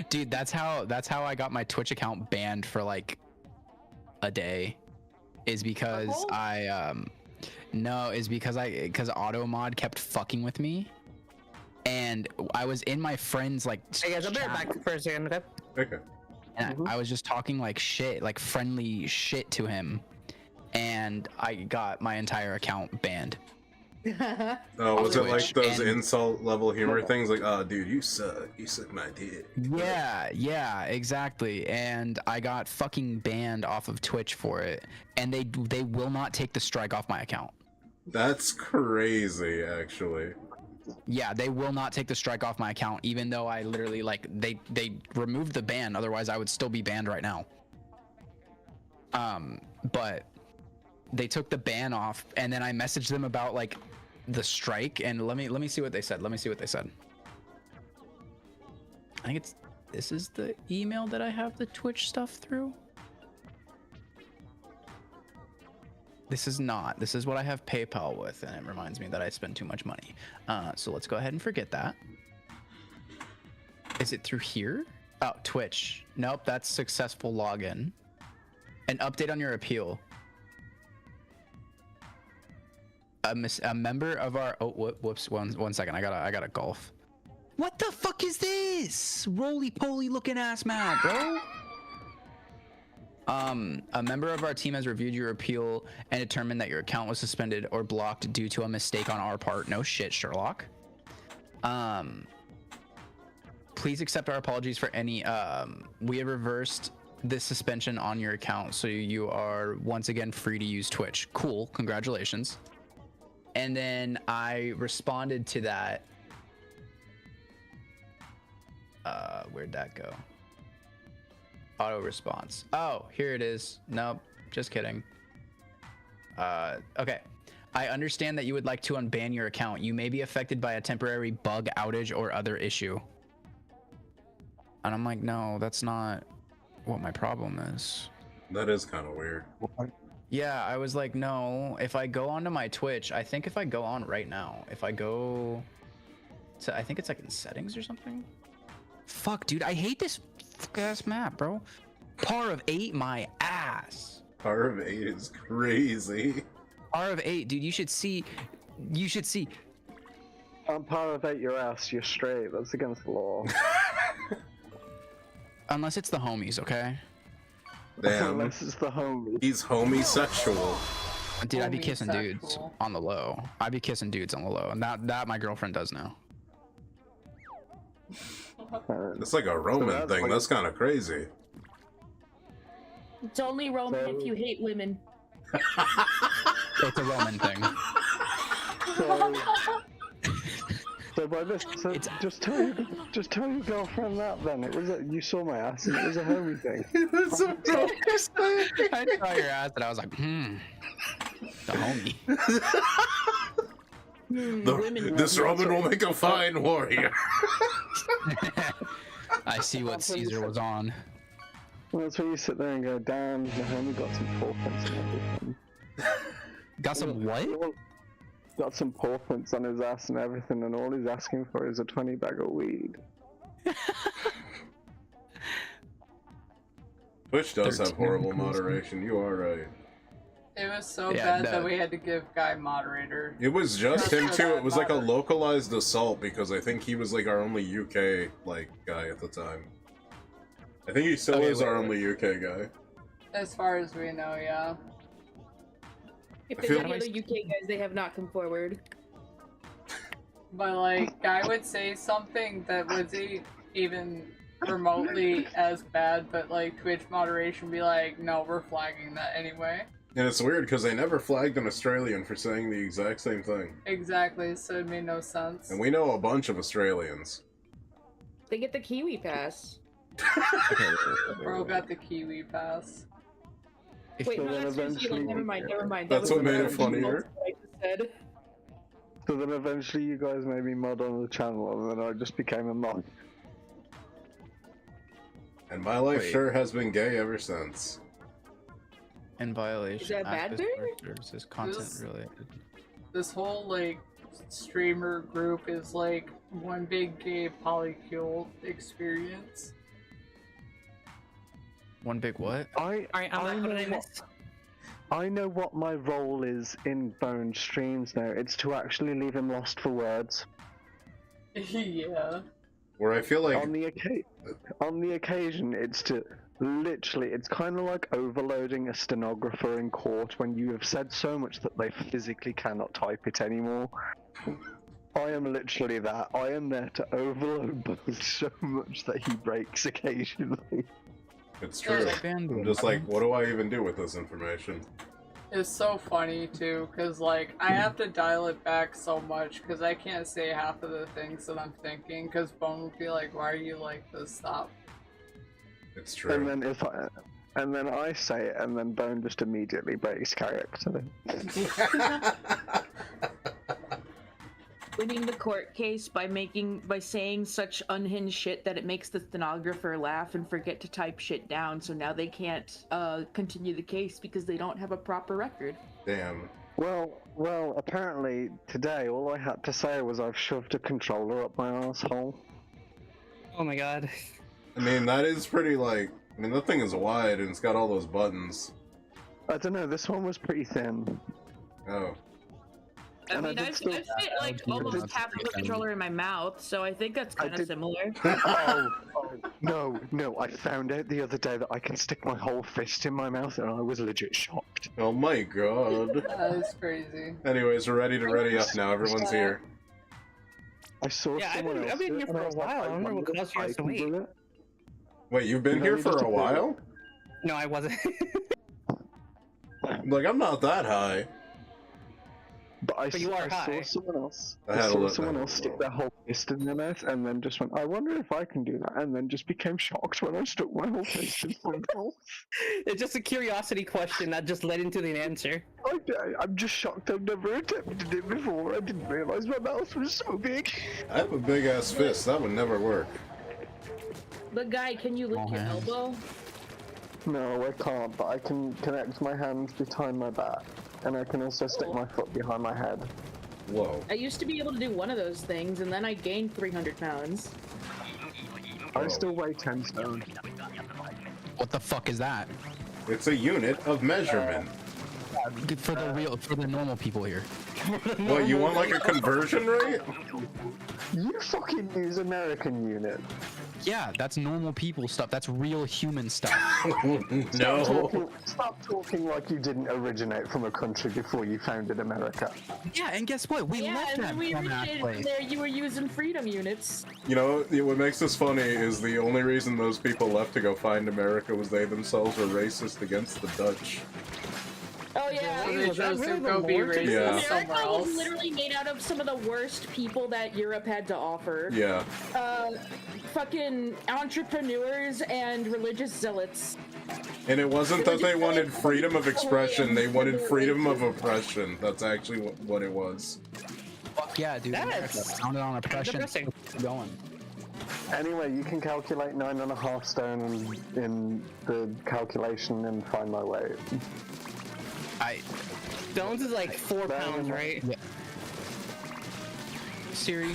Dude, that's how I got my Twitch account banned for like a day. Is because Oh. because Automod kept fucking with me. And I was in my friend's like Hey guys, I'll be right chat, back for a second, okay? Okay. and I was just talking like shit, like friendly shit to him, and I got my entire account banned. Oh, was it like Twitch, those and- insult level humor things? Like, oh, dude, you suck. You suck my dick. Yeah, exactly. And I got fucking banned off of Twitch for it, and they will not take the strike off my account. That's crazy, actually. Yeah, they will not take the strike off my account, even though I literally like they removed the ban. Otherwise, I would still be banned right now. But they took the ban off, and then I messaged them about like the strike, and let me see what they said. I think this is the email that I have the Twitch stuff through. This is not. This is what I have PayPal with, and it reminds me that I spend too much money. So let's go ahead and forget that. Is it through here? Oh, Twitch. Nope, that's successful login. An update on your appeal. A member of our whoops, one second. I gotta golf. What the fuck is this? Roly poly looking ass map, bro. A member of our team has reviewed your appeal and determined that your account was suspended or blocked due to a mistake on our part. No shit, Sherlock. Please accept our apologies for any. We have reversed this suspension on your account, so you are once again free to use Twitch. Cool, congratulations. And then I responded to that. Where'd that go? Auto response. Oh, here it is. Nope, just kidding. Okay. I understand that you would like to unban your account. You may be affected by a temporary bug, outage, or other issue. And I'm like, no, that's not what my problem is. That is kind of weird. Yeah, I was like, no, if I go onto my Twitch, I think if I go on right now, if I go to, I think it's like in settings or something. Fuck, dude, I hate this fuck-ass map, bro. Par of 8, my ass. Par of 8 is crazy. Par of 8, dude, you should see. On par of 8 your ass, you're straight. That's against the law. Unless it's the homies, okay? Damn, Unless it's the homie. he's homosexual. Dude, I'd be kissing dudes Homosexual. on the low. I'd be kissing dudes on the low, and that my girlfriend does now. It's like a Roman that's thing. like- That's kind of crazy. It's only Roman if you hate women. It's a Roman thing. So by this, so just tell your girlfriend that then. It was you saw my ass and it was a homie thing. I saw your ass, and I was like, the homie. This Roman will make a fine warrior. I see what Caesar was on. Well, that's when you sit there and go, damn, the homie got some paw prints and everything. Got some what? Got some paw prints on his ass and everything, and all he's asking for is a 20 bag of weed. Twitch does have 13 horrible cruising. moderation. You are right. It was so Yeah, bad that- that we had to give Guy moderator. It was just him too. It was like a Moderate. localized assault because I think he was like our only UK like guy at the time. I think he still Okay, is our wait. only UK guy. As far as we know, yeah. If I there's feel- any other UK guys, they have not come forward. But like, guy would say something that was even remotely as bad, but like Twitch moderation be like, no, we're flagging that anyway. And it's weird because they never flagged an Australian for saying the exact same thing. Exactly, so it made no sense. And we know a bunch of Australians. They get the Kiwi pass. Bro got the Kiwi pass. Wait, So no, then that's New eventually- Zealand. Never mind, never mind. That's That what was made it the funnier. I just said. So then eventually you guys made me mod on the channel, and then I just became a mod. And my life Wait. sure has been gay ever since. In violation. Is that bad, access Barry? for services content This- related. This whole like streamer group is like one big gay polycule experience. One big what? Alright, I'm what did I miss? I know what my role is in Bone streams now. It's to actually leave him lost for words. Yeah. Where I feel like On the occasion, it's to literally. It's kind of like overloading a stenographer in court when you have said so much that they physically cannot type it anymore. I am literally that. I am there to overload Bone so much that he breaks occasionally. it's true. I'm just like, what do I even do with this information? It's so funny too, cause like I have to dial it back so much, cause I can't say half of the things that I'm thinking, cause Bone will be like, "Why are you like this? Stop." It's true. And then I say it, and then Bone just immediately breaks character. Winning the court case by saying such unhinged shit that it makes the stenographer laugh and forget to type shit down, so now they can't continue the case because they don't have a proper record. Damn. Well, apparently today all I had to say was I've shoved a controller up my asshole. Oh my god. I mean, that is pretty like. I mean, that thing is wide and it's got all those buttons. I don't know, this one was pretty thin. Oh. I And I mean, did I've still- fit like almost half of a controller in my mouth, so I think that's kind of did- similar. No, I found out the other day that I can stick my whole fist in my mouth, and I was legit shocked. Oh my god. That is crazy. Anyways, we're ready to ready up now. Everyone's here. I saw Yeah, someone else. I've been do here it, and for I a was like, while. I don't know what wonder caused if you I guys to can wait. do it. Wait, you've been No, here you for just a appeared. while? No, I wasn't. Like, I'm not that high. But But you are I saw high. someone else. I I had a saw look- someone I else had a stick look. their whole fist in their mouth, and then just went, I wonder if I can do that, and then just became shocked when I stuck my whole fist in my mouth. It's just a curiosity question that just led into the answer. I'm just shocked I've never attempted it before. I didn't realize my mouth was so big. I have a big ass fist. That would never work. But guy, can you lick your hands. elbow? No, I can't, but I can connect my hands behind my back, and I can also stick my foot behind my head. Whoa. I used to be able to do one of those things, and then I gained 300 pounds. I still weigh 10 stone. What the fuck is that? It's a unit of measurement. For the normal people here. What, you want like a conversion rate? You fucking use American unit. Yeah, that's normal people stuff. That's real human stuff. No. Stop talking like you didn't originate from a country before you founded America. Yeah, and guess what? We Yeah, left and that then we dumbass originated place. from there. You were using freedom units. You know, what makes this funny is the only reason those people left to go find America was they themselves were racist against the Dutch. Oh yeah. So they was that chose to really go the be Lord? racist Yeah. somewhere America else. was literally made out of some of the worst people that Europe had to offer. Yeah. Fucking entrepreneurs and religious zealots. And it wasn't that they wanted freedom of expression, they wanted freedom of oppression. That's actually what it was. Fuck yeah, dude. America. That's Founded on oppression. depressing. Keep going. Anyway, you can calculate 9.5 stone in the calculation and find my weight. Stones is like 4 pounds, right? Yeah. Siri,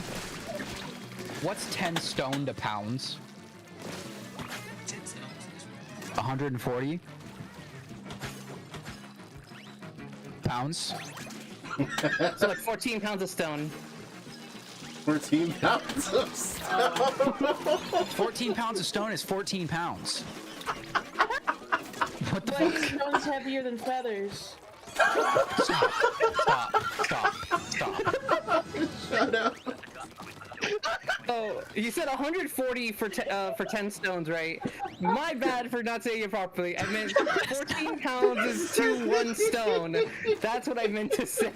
what's 10 stone to pounds? 140 pounds. So like 14 pounds of stone. 14 pounds of stone. 14 pounds of stone is 14 pounds. What the Why fuck? is stones heavier than feathers? Stop. Shut up. Oh, you said 140 for 10 stones, right? My bad for not saying it properly. I meant 14 pounds is to 1 stone. That's what I meant to say.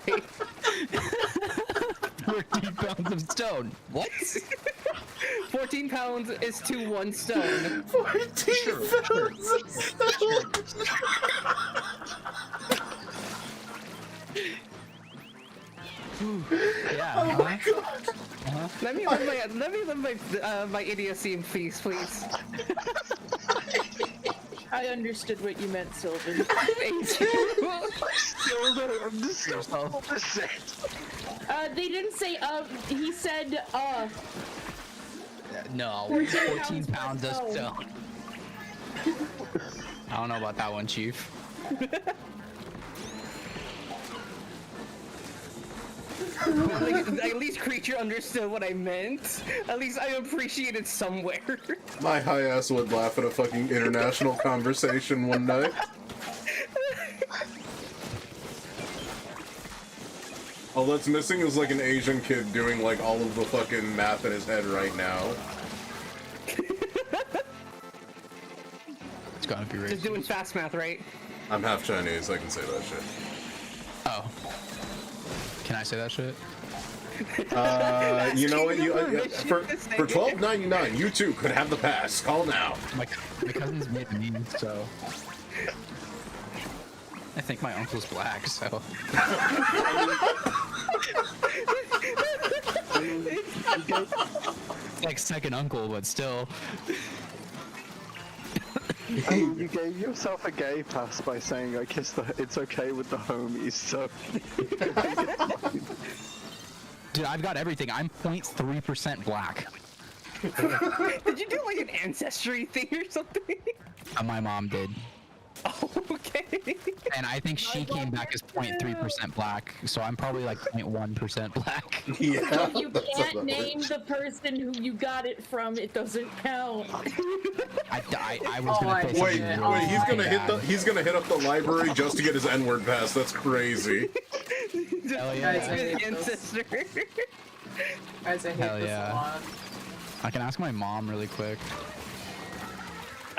14 pounds of stone. What? 14 pounds is to 1 stone. 14 pounds of stone. Yeah. Oh my god. Let me live my idiocy in peace, please. I understood what you meant, Sylvan. Thank you. They didn't say he said No. 14 14 pounds of stone. stone. I don't know about that one, Chief. At least Creature understood what I meant. At least I appreciate it somewhere. My high ass would laugh at a fucking international conversation one night. All that's missing is like an Asian kid doing like all of the fucking math in his head right now. It's gotta be Just racist. doing fast math, right? I'm half Chinese, I can say that shit. Oh. Can I say that shit? You know what? For permission to say $12.99, you too could have the pass. Call now. My cousin's Vietnamese, so I think my uncle's black, so like second uncle, but still. You gave yourself a gay pass by saying I kissed the. It's okay with the homies, so. Dude, I've got everything. I'm 0.3% black. Did you do like an ancestry thing or something? My mom did. Oh, okay. And I think she came back as 0.3% black, so I'm probably like 0.1% black. Yeah. you can't name the person who you got it from. It doesn't count. I was gonna say Wait, something wait, really bad. he's gonna hit up the library just to get his N-word pass. That's crazy. Hell Guys, I yeah. hate Ancestor. Guys, I hate Hell this yeah. a lot. I can ask my mom really quick.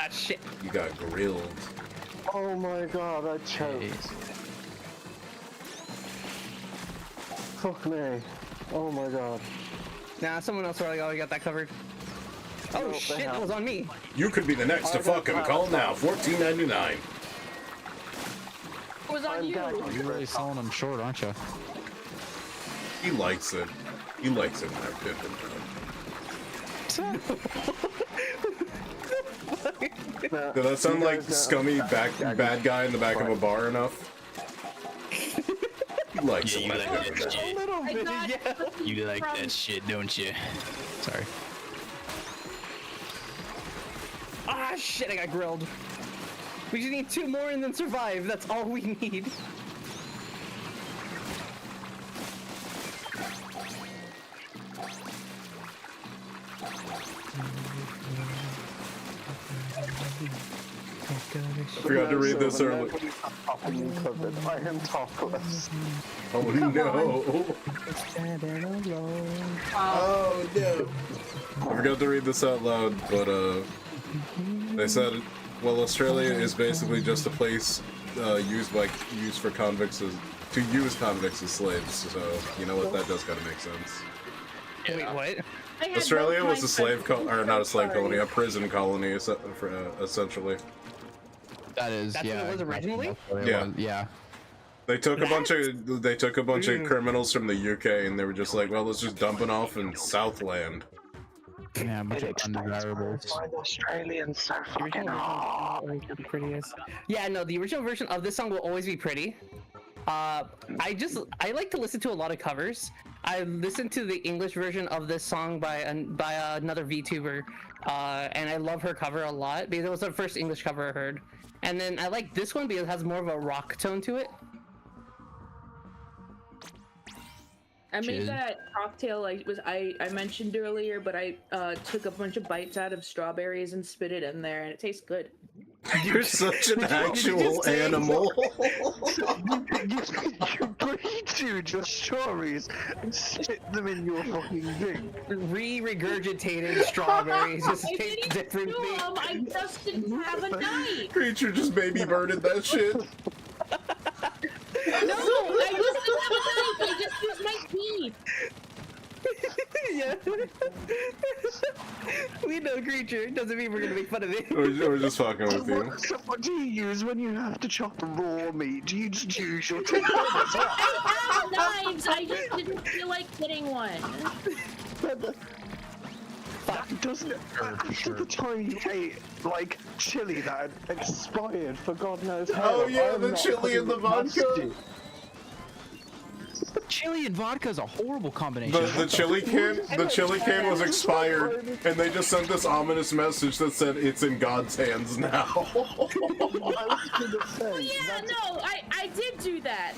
Ah, shit. You got grilled. Oh my god, I choked. Fuck me. Oh my god. Nah, someone else already got that covered. Oh No, they shit, that haven't. was on me. You could be the next to fuck him. Call now. $14.99. It was on I'm you. gagging. You're really selling them short, aren't you? He likes it. He likes it when I pip him. Now, Did that sound you like guys know- scummy bad guy in the back of a bar enough? He likes it when I pip him. A little I bit, got yeah. You like from- that shit, don't you? Sorry. Ah, shit, I got grilled. We just need 2 more and then survive. That's all we need. I forgot to read this earlier. Nobody's fucking covered. I am topless. Oh no. Oh no. I forgot to read this out loud, but they said, well, Australia is basically just a place used for convicts to use convicts as slaves. So you know what? That does kind of make sense. Wait, what? I had Australia both was a my slave or not a slave Sorry. colony, a prison colony, essentially. That is, That's what yeah. it was originally? that's what it Yeah. was, yeah. They took a bunch of criminals from the UK, and they were just like, well, let's just dump it off in Southland. Yeah, a bunch of undesirables. Find Australians so fucking hot. Yeah, no, the original version of this song will always be pretty. I like to listen to a lot of covers. I listened to the English version of this song by another VTuber, and I love her cover a lot because it was the first English cover I heard. And then I like this one because it has more of a rock tone to it. I made Jizz. that cocktail I mentioned earlier, but I took a bunch of bites out of strawberries and spit it in there, and it tastes good. You're such an actual say- animal. You pre-chewed your strawberries and spit them in your fucking drink. Regurgitated strawberries just I taste didn't differently. chew 'em, I just didn't have a knife. Creature just baby birded that shit. No, I just didn't have a knife. I just used my teeth. Yeah. We know creature. Doesn't mean we're gonna make fun of it. We're just fucking with you. So what do you use when you have to chop raw meat? Do you just use your teeth? That's what- I have knives. I just didn't feel like getting one. That doesn't. After the time you ate like chili that had expired for God knows how. Oh, yeah, I'm the not chili and the putting it past vodka. you. Chili and vodka is a horrible combination. The chili can was expired, and they just sent this ominous message that said it's in God's hands now. I was gonna say, Yeah, that's- no, I did do that.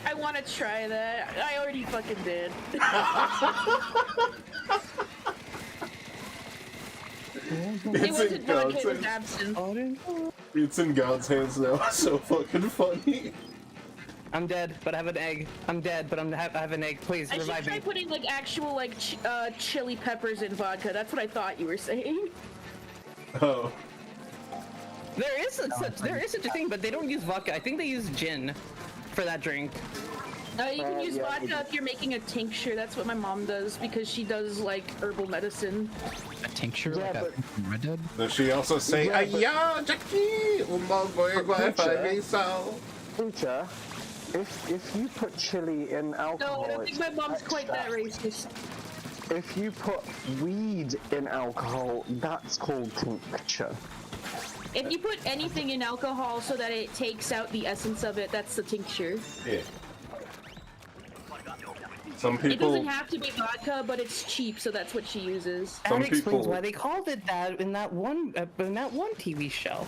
I want to try that. I already fucking did. It It's in wasn't vodka, God's it was hands. absinthe. It's in God's hands now. So fucking funny. I'm dead, but I have an egg. I'm dead, but I have an egg. Please I should revive try me. putting like actual like chili peppers in vodka. That's what I thought you were saying. Oh. There is such a thing, but they don't use vodka. I think they use gin for that drink. You can use yeah, vodka if you're making a tincture. That's what my mom does because she does like herbal medicine. A tincture Yeah, like but- that from Red Dead? Does she also say, Yeah, but- "Aya, Jackie, so." Peter, if you put chili in No, alcohol, I don't think it's my mom's quite that extract. racist. If you put weed in alcohol, that's called tincture. If you put anything in alcohol so that it takes out the essence of it, that's the tincture. Yeah. Some It people. doesn't have to be vodka, but it's cheap, so that's what she uses. That Some explains people- why they called it that in that one TV show.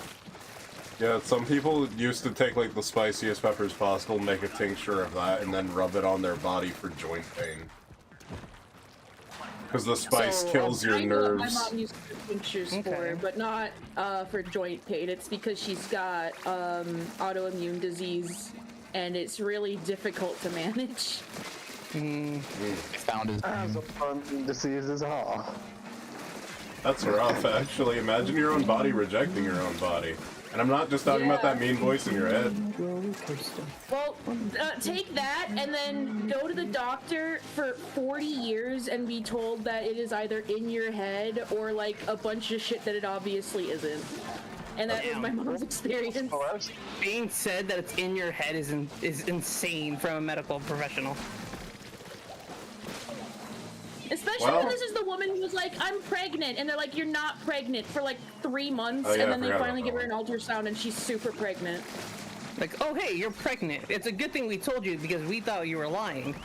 Yeah, some people used to take like the spiciest peppers possible, make a tincture of that, and then rub it on their body for joint pain. Because the spice So, kills your I know what nerves. my mom uses tinctures Okay. for, but not for joint pain. It's because she's got autoimmune disease, and it's really difficult to manage. Found his As name. autoimmune diseases are. That's rough, actually. Imagine your own body rejecting your own body. And I'm not just talking about Yeah. that mean voice in your head. Well, take that and then go to the doctor for 40 years and be told that it is either in your head or like a bunch of shit that it obviously isn't. And that was my mom's experience. Being said that it's in your head is insane from a medical professional. Especially Well- when this is the woman who was like, I'm pregnant. And they're like, you're not pregnant for like 3 months. Oh, yeah, and I then they forgot finally about give her an that ultrasound and she's super pregnant. Like, oh hey, you're pregnant. It's a good thing we told you because we thought you were lying.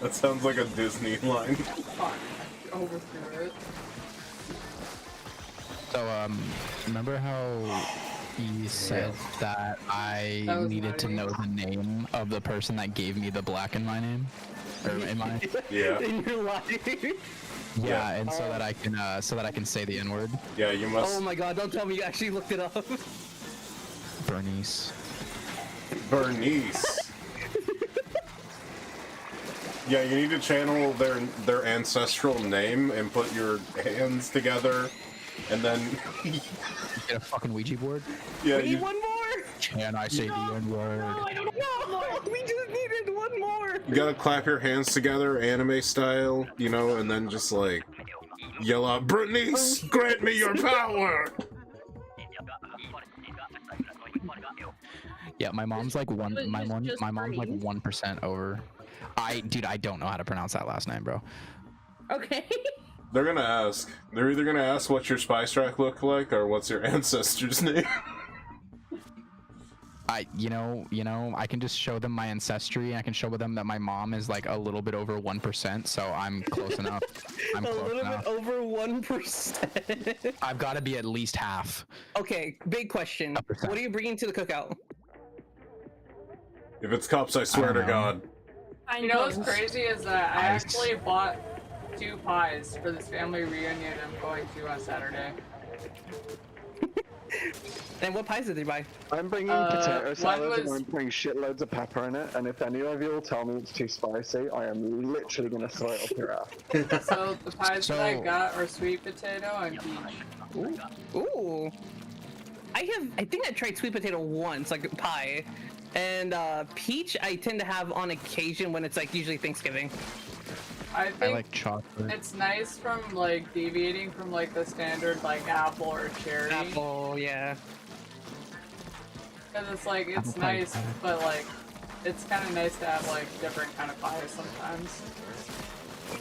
That sounds like a Disney line. Overthrew it. So, remember how he said that I That was needed to funny. know the name of the person that gave me the black in my name? Or in my... Yeah. In your life. Yeah, and so that I can say the N-word. Yeah, you must. Oh my god, don't tell me you actually looked it up. Bernice. Bernice. Yeah, you need to channel their ancestral name and put your hands together, and then Get a fucking Ouija board? yeah, We need you, one more! Can I say the N-word? No, I don't know. No! We just needed one more! you gotta clap your hands together, anime style, you know, and then just like yell out, "Bernice, grant me your power!" Yeah, my mom's like It was just my mom's like Bernice. 1% over. Dude, I don't know how to pronounce that last name, bro. Okay. They're gonna ask. They're either gonna ask what's your spice rack look like, or what's your ancestor's name. You know, I can just show them my ancestry, and I can show them that my mom is like a little bit over 1%, so I'm close enough. I'm A close little enough. bit over 1%. I've got to be at least half. Okay, big question. A percent. What are you bringing to the cookout? If it's cups, I swear to God. You know what's crazy is that I actually bought 2 pies for this family reunion I'm going to on Saturday. And what pies did they buy? I'm bringing potato salad was- and I'm putting shitloads of pepper in it, and if any of you will tell me it's too spicy, I am literally gonna throw it up your ass. So the pies that I got are sweet potato and peach. Ooh. I think I tried sweet potato once, like pie. And peach I tend to have on occasion when it's like usually Thanksgiving. I think like chocolate. it's nice from like deviating from like the standard like apple or cherry. Apple, yeah. Because it's like, it's Apple pie. nice, but like, it's kind of nice to have like different kind of pies sometimes.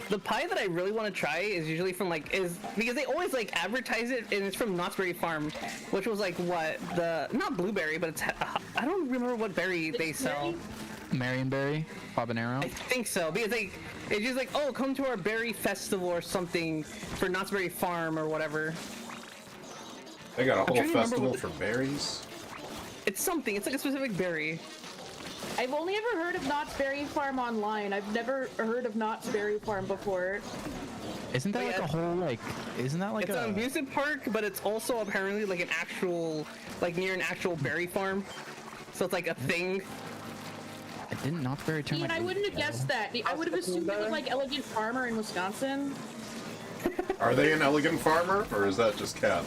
The pie that I really want to try is usually from because they always like advertise it, and it's from Knott's Berry Farm, which was like what not blueberry, but it's I don't remember what berry they sell. Marionberry, habanero. I think so, because it's just like, oh, come to our berry festival or something for Knott's Berry Farm or whatever. They got a whole trying to remember festival what for berries. It's something. It's like a specific berry. I've only ever heard of Knott's Berry Farm online. I've never heard of Knott's Berry Farm before. Isn't that like a whole Isn't that like It's an amusement park, but it's also apparently like an actual, like near an actual berry farm. So it's like a thing. Didn't Knott's Berry turn Ian, like I wouldn't have guessed that. I would have assumed it was like Elegant Farmer in Wisconsin. Are they an elegant farmer, or is that just cat?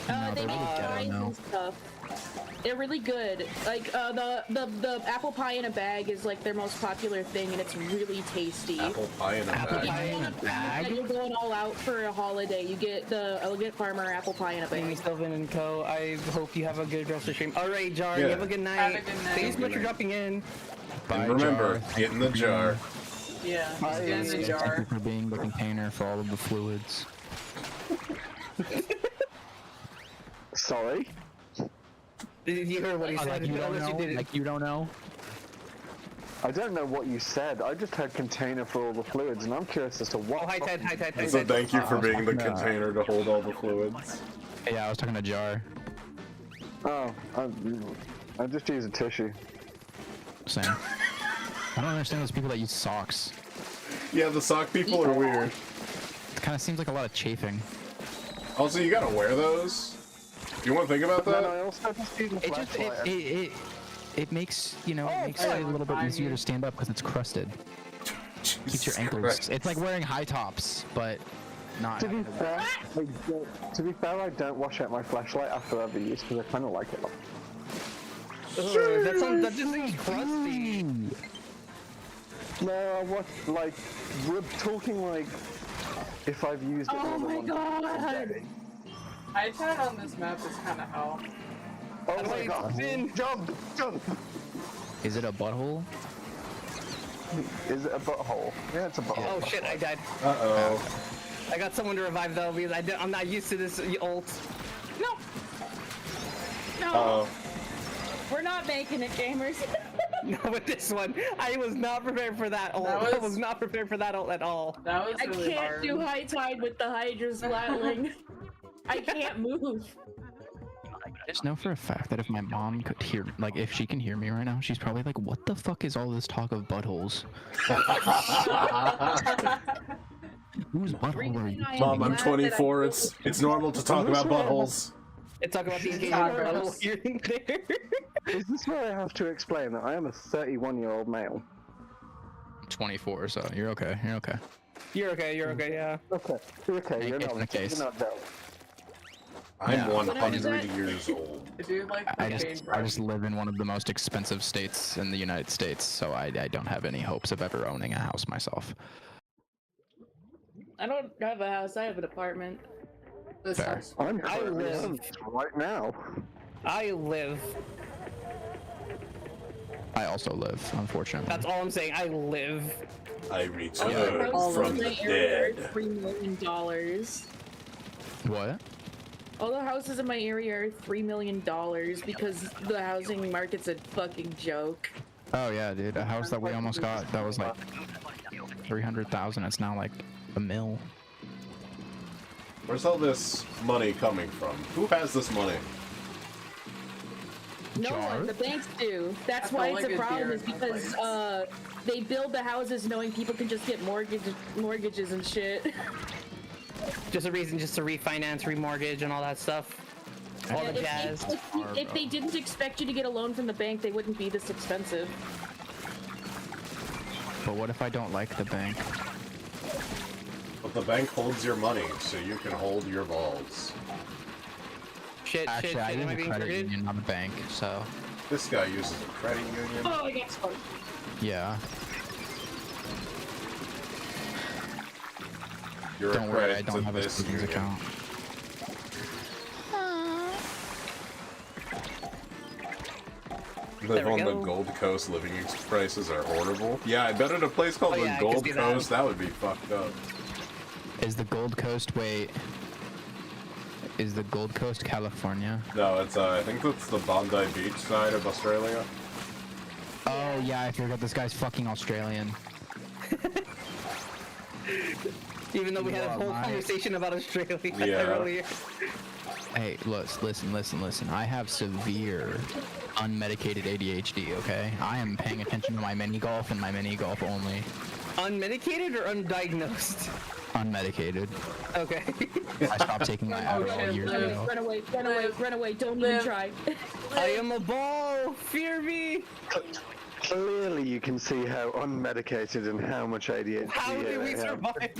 They make pies and stuff. They're really good. Like the apple pie in a bag is like their most popular thing, and it's really tasty. Apple pie in a bag. You're going all out for a holiday. You get the Elegant Farmer apple pie in a bag. Amy Sylvan and Co. I hope you have a good rest of the stream. All right, Jar. Yeah. You have a good night. Have a good night. Thanks so much for dropping in. And remember, get in the jar. Yeah, just get in the Thank you jar. for being the container for all of the fluids. Sorry? You heard what he said. Like you don't Unless know? you did it. Like you don't know? I don't know what you said. I just heard container for all the fluids, and I'm curious as to what. Oh, hi Ted, hi Ted, hi So Ted. thank you for being the talking about- container to hold all the fluids. Yeah, I was talking to Jar. Oh, I just use a tissue. Same. I don't understand those people that use socks. Yeah, the sock people are weird. It kind of seems like a lot of chafing. Also, you gotta wear those. Do you want to think about Then I that? also just use a It just flashlight. it makes it makes it's it a little bit fine. easier to stand up because it's crusted. Keeps your ankles. Christ. It's like wearing high tops, but not. To be fair, I don't wash out my flashlight after every use because I kind of like it. That just seems crusty. No, what we're talking like if I've used it. Oh my god! High tide on this map is kind of hell. Oh my god! Jump! Jump! Is it a butthole? Is it a butthole? Yeah, it's a butthole. Oh shit, I died. Uh-oh. I got someone to revive though because I'm not used to this ult. No! No! Uh-oh. We're not making it, gamers. No, with this one, I was not prepared for that ult. I was not prepared for that ult at all. That was I really can't hard. do high tide with the Hydra splatling. I can't move. I just know for a fact that if my mom could hear, like, if she can hear me right now, she's probably like, "What the fuck is all this talk of buttholes? Whose butthole are you?" Mom, I'm 24. It's normal to talk about buttholes. It's talk about the engagement level here and there. Is this where I have to explain that I am a 31-year-old male? 24, so you're okay. You're okay. You're okay. You're okay. Yeah. Okay, you're okay. You're It's not. the case. You're not dead. I'm Yeah. 100 years old. I do like I cocaine, just live in one of the most expensive states in the United States, so I don't have any hopes of ever owning a house myself. I don't have a house, I have an apartment. This Fair. house. I'm I currently live. homeless right now. I live. I also live, unfortunately. That's all I'm saying. I live. I All returned the houses from in the my area are dead. $3 million. What? All the houses in my area are $3 million because the housing market's a fucking joke. Oh yeah, dude. A house that we almost got that was like 300,000. It's now like $1 million. Where's all this money coming from? Who has this money? No one. The banks do. That's why it's a problem. Is because they build the houses knowing people can just get mortgages and shit. Just a reason just to refinance, remortgage, and all that stuff. All the jazz. If they didn't expect you to get a loan from the bank, they wouldn't be this expensive. But what if I don't like the bank? But the bank holds your money, so you can hold your balls. Actually, I use a credit union, not a bank, so... This guy uses a credit union. Oh, I got spun. Yeah. Don't worry, I don't have a savings account. Live on the Gold Coast, living prices are horrible. Yeah, I bet at a place called the Gold Coast, that would be fucked up. Is the Gold Coast, wait... Is the Gold Coast California? No, it's I think that's the Bondi Beach side of Australia. Oh yeah, I forgot this guy's fucking Australian. Even though we had a whole conversation about Australia earlier. Hey, listen. I have severe unmedicated ADHD, okay? I am paying attention to my mini golf and my mini golf only. Unmedicated or undiagnosed? Unmedicated. Okay. I stopped taking my Adderall years ago. Run away, don't even try. I am a ball, fear me! Clearly you can see how unmedicated and how much ADHD How did we survive?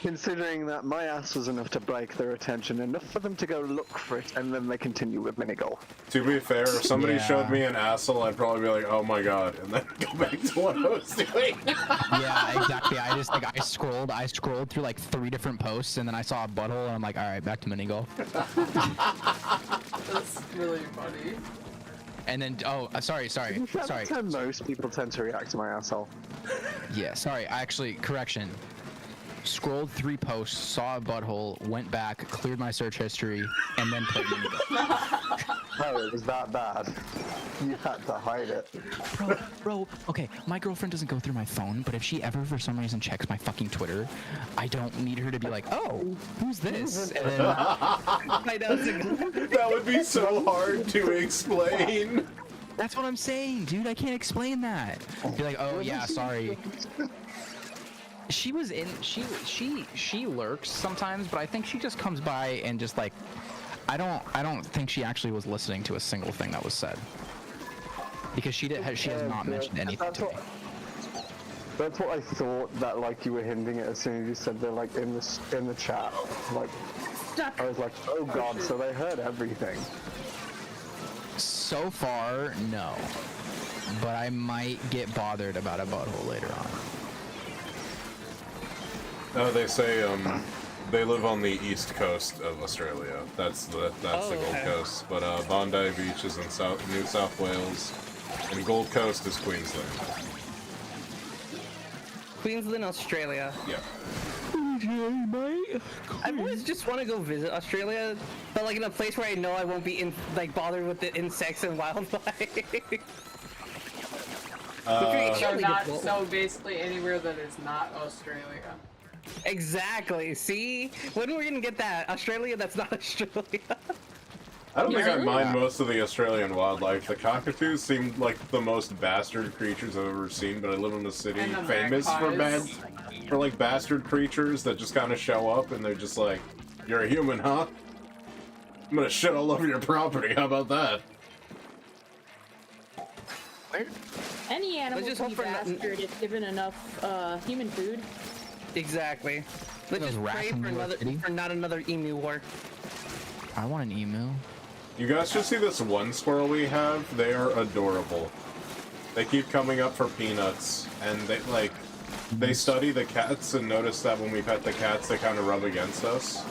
Considering that my ass was enough to break their attention, enough for them to go look for it, and then they continue with minigolf. To be fair, if somebody showed me an asshole, I'd probably be like, oh my god, and then go back to what I was doing. Yeah, exactly. I just, like, I scrolled through like 3 different posts, and then I saw a butthole, and I'm like, alright, back to minigolf. That's really funny. And then, sorry. That's how most people tend to react to my asshole. Yeah, sorry, actually, correction. Scrolled 3 posts, saw a butthole, went back, cleared my search history, and then played minigolf. Oh, it was that bad. You had to hide it. Bro, okay, my girlfriend doesn't go through my phone, but if she ever for some reason checks my fucking Twitter, I don't need her to be like, oh, who's this? And then, that would be so hard to explain. That's what I'm saying, dude. I can't explain that. Be like, oh yeah, sorry. She was in. She lurks sometimes, but I think she just comes by and just like, I don't think she actually was listening to a single thing that was said. Because she has not mentioned anything to me. That's what I thought, that like you were hinting at as soon as you said they're like in the chat. Like, I was like, oh god, so they heard everything. So far, no. But I might get bothered about a butthole later on. No, they say they live on the east coast of Australia. That's the Gold Coast. But Bondi Beach is in New South Wales, and Gold Coast is Queensland. Queensland, Australia. Yeah. I always just want to go visit Australia, but like in a place where I know I won't be bothered with the insects and wildlife. So basically anywhere that is not Australia. Exactly. See, when are we gonna get that Australia? That's not Australia. I don't think I mind most of the Australian wildlife. The cockatoos seem like the most bastard creatures I've ever seen, but I live in a city famous for like bastard creatures that just kind of show up and they're just like, "You're a human, huh? I'm gonna shit all over your property. How about that?" Any animal can be bastard if given enough human food. Exactly. Let's just pray for not another emu war. I want an emu. You guys should see this one squirrel we have. They are adorable. They keep coming up for peanuts, and they study the cats and notice that when we pet the cats, they kind of rub against us.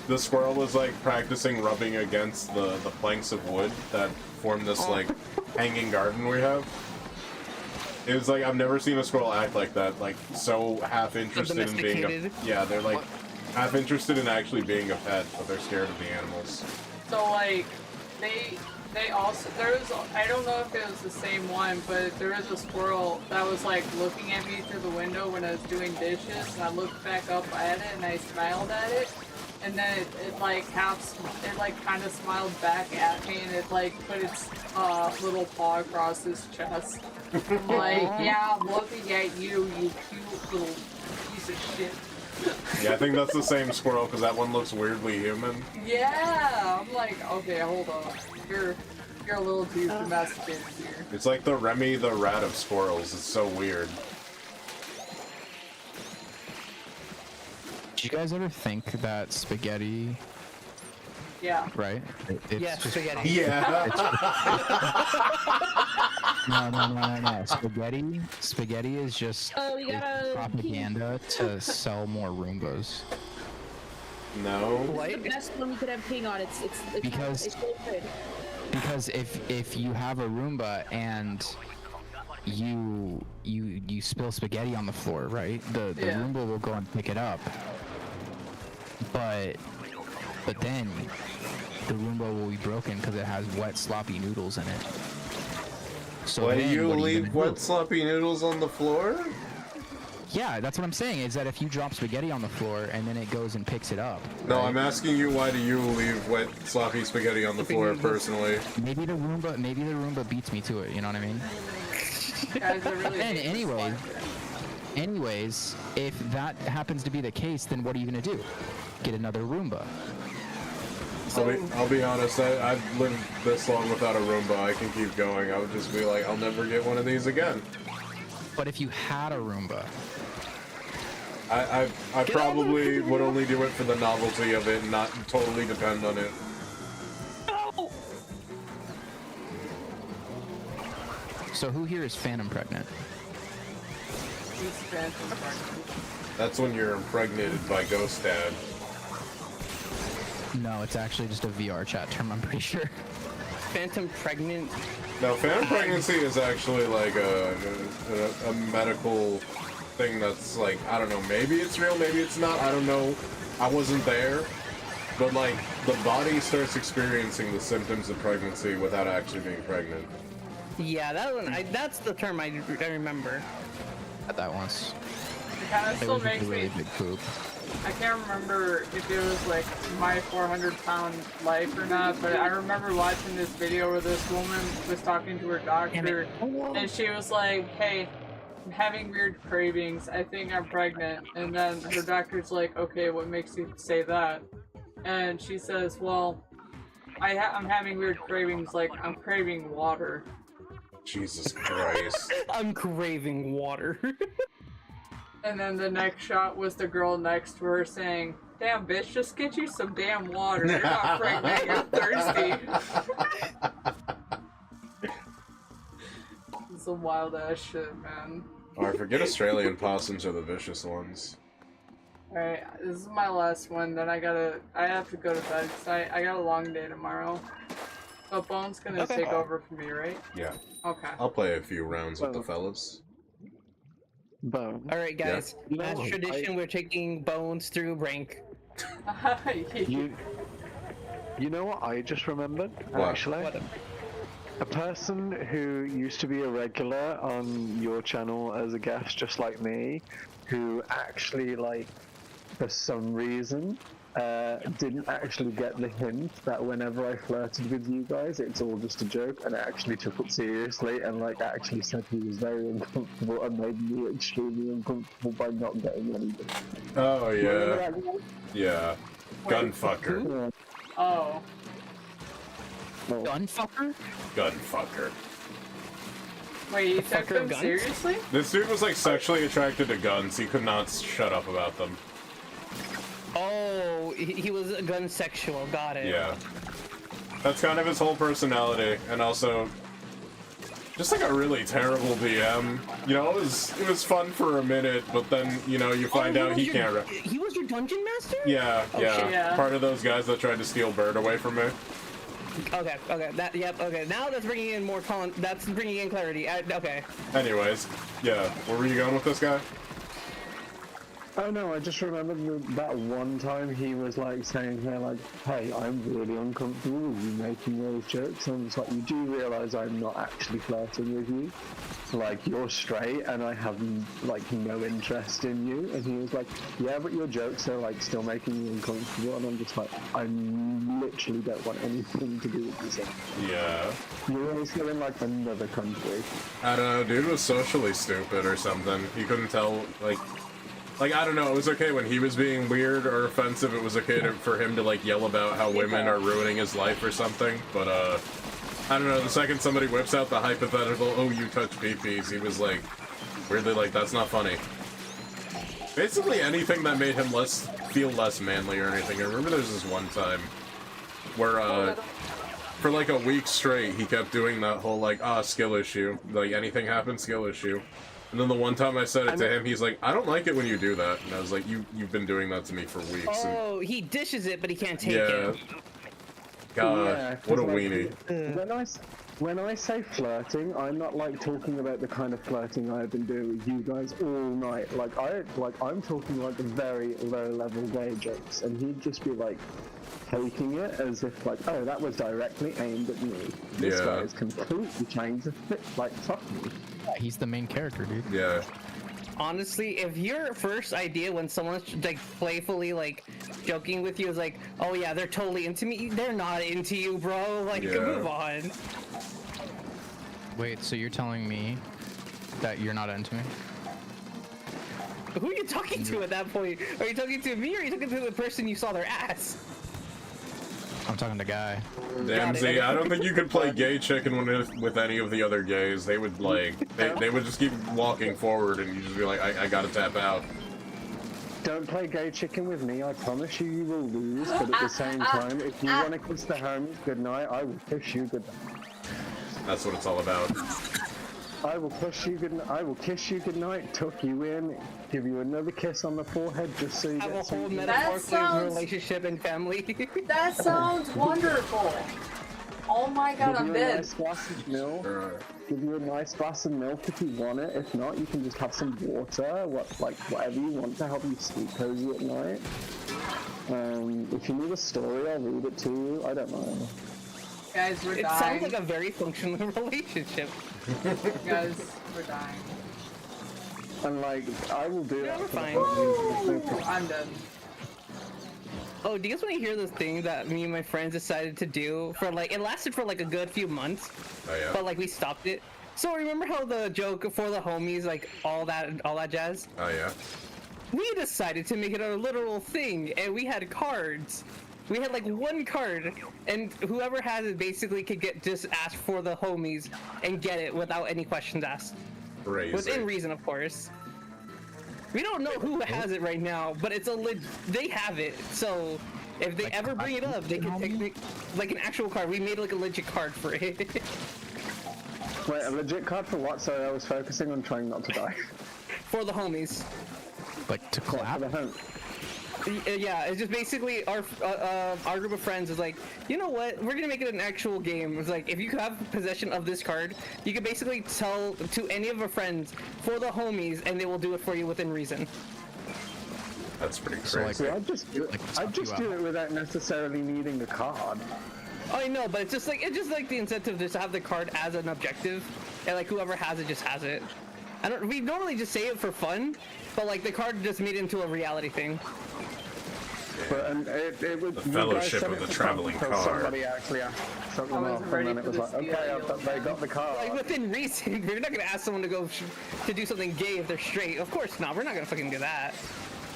The squirrel was like practicing rubbing against the planks of wood that form this like hanging garden we have. It was like, I've never seen a squirrel act like that, like so half interested in being a, yeah, they're like half interested in actually being a pet, but they're scared of the animals. So like, they also, I don't know if it was the same one, but there was a squirrel that was like looking at me through the window when I was doing dishes, and I looked back up at it and I smiled at it, and then it like kind of smiled back at me, and it like put its little paw across his chest. I'm like, yeah, I'm looking at you, you cute little piece of shit. Yeah, I think that's the same squirrel because that one looks weirdly human. Yeah, I'm like, okay, hold on, you're a little too domesticated here. It's like the Remy the rat of squirrels. It's so weird. Did you guys ever think that spaghetti, Yeah. right? It's Yeah, just spaghetti. Yeah. No. Spaghetti is just Oh, we gotta propaganda to sell more Roombas. No. What? the best one we could have ping on. It's Because- it's really good. Because if you have a Roomba and you spill spaghetti on the floor, right? The Yeah. Roomba will go and pick it up. But then the Roomba will be broken because it has wet sloppy noodles in it. So Why do then you what are leave gonna do? wet sloppy noodles on the floor? Yeah, that's what I'm saying, is that if you drop spaghetti on the floor and then it goes and picks it up. No, right? I'm asking you, why do you leave wet sloppy spaghetti on the floor personally? Maybe the Roomba beats me to it, you know what I mean? Guys, I really And hate this one. anyways, if that happens to be the case, then what are you gonna do? Get another Roomba. I'll be honest, I've lived this long without a Roomba. I can keep going. I would just be like, I'll never get one of these again. But if you had a Roomba, I probably would only do it for the novelty of it and not totally depend on it. so who here is Phantom pregnant? He's phantom pregnant. That's when you're impregnated by Ghost Dad. No, it's actually just a VR chat term, I'm pretty sure. Phantom pregnant. No, phantom pregnancy is actually like a medical thing that's like, I don't know, maybe it's real, maybe it's not, I don't know. I wasn't there. But like, the body starts experiencing the symptoms of pregnancy without actually being pregnant. Yeah, that one. That's the term I remember. Had that once. It kind of It still was just makes a really me. big poop. I can't remember if it was like my 400-pound life or not, but I remember watching this video where this woman was talking to her doctor, and she was like, "Hey, I'm having weird cravings. I think I'm pregnant." And then her doctor's like, "Okay, what makes you say that?" And she says, "Well, I'm having weird cravings. Like I'm craving water." Jesus Christ. I'm craving water. And then the next shot was the girl next to her saying, "Damn, bitch, just get you some damn water. You're not pregnant, you're thirsty." It's some wild ass shit, man. Oh, I forget Australian possums are the vicious ones. Alright, this is my last one, then I have to go to bed, because I got a long day tomorrow. So Bone's gonna take over for me, right? Yeah. Okay. I'll play a few rounds with the fellas. Bone. All right, guys. Yeah. As No, tradition, we're taking Bones through rank. You know what I just remembered? What? Actually? What? A person who used to be a regular on your channel as a guest, just like me, who actually, like, for some reason, didn't actually get the hint that whenever I flirted with you guys, it's all just a joke, and actually took it seriously, and like actually said he was very uncomfortable and made me extremely uncomfortable by not getting anything. Oh, Remember yeah. that guy? Yeah. Gunfucker. Yeah. Oh. Oh. Gunfucker? Gunfucker. Wait, you fuck took are them guns? seriously? This dude was like sexually attracted to guns. He could not shut up about them. Oh, he was a gun sexual. Got it. Yeah. That's kind of his whole personality, and also just like a really terrible DM. You know, it was fun for a minute, but then, you know, you find out he can't. He was your dungeon master? Yeah, yeah. shit. Yeah. Part of those guys that tried to steal Bird away from me. Okay, okay. Okay. Now that's bringing in more that's bringing in clarity. Okay. Anyways, yeah. Where were you going with this guy? Oh no, I just remembered that one time he was like saying here like, hey, I'm really uncomfortable with you making those jokes. And I'm just like, you do realise I'm not actually flirting with you? Like, you're straight and I have like no interest in you. And he was like, yeah, but your jokes are like still making me uncomfortable. And I'm just like, I literally don't want anything to do with this. Yeah. You're also in like another country. I don't know, dude was socially stupid or something. You couldn't tell, like, I don't know, it was okay when he was being weird or offensive, it was okay for him to, like, yell about how women are ruining his life or something, but, I don't know, the second somebody whips out the hypothetical, oh, you touch peepees, he was, like, weirdly like, that's not funny. Basically anything that made him feel less manly or anything. I remember there's this one time where, for, like, a week straight, he kept doing that whole, like, skill issue. Like, anything happens, skill issue. And then the one time I said it to him, he's like, I don't like it when you do that. And I was like, you've been doing that to me for weeks. Oh, he dishes it, but he can't take it. God, Yeah, what a like, weenie. When I say flirting, I'm not like talking about the kind of flirting I've been doing with you guys all night. I'm talking like very low level gay jokes, and he'd just be like taking it as if like, oh, that was directly aimed at me. This guy is completely trying to fuck me. Yeah, he's the main character, dude. Yeah. Honestly, if your first idea when someone's like playfully like joking with you is like, oh yeah, they're totally into me, they're not into you, bro. Like, move on. Wait, so you're telling me that you're not into me? Who are you talking to at that point? Are you talking to me or are you talking to the person you saw their ass? I'm talking to Guy. Damn, Z, I don't think you could play gay chicken with any of the other gays. They would, like, they would just keep walking forward and you'd just be like, I gotta tap out. Don't play gay chicken with me, I promise you, you will lose, but at the same time, if you want to kiss the homies goodnight, I will kiss you goodnight. That's what it's all about. I will kiss you goodnight, tuck you in, give you another kiss on the forehead just so you have get a whole some... metaphorical relationship and family. That sounds wonderful. Oh my god, I'm dead. Nice glass of milk. Give you a nice glass of milk if you want it. If not, you can just have some water, whatever you want to help you sleep cozy at night. If you need a story, I'll read it to you. I don't know. Guys, we're It dying. sounds like a very functional relationship. Guys, we're dying. And like, I will do Yeah, it. we're fine. I'm done. Oh, do you guys want to hear this thing that me and my friends decided to do for like, it lasted for like a good few months, but like we stopped it. So remember how the joke for the homies, like all that jazz? Oh yeah. We decided to make it a literal thing, and we had cards. We had like one card, and whoever has it basically could just ask for the homies and get it without any questions asked. Crazy. Within reason, of course. We don't know who has it right now, but it's they have it. So if they ever bring it up, they can take like an actual card. We made like a legit card for it. Wait, a legit card for what? Sorry, I was focusing on trying not to die. For the homies. Like to clap? Yeah, it's just basically our group of friends is like, you know what? We're gonna make it an actual game. It's like if you have possession of this card, you can basically tell to any of our friends for the homies, and they will do it for you within reason. That's pretty So, like, crazy. I just do it without necessarily needing the card. I know, but it's just like the incentive just to have the card as an objective, and like whoever has it just has it. We normally just say it for fun, but like the card just made it into a reality thing. But it was The fellowship of the traveling car. Somebody actually asked something off, and then it was like, okay, they got the card. Like within reason, we're not gonna ask someone to go to do something gay if they're straight. Of course not. We're not gonna fucking do that.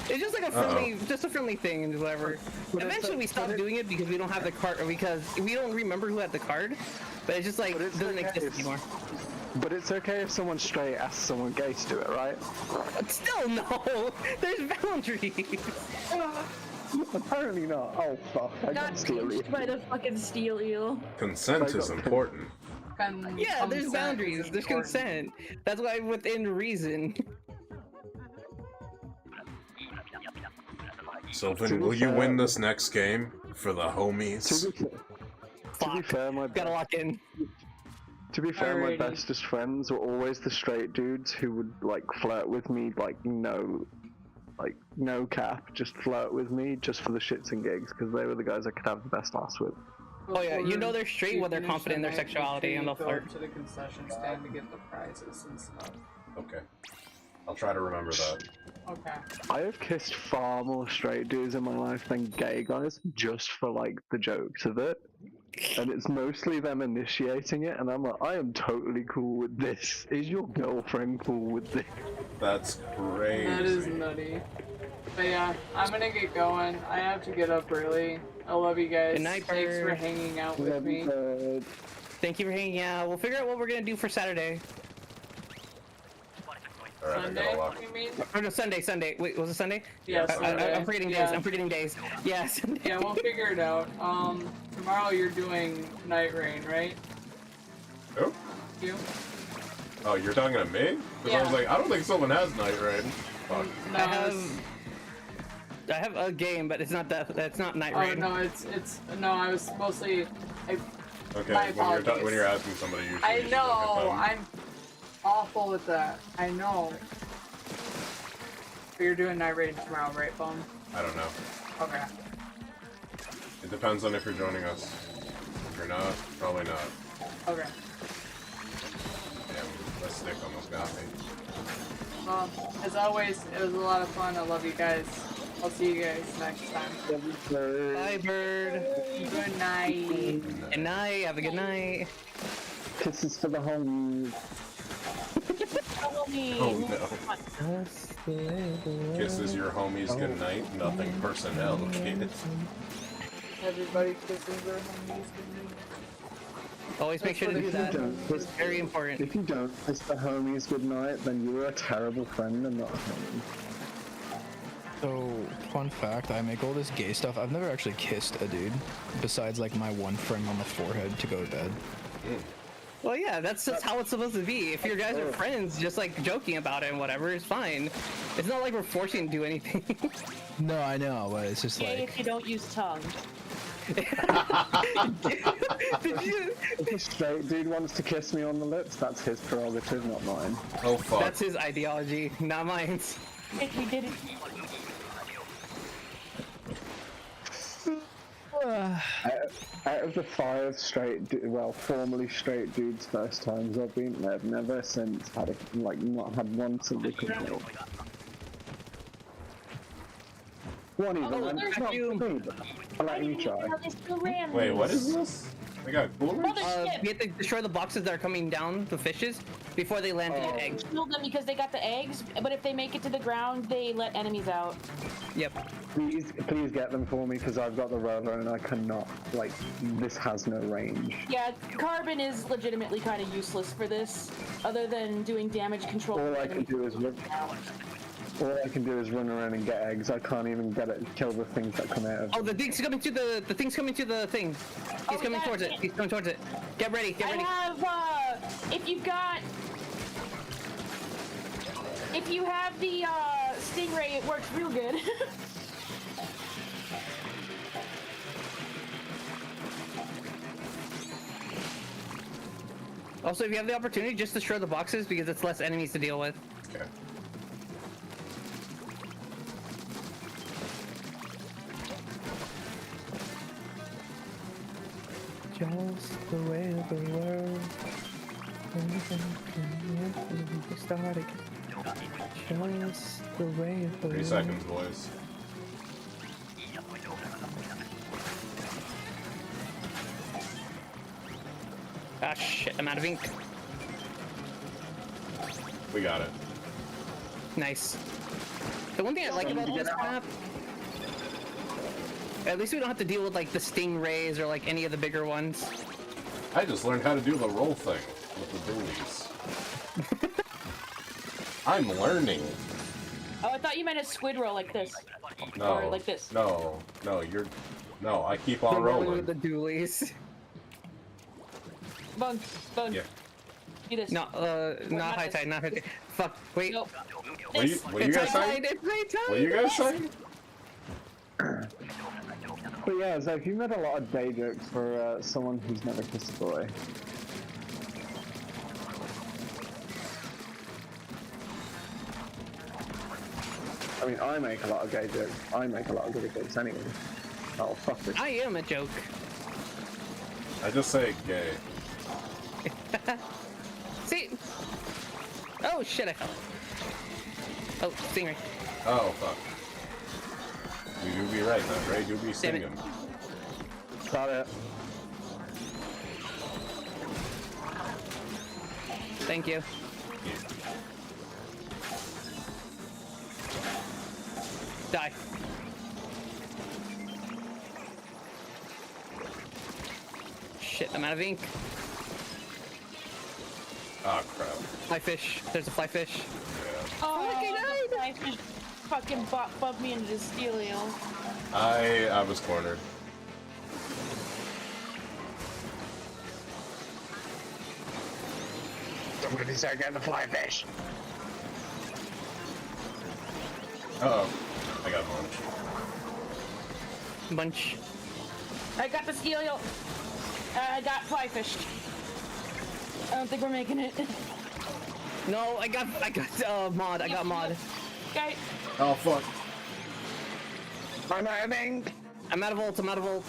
It's just like a friendly thing and whatever. Eventually we stopped doing it because we don't have the card, or because we don't remember who had the card. But it's just like it doesn't exist anymore. But it's okay if someone straight asks someone gay to do it, right? But still, no. There's boundaries. Apparently not. Oh fuck! I got steely. Try to fucking steal you. Consent is important. Yeah, there's boundaries. There's consent. That's why within reason. Sylvan, will you win this next game for the homies? To be fair, my gotta lock in. To be fair, my bestest friends were always the straight dudes who would like flirt with me, like no like no cap, just flirt with me just for the shits and gigs because they were the guys I could have the best ass with. Oh yeah, you know they're straight You when they're finish confident in the their night, sexuality make and sure they'll you go flirt. to the concession stand to get the prizes and stuff. Okay. I'll try to remember that. Okay. I have kissed far more straight dudes in my life than gay guys just for like the jokes of it. And it's mostly them initiating it, and I'm like, I am totally cool with this. Is your girlfriend cool with this? That's crazy. That is nutty. But yeah, I'm gonna get going. I have to get up early. I love you guys. Good night, Thanks for Bird. hanging out with me. Thank you for hanging out. We'll figure out what we're gonna do for Saturday. Alright, I Sunday, gotta walk. you mean? Or no, Sunday. Wait, was it Sunday? Yeah, Yeah, Sunday. I'm forgetting days. Yeah. I'm forgetting days. Yeah, Sunday. Yeah, we'll figure it out. Tomorrow you're doing Night Rain, right? Who? You? Oh, you're talking to me? Because I was Yeah. like, I don't think someone has Night Raid. Fuck. No, I have a game, but it's not that. That's not Night Oh Raid. no, no. I was mostly. Okay, My when apologies. you're asking somebody, usually I you should look at know. them. I'm awful with that. I know. But you're doing Night Raid tomorrow, right, Bone? I don't know. Okay. It depends on if you're joining us. If you're not, probably not. Okay. Damn, that stick almost got me. Well, as always, it was a lot of fun. I love you guys. I'll see you guys next time. Bye, Bird. Good night. Good night. Have a good night. Kisses for the homies. Oh no. Kisses your homies goodnight. Nothing personnel, kids. Everybody kisses their homies. Always make sure to do that. It's very important. If you don't kiss the homies goodnight, then you're a terrible friend and not a homie. So, fun fact, I make all this gay stuff. I've never actually kissed a dude, besides like my one friend on the forehead to go to bed. Well, yeah, that's just how it's supposed to be. If your guys are friends, just like joking about it and whatever, it's fine. It's not like we're forcing you to do anything. No, I know, but it's just Gay like... if you don't use tongue. Did you? If a straight dude wants to kiss me on the lips, that's his prerogative, not mine. Oh fuck. That's his ideology, not mine. If we did it. Out of the 5 formerly straight dudes first times I've been there, I've never since had not had one single complaint. One even, Oh, and there's it's not you. me, but I'll let you try. Wait, what is this? We got coolers? We have to destroy the boxes that are coming down, the fishes, before they land in the eggs. Kill them because they got the eggs, but if they make it to the ground, they let enemies out. Yep. Please get them for me because I've got the roller and I cannot, this has no range. Yeah, carbon is legitimately kind of useless for this, other than doing damage control. All I can do is run around and get eggs. I can't even kill the things that come out of Oh, the thing's coming to the thing's coming to the thing. He's coming towards it. He's coming towards it. Get ready. Get ready. I have, if you have the stingray, it works real good. Also, if you have the opportunity, just destroy the boxes because it's less enemies to deal with. Okay. Just the way of the world. Started. Just the way of the 3 seconds, boys. Ah shit, I'm out of ink. We got it. Nice. The one thing I like about this map, at least we don't have to deal with like the stingrays or like any of the bigger ones. I just learned how to do the roll thing with the buoys. I'm learning. Oh, I thought you meant a squid roll like this. No. Or like this. No, I keep on rolling. With the dualies. Bone. Yeah. Do this. No, not high tide, not high tide. Fuck, wait. Nope. What you It's guys high saying? tide, it's high tide. What are you guys saying? But yeah, Zach, you made a lot of day jokes for someone who's never kissed a boy. I mean, I make a lot of gay jokes. I make a lot of good jokes anyway. Oh, fuck this. I am a joke. I just say gay. See? Oh shit! I fell. Oh, stingray. Oh, fuck. You do be right then, right? You be singing. Got it. Thank you. Die. Shit, I'm out of ink. Oh, crap. Fly fish. There's a fly fish. Yeah. Oh, the knife just fucking bumped me into the Steelio. I was cornered. Somebody start getting the fly fish. Uh-oh. I got launched. Bunch. I got the Steelio. I got fly fished. I don't think we're making it. No, I got mod. I got mod. Okay. Oh, fuck. I'm out of ink. I'm out of ult. I'm out of ult.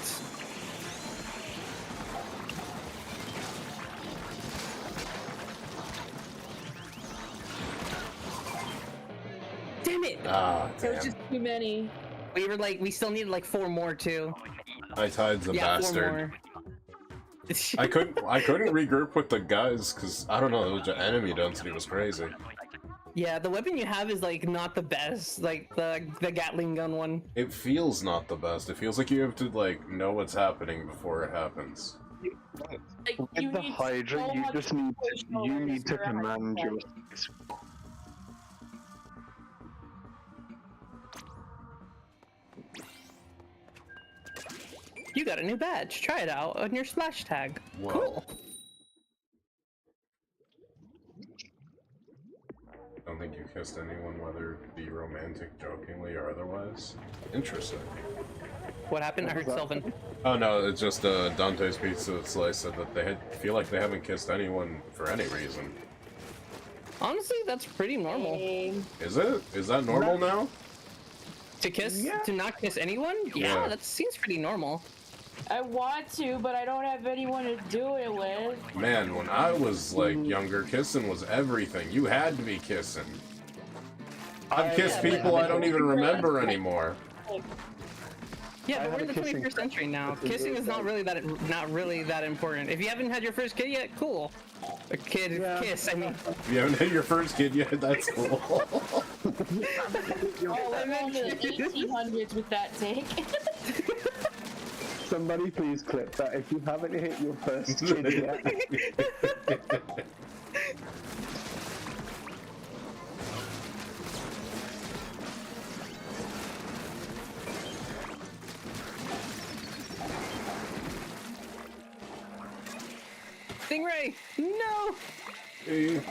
Damn it! Ah, There was damn. just too many. We still needed like 4 more too. I tied's a bastard. 4 more. I couldn't regroup with the guys because I don't know, the enemy density was crazy. Yeah, the weapon you have is like not the best, like the Gatling gun one. It feels not the best. It feels like you have to like know what's happening before it happens. Like, With you the need Hydra, so you much just need push to, you need to for a command Hydra. your. You got a new badge. Try it out on your splash tag. Whoa. Cool. I don't think you kissed anyone, whether it be romantic, jokingly, or otherwise. Interesting. What happened? I heard Sylvan. Oh no, it's just Dante's Pizza Slice said that they feel like they haven't kissed anyone for any reason. Honestly, that's pretty normal. Is it? Is that normal now? To kiss? Yeah. To not kiss anyone? Yeah, Yeah. that seems pretty normal. I want to, but I don't have anyone to do it with. Man, when I was like younger, kissing was everything. You had to be kissing. I've kissed Yeah, people but- I don't even remember anymore. Yeah, I but we're had in a the kissing 21st century now. practice. Kissing is not really that important. If you haven't had your first kid yet, cool. A kid Yeah. kiss. I mean, If you haven't had your first kid yet, that's cool. Oh, I'm on the 1800s with that take. Somebody please clip that if you haven't hit your first kid yet. Stingray! No! It's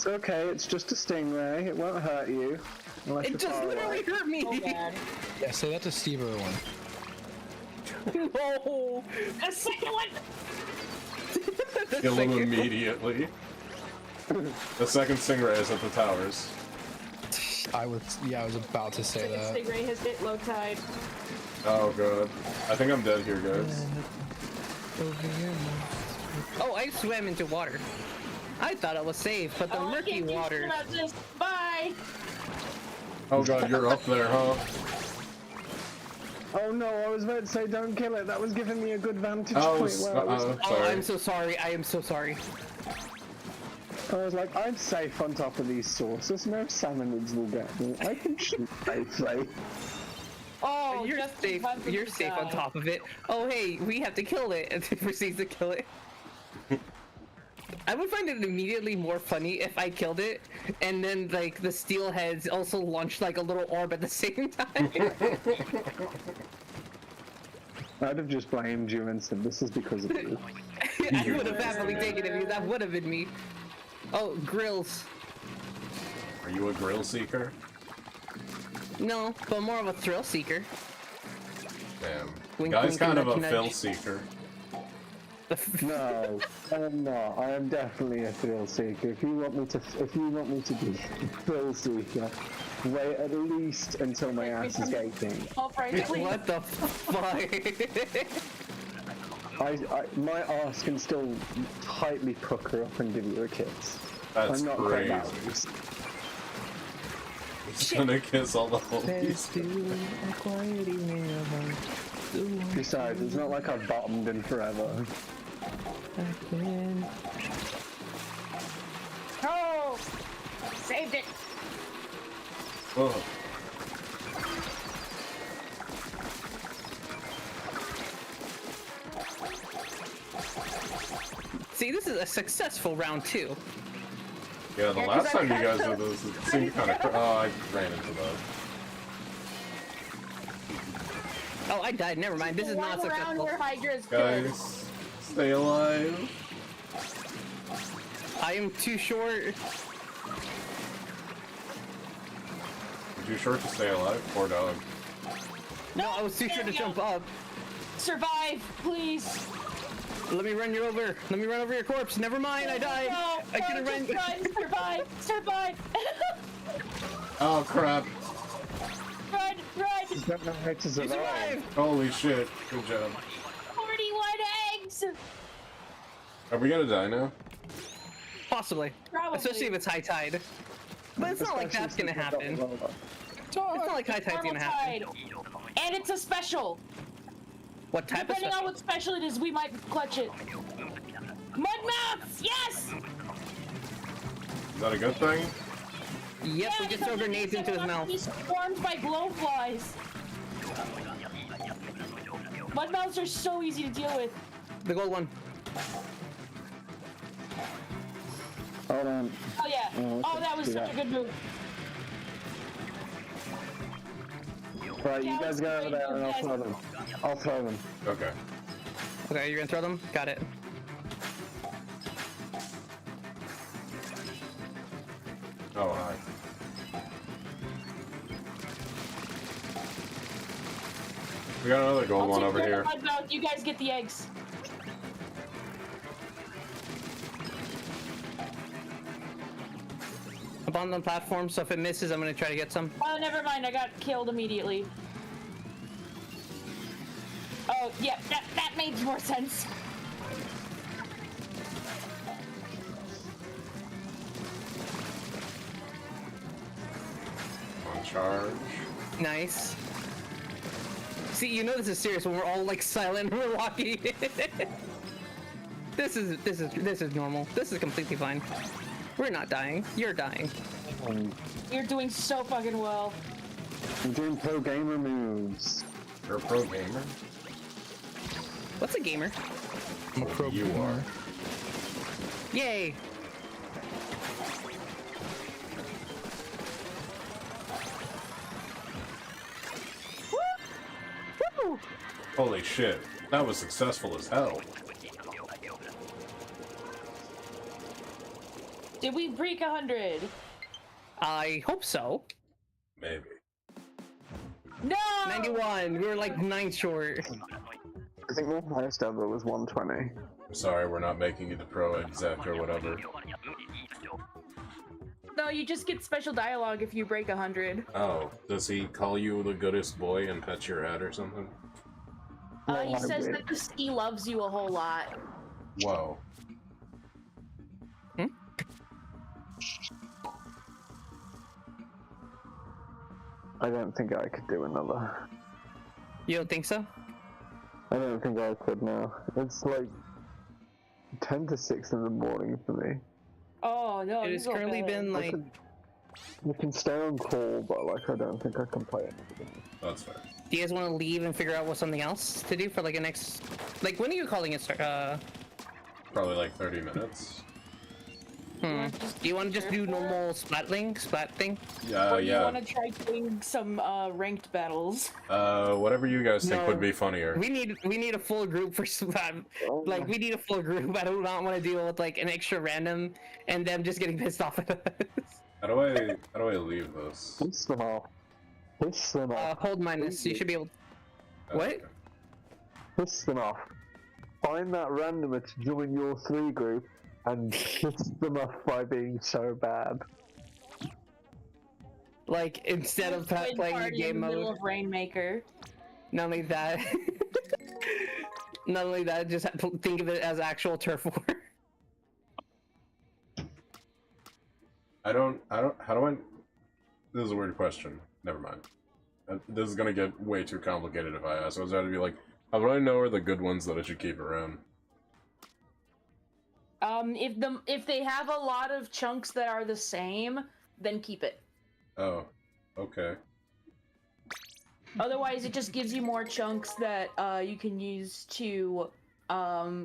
okay, it's just a stingray, it won't hurt you. Unless It you're just far literally away. hurt me! Oh, bad. Yeah, say that to Steve Irwin. No! The second one! The Kill him second- immediately. The second stingray is at the towers. I was about to say Second that. Stingray has hit low tide. Oh god. I think I'm dead here, guys. Oh, I swam into water. I thought I was safe, but the Oh, I murky can't do shit waters. about this. Bye! Oh god, you're up there, huh? Oh no, I was about to say don't kill it, that was giving me a good vantage Oh, point where I was, Oh, sorry. I'm so sorry. I am so sorry. like, I'm safe on top of these saucers, no salmonids will get me. I can shoot safely. Oh, You're just safe. You're safe on top of it. Oh, hey, we have to kill it, and it proceeds to kill it. I would find it immediately more funny if I killed it, and then like the steelheads also launched like a little orb at the same time. I'd have just blamed you and said this is because of you. I would have happily taken it because that would have been me. Oh, grills. Are you a grill seeker? No, but more of a thrill seeker. Damn. Wink, Guy's wink, kind of nudge, a nudge. fill seeker. No, I am not. I am definitely a thrill seeker. If you want me to be a thrill seeker, Wait at least until my ass is gaping. Oh, right, please. What the fuck? My ass can still tightly pucker up and give you a kiss. That's I'm not crazy. quite that loose. He's gonna kiss all the homies. Besides, it's not like I've bottomed in forever. Oh! Saved it! Oh. See, this is a successful round 2. Yeah, the last time you guys did this, it seemed kind of. Oh, I ran into that. Oh, I died. Never mind. This is not One round successful. where Hydra's good. Guys, stay alive. I am too short. Too short to stay alive? Poor dog. No, I was too short to jump up. Survive, please. Let me run you over. Let me run over your corpse. Never mind, I died. No, I could have no, run. just run. Survive, survive. Oh crap. Run, run. You don't know how to You survive. survived. Holy shit. Good job. 41 eggs. Are we gonna die now? Possibly. Probably. Especially if it's high tide. But it's not like that's gonna happen. It's not like high tide's gonna happen. And it's a special. What type of Depending on special? what special it is, we might clutch it. Mudmouths, yes! Is that a good thing? Yep, we just throw grenades into his mouth. He's swarmed by blowflies. Mudmouths are so easy to deal with. The gold one. Hold on. Oh yeah. Oh, that was do such a that. good move. Right, Yeah, you guys go over there and I'll throw them. I'll throw them. Okay. Okay, you're gonna throw them? Got it. Oh, hi. We got another gold one over here. Mudmouth, you guys get the eggs. Up on the platform, so if it misses, I'm gonna try to get some. Oh, never mind. I got killed immediately. Oh, yeah, that made more sense. On charge. Nice. See, you know this is serious when we're all like silent and we're walking. This is normal. This is completely fine. We're not dying. You're dying. You're doing so fucking well. I'm doing pro gamer moves. You're a pro gamer? What's a gamer? I'm a pro You gamer. are. Yay! Woo! Holy shit. That was successful as hell. Did we break 100? I hope so. Maybe. No! 91. We were like 9 short. I think my highest ever was 120. I'm sorry, we're not making you the pro exec or whatever. No, you just get special dialogue if you break 100. Oh, does he call you the goodest boy and pet your head or something? He says that he loves you a whole lot. Whoa. I don't think I could do another. You don't think so? I don't think I could now. It's like 10 to 6 in the morning for me. Oh, no. It has currently been like... You can stay on call, but like I don't think I can play it. That's fair. Do you guys want to leave and figure out what something else to do for like a next... Like, when are you calling it start? Probably like 30 minutes. Do you want to just do normal splat thing? Yeah, Or do you yeah. want to try doing some ranked battles? Whatever you guys think No. would be funnier. We need a full group for splat. Like, we need a full group. I do not want to deal with like an extra random and them just getting pissed off at us. How do I leave this? Piss them off. Piss them off. Hold minus. You should be able. What? Okay. Piss them off. Find that randomer to join your 3 group and piss them off by being so bad. Like instead of Playing playing the party in game the middle mode. of Rainmaker. Not only that, not only that, just think of it as actual turf war. How do I... This is a weird question. Never mind. This is gonna get way too complicated if I ask. I was going to be like, how do I know are the good ones that I should keep around? If they have a lot of chunks that are the same, then keep it. Oh, okay. Otherwise, it just gives you more chunks that you can use to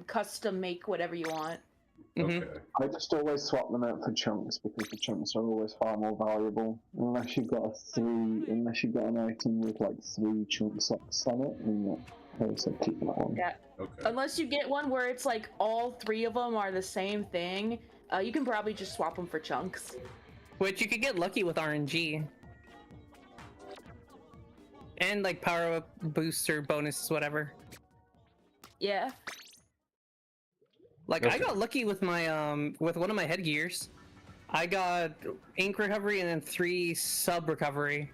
custom make whatever you want. Okay. I just always swap them out for chunks because the chunks are always far more valuable. Unless you've got an item with like 3 chunk socks on it, then I always keep that one. Yeah. Okay. Unless you get one where it's like all 3 of them are the same thing, you can probably just swap them for chunks. Which you could get lucky with RNG. And like power up boosts or bonuses, whatever. Yeah. Like Okay. I got lucky with my with one of my headgears. I got ink recovery and then 3 sub recovery.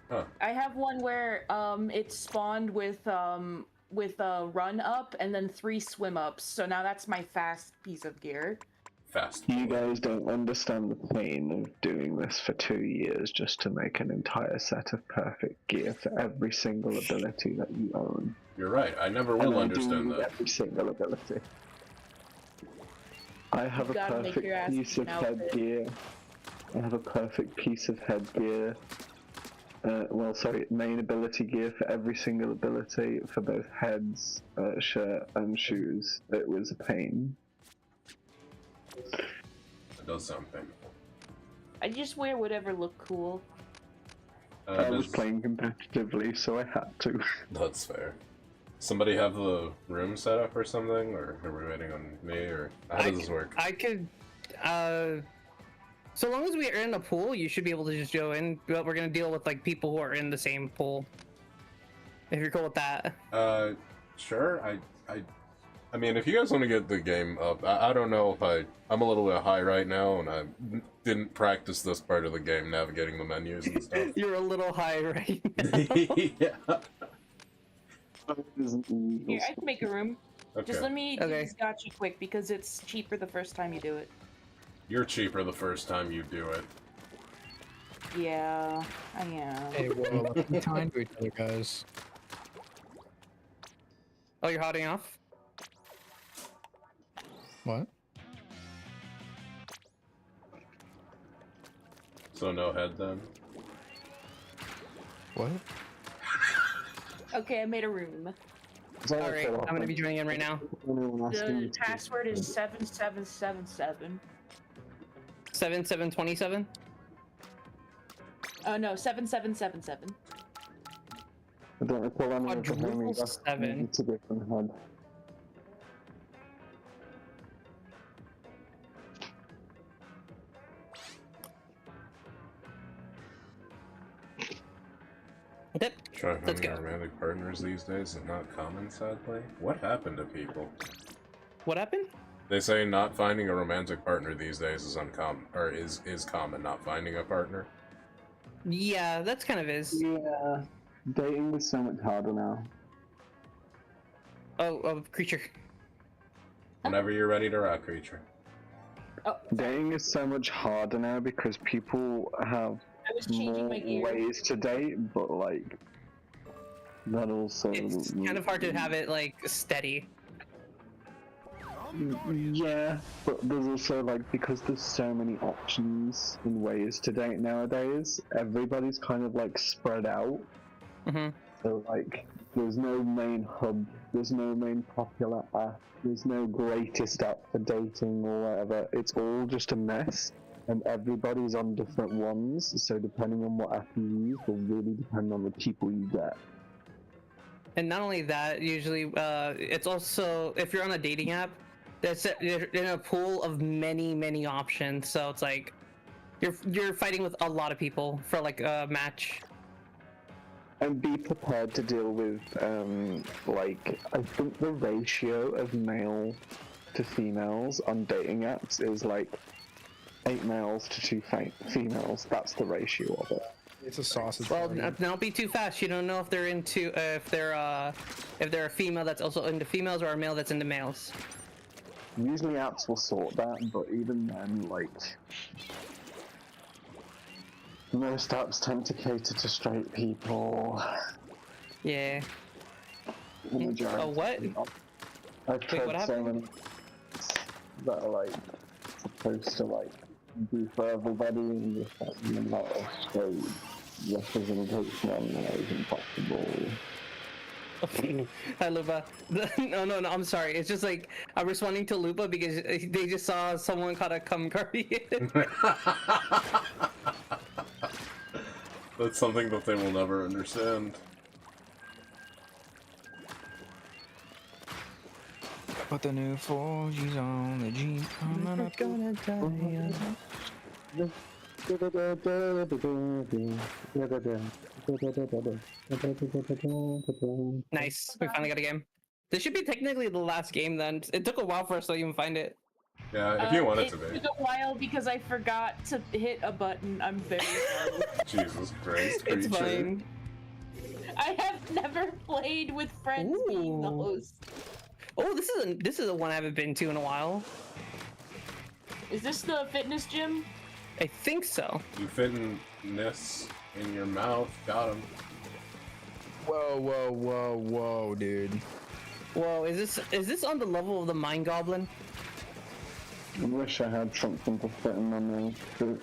Huh. I have one where it spawned with a run up and then 3 swim ups. So now that's my fast piece of gear. Fast. You guys don't understand the pain of doing this for 2 years just to make an entire set of perfect gear for every single ability that you own. You're right. I never And will I understand do that. every single ability. I have a gotta make perfect your ass piece of an outfit. headgear. I have a perfect piece of headgear. Main ability gear for every single ability for both heads, shirt, and shoes. It was a pain. It does sound painful. I just wear whatever look cool. I was playing competitively, so I had to. That's fair. Somebody have the room set up or something, or are we waiting on me, or how does this work? I could, so long as we are in a pool, you should be able to just go in. But we're gonna deal with like people who are in the same pool. If you're cool with that. Sure. I mean, if you guys want to get the game up, I don't know if I'm a little bit high right now, and I didn't practice this part of the game, navigating the menus and stuff. You're a little high right now. Yeah. Here, I can make a room. Okay. Just let me do Okay. this gotcha quick because it's cheaper the first time you do it. You're cheaper the first time you do it. Yeah, I am. Hey, whoa, let's be kind to each other, guys. Oh, you're hotting off? What? So no head then? What? Okay, I made a room. Alright, I'm gonna be joining in right now. The password is 7777. 7727? Oh no, 7777. I don't recall any of the Quadruple homing. 7. It's a different head. Yep. Try Let's finding go. romantic partners these days is not common, sadly. What happened to people? What happened? They say not finding a romantic partner these days is uncommon, or is common. Not finding a partner. Yeah, that's kind of is. Yeah, dating is so much harder now. Oh, creature. Whenever you're ready to rock, creature. Oh, Dating is so much harder now because people have I was changing more my gear. ways to date, but like that also. It's kind of hard to have it like steady. Yeah, but there's also like because there's so many options and ways to date nowadays. Everybody's kind of like spread out. Mm-hmm. So like, there's no main hub, there's no main popular app, there's no greatest app for dating or whatever. It's all just a mess, and everybody's on different ones. So depending on what app you use, will really depend on the people you get. And not only that, usually it's also if you're on a dating app, you're in a pool of many options. So it's like you're fighting with a lot of people for like a match. And be prepared to deal with, like, I think the ratio of male to females on dating apps is like 8 males to 2 females. That's the ratio of it. It's a sausage. Well, party. don't be too fast. You don't know if they're into if they're a female that's also into females or a male that's into males. Usually apps will sort that, but even then, like, most apps tend to cater to straight people. Yeah. The majority. Oh, what? I've tried what so happened? many that are like supposed to like be for everybody, and just like the amount of straight representation on there is impossible. Hi, Lupa. No, I'm sorry. It's just like I'm responding to Lupa because they just saw someone caught a cum guardian. That's something that they will never understand. Put the new 4Gs on the Jeep. I'm not gonna die. Nice. We finally got a game. This should be technically the last game then. It took a while for us to even find it. Yeah, if you want it to be. It took a while because I forgot to hit a button. I'm very sorry. Jesus Christ, It's creature. fine. I have never played with friends being the Ooh. host. Oh, this is a one I haven't been to in a while. Is this the fitness gym? I think so. You fitness in your mouth, got him. Whoa, dude. Whoa, is this on the level of the Mind Goblin? I wish I had something to fit in my mouth. But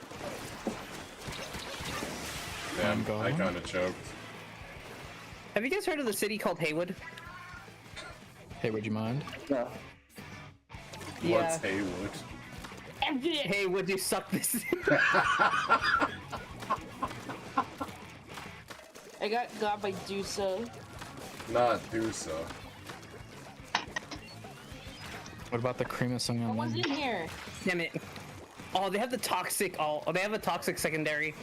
Damn, Oh, God. I kinda choked. Have you guys heard of the city called Haywood? Hey, would you mind? yeah, What's Haywood? Hey, would you suck this? I got by Dusa. Not Dusa. What about the cream of song What on was lemon? in here? Damn it. Oh, they have the toxic. Oh, they have a toxic secondary.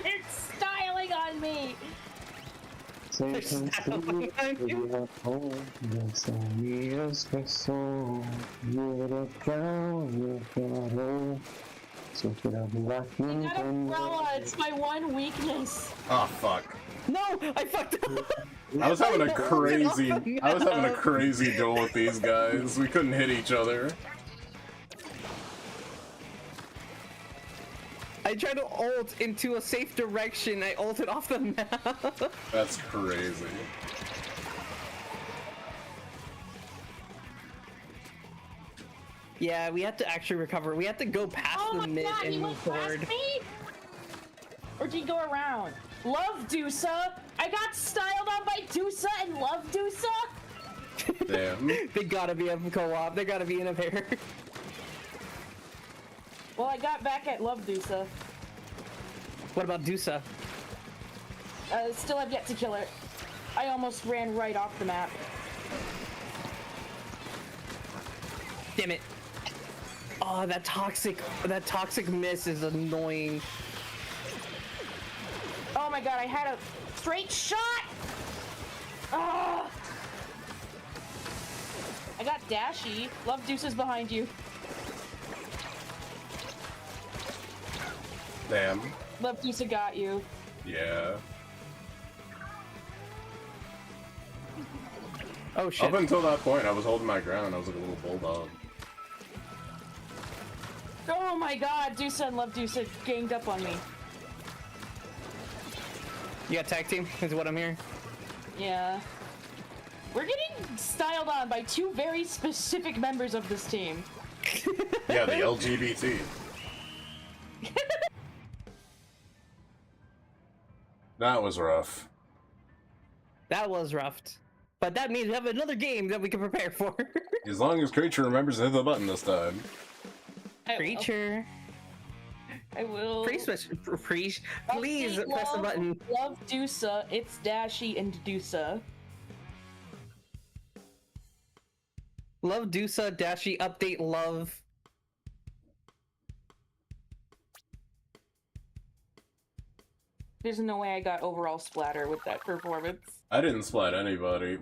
It's styling on me. say something to you at home. Yes, only espresso. You're the crown, you're the so if it up like I got umbrella. It's my one weakness. Ah, Oh fuck. No, I fucked up. I was having a crazy No. I was having a crazy duel with these guys. We couldn't hit each other. I tried to ult into a safe direction. I ulted off the map. That's crazy. Yeah, we have to actually recover. We have to go past Oh the my mid god, and he move went forward. past me? Or did he go around? Love Dusa. I got styled on by Dusa and love Dusa. Damn. They gotta be a co-op. They gotta be in a pair. Well, I got back at love Dusa. What about Dusa? Still have yet to kill her. I almost ran right off the map. Damn it. Oh, that toxic miss is annoying. Oh my god, I had a straight shot! Ah! I got Dashy. Love Deuces behind you. Damn. Love Deuce got you. Yeah. Oh shit. Up until that point, I was holding my ground. I was like a little bulldog. Oh my god, Deuce and Love Deuce ganged up on me. You got tag team? Is what I'm hearing. Yeah. We're getting styled on by two very specific members of this team. Yeah, the LGBT. That was rough. That was rough. But that means we have another game that we can prepare for. As long as Creature remembers to hit the button this time. Creature. I will. Please press the Love, button. Love Dusa. It's Dashy and Dusa. Love Dusa, Dashy, update love. There's no way I got overall splatter with that performance. I didn't splat anybody.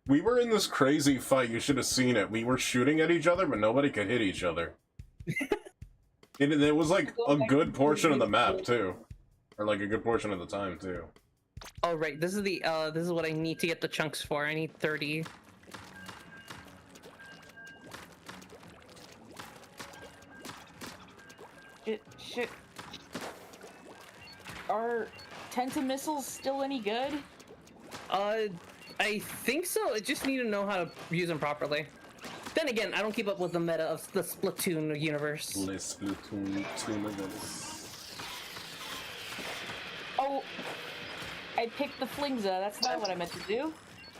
We were in this crazy fight. You should have seen it. We were shooting at each other, but nobody could hit each other. It was like a good portion of the map too, or like a good portion of the time too. Oh right, this is what I need to get the chunks for. I need 30. Shit. Are Tenta missiles still any good? I think so. I just need to know how to use them properly. Then again, I don't keep up with the meta of the Splatoon universe. Splatoon Oh, I picked the Flingza. That's not what I meant to do.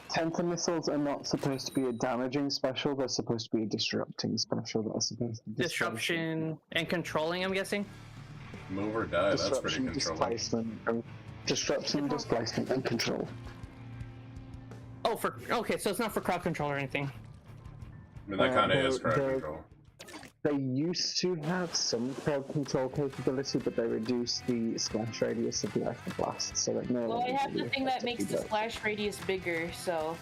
Tenta missiles are not supposed to be a damaging special, they're supposed to be a disrupting special that are supposed to Disruption and controlling, I'm guessing? Move or die, that's pretty controlling. Disruption, displacement, and control. Oh, okay, so it's not for crowd control or anything. I mean, that kind of is crowd control. They used to have some crowd control capability, but they reduced the splash radius of the Electro Blast, so that no. Well, I have the thing that makes the splash radius bigger, so.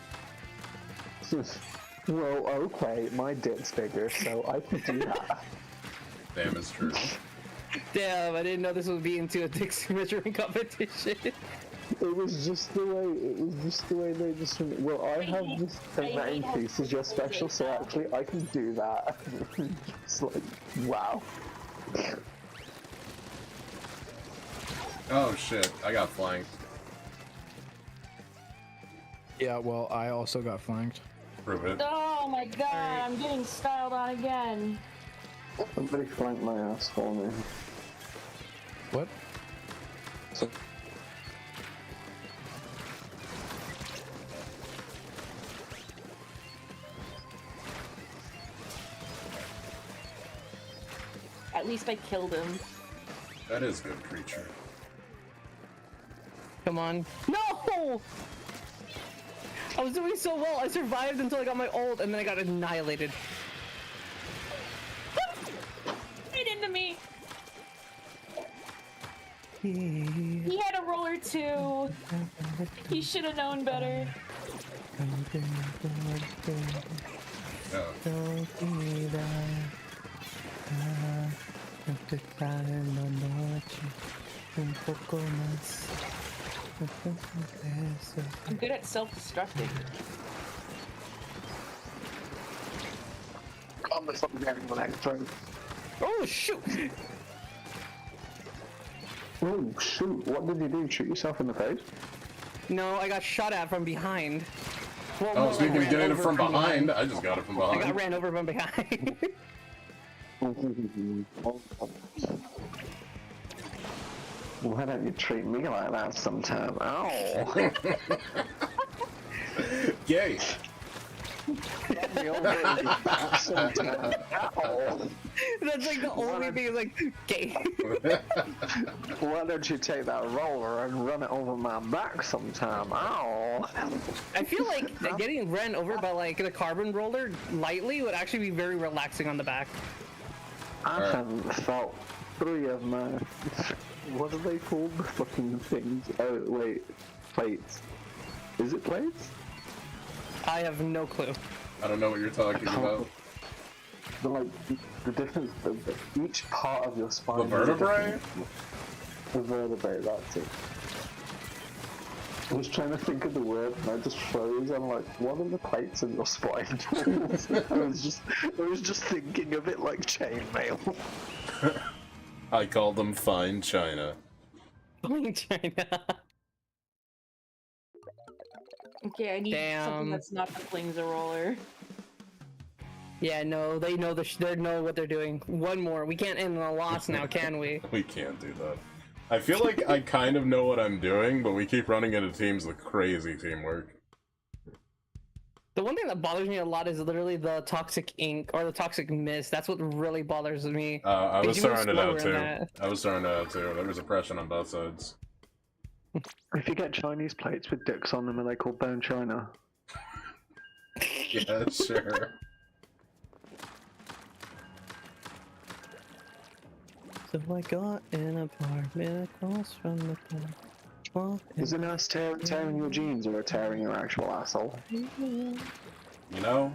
Well, okay, my dick's bigger, so I can do that. Damn, it's true. Damn, I didn't know this would be into a dick measuring competition. It was just the way they just. Well, I have this thing that increases your special, so actually I can do that. It's like, wow. Oh shit, I got flanked. Yeah, well, I also got flanked. Prove it. Oh my god, I'm getting styled on again. Somebody flanked my ass for me. What? So at least I killed him. That is good, creature. Come on. No! I was doing so well. I survived until I got my ult, and then I got annihilated. Right into me. He had a roller too. He should have known better. I'm good at self-destructing. Oh shoot! oh shoot! What did you do? Shoot yourself in the face? No, I got shot at from behind. Well, Oh, more speaking like of getting it ran from over behind, I just got it from I behind. got ran over from behind. Why don't you treat me like that sometime? Ow! Yay! Get me over it sometime. Ow! That's like the only thing is like, gay. Why don't you take that roller and run it over my back sometime? Ow! I feel like getting ran over by like the carbon roller lightly would actually be very relaxing on the back. I haven't felt 3 of my... What are they called? The fucking things? Oh, wait. Plates. Is it plates? I have no clue. I don't know what you're talking about. The, like, the difference... Each part of your spine... The vertebrae? The vertebrae, that's it. I was trying to think of the word and I just froze. I'm like, what are the plates in your spine? I was just thinking of it like chainmail. I call them fine china. Fine China. Okay, I need something that's not the Flingza roller. Yeah, no, they know they know what they're doing. One more. We can't end on a loss now, can we? We can't do that. I feel like I kind of know what I'm doing, but we keep running into teams with crazy teamwork. The one thing that bothers me a lot is literally the toxic ink or the toxic mist. That's what really bothers me. I was throwing it out too. That. I was throwing it out too. There was oppression on both sides. If you get Chinese plates with dicks on them, are they called bone china? Yeah, sure. So I got an apartment across from the town. Is it us tearing your jeans or tearing your actual asshole? You know,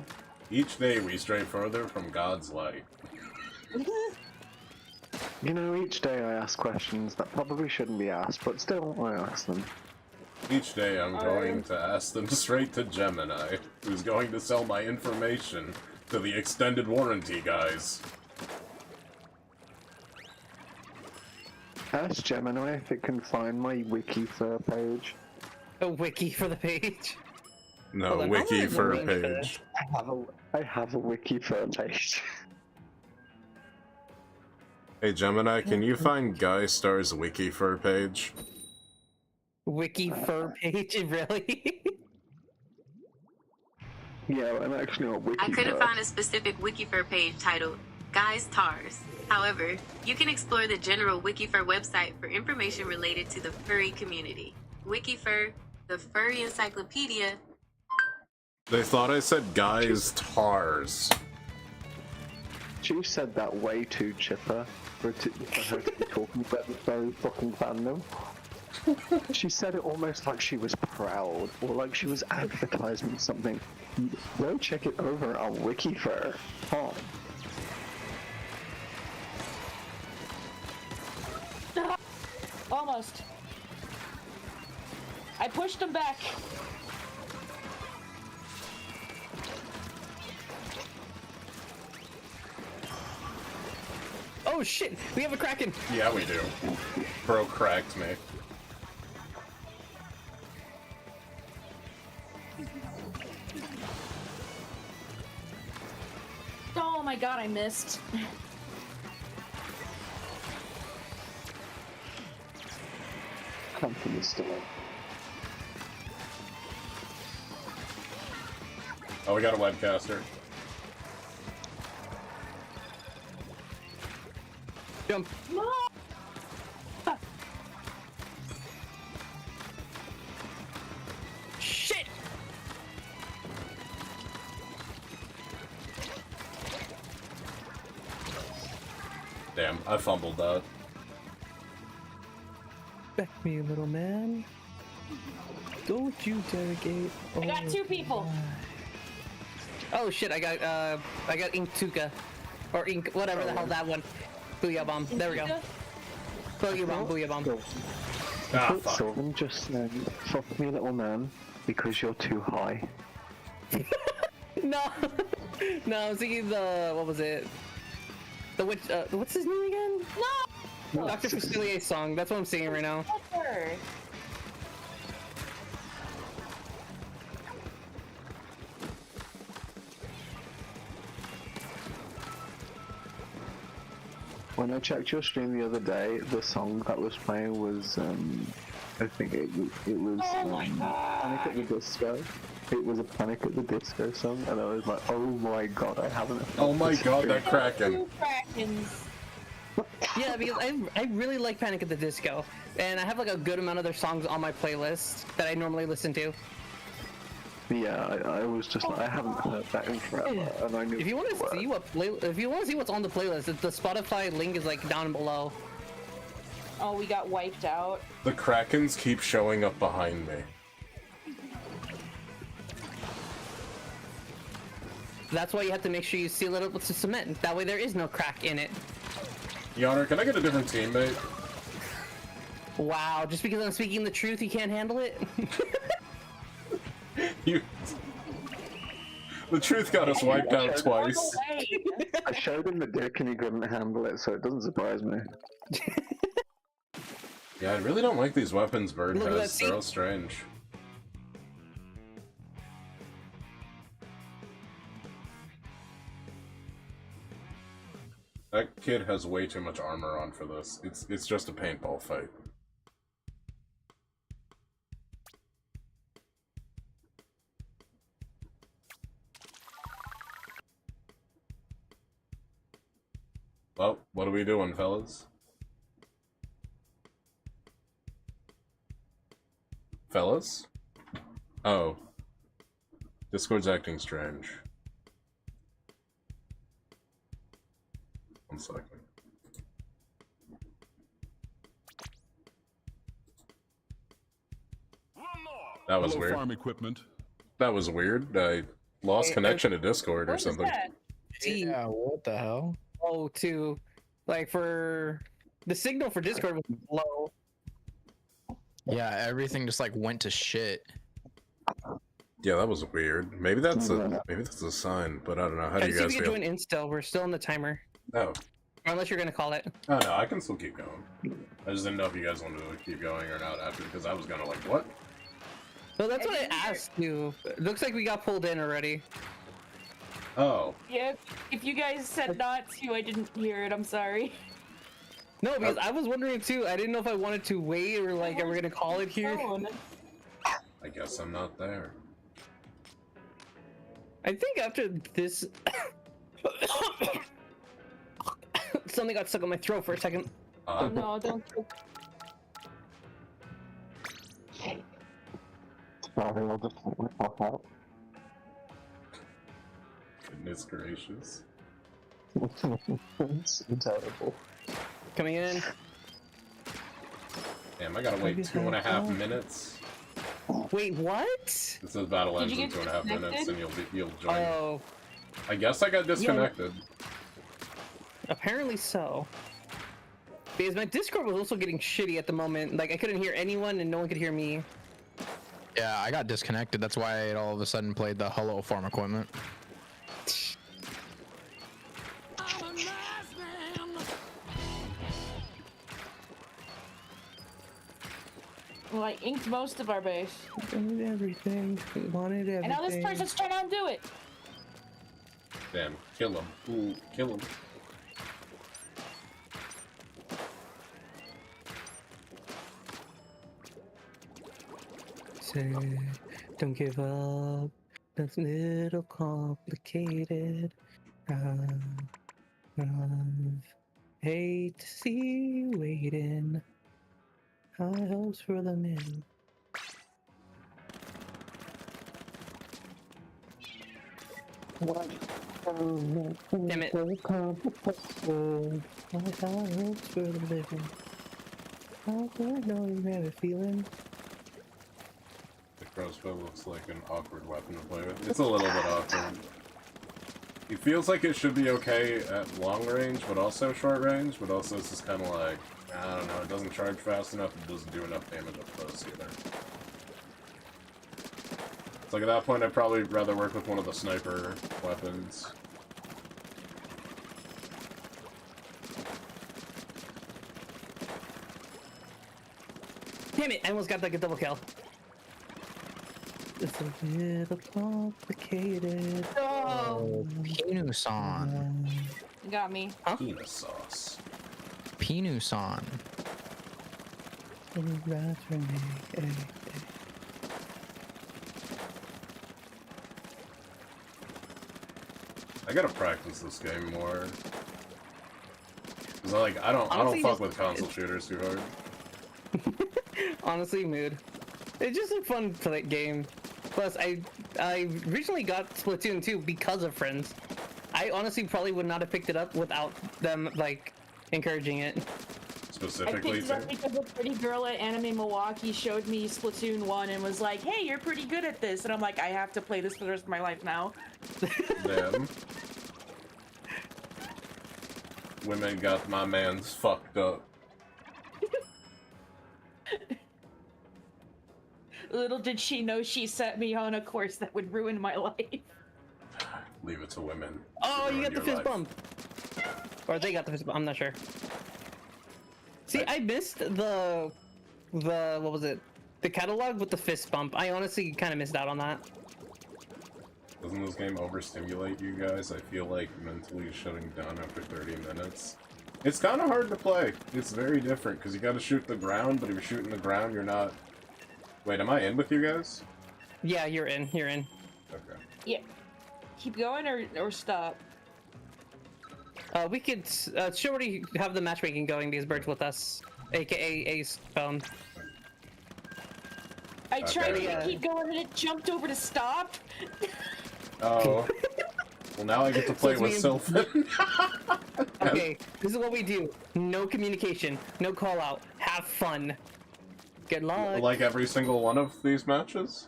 each day we stray further from God's light. You know, each day I ask questions that probably shouldn't be asked, but still I ask them. Each day I'm going to ask them straight to Gemini, who's going to sell my information to the extended warranty guys. Ask Gemini if it can find my wiki for page. A wiki for the page. No, Hold on, how wiki long is the for range for this? page. I have a wiki for page. Hey Gemini, can you find Guy Star's wiki for page? Wiki for page, really? Yeah, I'm actually on wiki. I couldn't find a specific Wikifer page titled Guys Tars. However, you can explore the general Wikifer website for information related to the furry community. Wikifer, the furry encyclopedia. They thought I said Guy's Tars. She said that way too chipper for her to be talking about the very fucking fandom. She said it almost like she was proud, or like she was advertising something. Go check it over on Wikifer. Huh? Almost. I pushed him back. Oh shit, we have a Kraken! Yeah, we do. Bro cracked me. Oh my god, I missed. Come from the store. Oh, we got a webcaster. Jump. No! Shit! Damn, I fumbled that. Back me, little man. Don't you derogate. I got two people. Oh shit, I got Inktuka. Or Ink, whatever the hell that one. Booyah bomb. There we go. Booyah bomb, booyah bomb. Ah, But fuck. Sylvan just said, fuck me, little man, because you're too high. No! No, I was thinking the, what was it? The witch, what's his name again? No! Dr. Facilier's song, that's what I'm singing right now. Sure. When I checked your stream the other day, the song that was playing was, I think it was Oh my Panic at the Disco. It was a Panic at the Disco song, and I was like, oh my god, I haven't. Oh my god, that Kraken. Two Krakens. Yeah, because I really like Panic at the Disco, and I have like a good amount of their songs on my playlist that I normally listen to. Yeah, I was just like, I haven't heard that in forever, and I knew. If you want to see what's on the playlist, the Spotify link is like down below. Oh, we got wiped out. The Krakens keep showing up behind me. That's why you have to make sure you seal it up with some cement. That way there is no crack in it. Yonner, can I get a different teammate? Wow, just because I'm speaking the truth, you can't handle it? You... The truth got us wiped out twice. I showed him the dick and he couldn't handle it, so it doesn't surprise me. Yeah, I really don't like these weapons Bird Look at has. that They're all strange. That kid has way too much armor on for this. It's just a paintball fight. Well, what are we doing, fellas? Fellas? Oh. Discord's acting strange. One second. That was Hello, weird. farm equipment. That was weird. I lost connection to Discord or What was something. that? Yeah, what the hell? Oh, to like for the signal for Discord was low. Yeah, everything just like went to shit. Yeah, that was weird. Maybe that's a sign, but I don't know. How do you See if guys we can feel? join in still. We're still in the timer. Oh. Unless you're gonna call it. Oh no, I can still keep going. I just didn't know if you guys wanted to keep going or not after, because I was gonna like, what? So that's what I asked you. It looks like we got pulled in already. Oh. Yeah, if you guys said not to, I didn't hear it. I'm sorry. No, because I was wondering too. I didn't know if I wanted to wait or like, are we gonna call it here? I guess I'm not there. I think after this, something got stuck on my throat for a second. No, don't. Sorry, I'll just take myself out. Goodness gracious. It's terrible. Coming in. Damn, I gotta wait 2.5 minutes. Wait, what? It says battle ends in 2.5 minutes, and you'll join. Oh. I guess I got disconnected. Apparently so. Because my Discord was also getting shitty at the moment. Like I couldn't hear anyone, and no one could hear me. Yeah, I got disconnected. That's why it all of a sudden played the Hello Farm equipment. Well, I inked most of our base. Wanted everything. We wanted everything. And now this person's trying to undo it. Damn, kill him. Ooh, kill him. Say, don't give up. That's a little complicated. Hate to see you waiting. High hopes for the men. Damn it. High hopes for the living. I don't know you have a feeling. The crossbow looks like an awkward weapon to play with. It's a little bit awkward. It feels like it should be okay at long range, but also short range, but also it's just kind of like, I don't know, it doesn't charge fast enough, it doesn't do enough damage up close either. It's like at that point I'd probably rather work with one of the sniper weapons. Damn it, I almost got like a double kill. It's a little complicated. Oh, Pinu-san. got me. Peanut sauce. Pinu-san. I gotta practice this game more. Cause I don't Honestly, fuck with console shooters too hard. Honestly, mood. It's just a fun game. Plus, I recently got Splatoon 2 because of friends. I honestly probably would not have picked it up without them like encouraging it. I Specifically, picked it up because a pretty girl at Anime Milwaukee showed me Splatoon 1 and was like, hey, you're pretty good at this. And I'm like, I have to play this for the rest of my life now. damn. Women got my man's fucked up. Little did she know she set me on a course that would ruin my life. Leave it to women. Oh, to you ruin got the your fist life. bump. Or they got the fist bump, I'm not sure. See, I missed the what was it? The catalog with the fist bump. I honestly kind of missed out on that. Doesn't this game overstimulate you guys? I feel like mentally shutting down after 30 minutes. It's kind of hard to play. It's very different because you got to shoot the ground, but if you're shooting the ground, you're not. Wait, am I in with you guys? Yeah, you're in. You're in. Okay. Yeah. Keep going or stop. We could should already have the matchmaking going because Bird's with us, aka Ace phone. I tried Okay. to keep going and it jumped over to stop. Oh. Well, now I get to play it's with me Sylphin. Okay, this is what we do. No communication, no call out. Have fun. Good luck. Like every single one of these matches?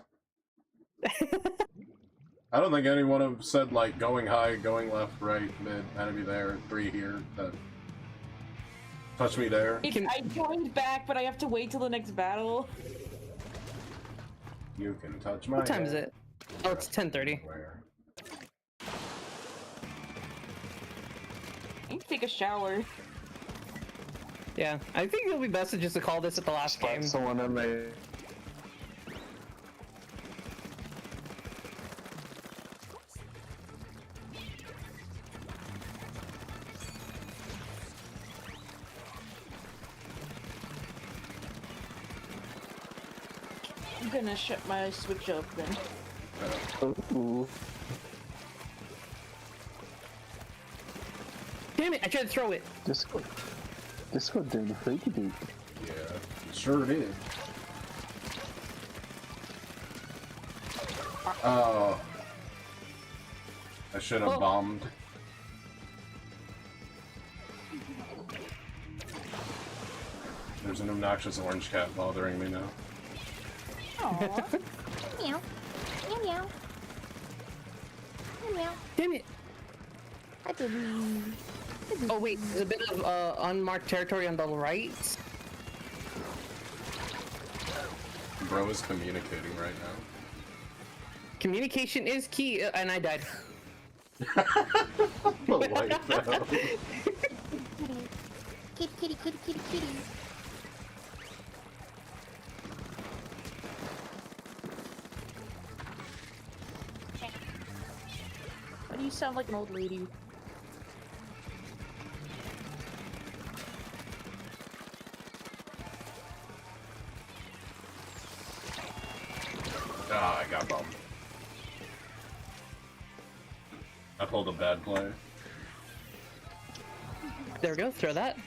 I don't think anyone have said, like, going high, going left, right, mid, enemy there, 3 here, touch me there. I joined back, but I have to wait till the next battle. You can touch my What time is head. it? Oh, it's 10:30. Where? I need to take a shower. Yeah, I think it'll be best to just call this at the last game. Someone in there. I'm gonna shut my Switch up then. Ooh. Damn it! I tried to throw it. Discord doing the freaky deep. Yeah, sure did. Oh. I should have bombed. There's an obnoxious orange cat bothering me now. Aww. Meow. Meow meow. Meow meow. Damn it! Hi, baby. Oh wait, there's a bit of unmarked territory on the right. Bro is communicating right now. Communication is key, and I died. The light fell. Kitty, kitty, kitty, kitty, kitty. Why do you sound like an old lady? Ah, I got bombed. I pulled a bad play. There we go. Throw that.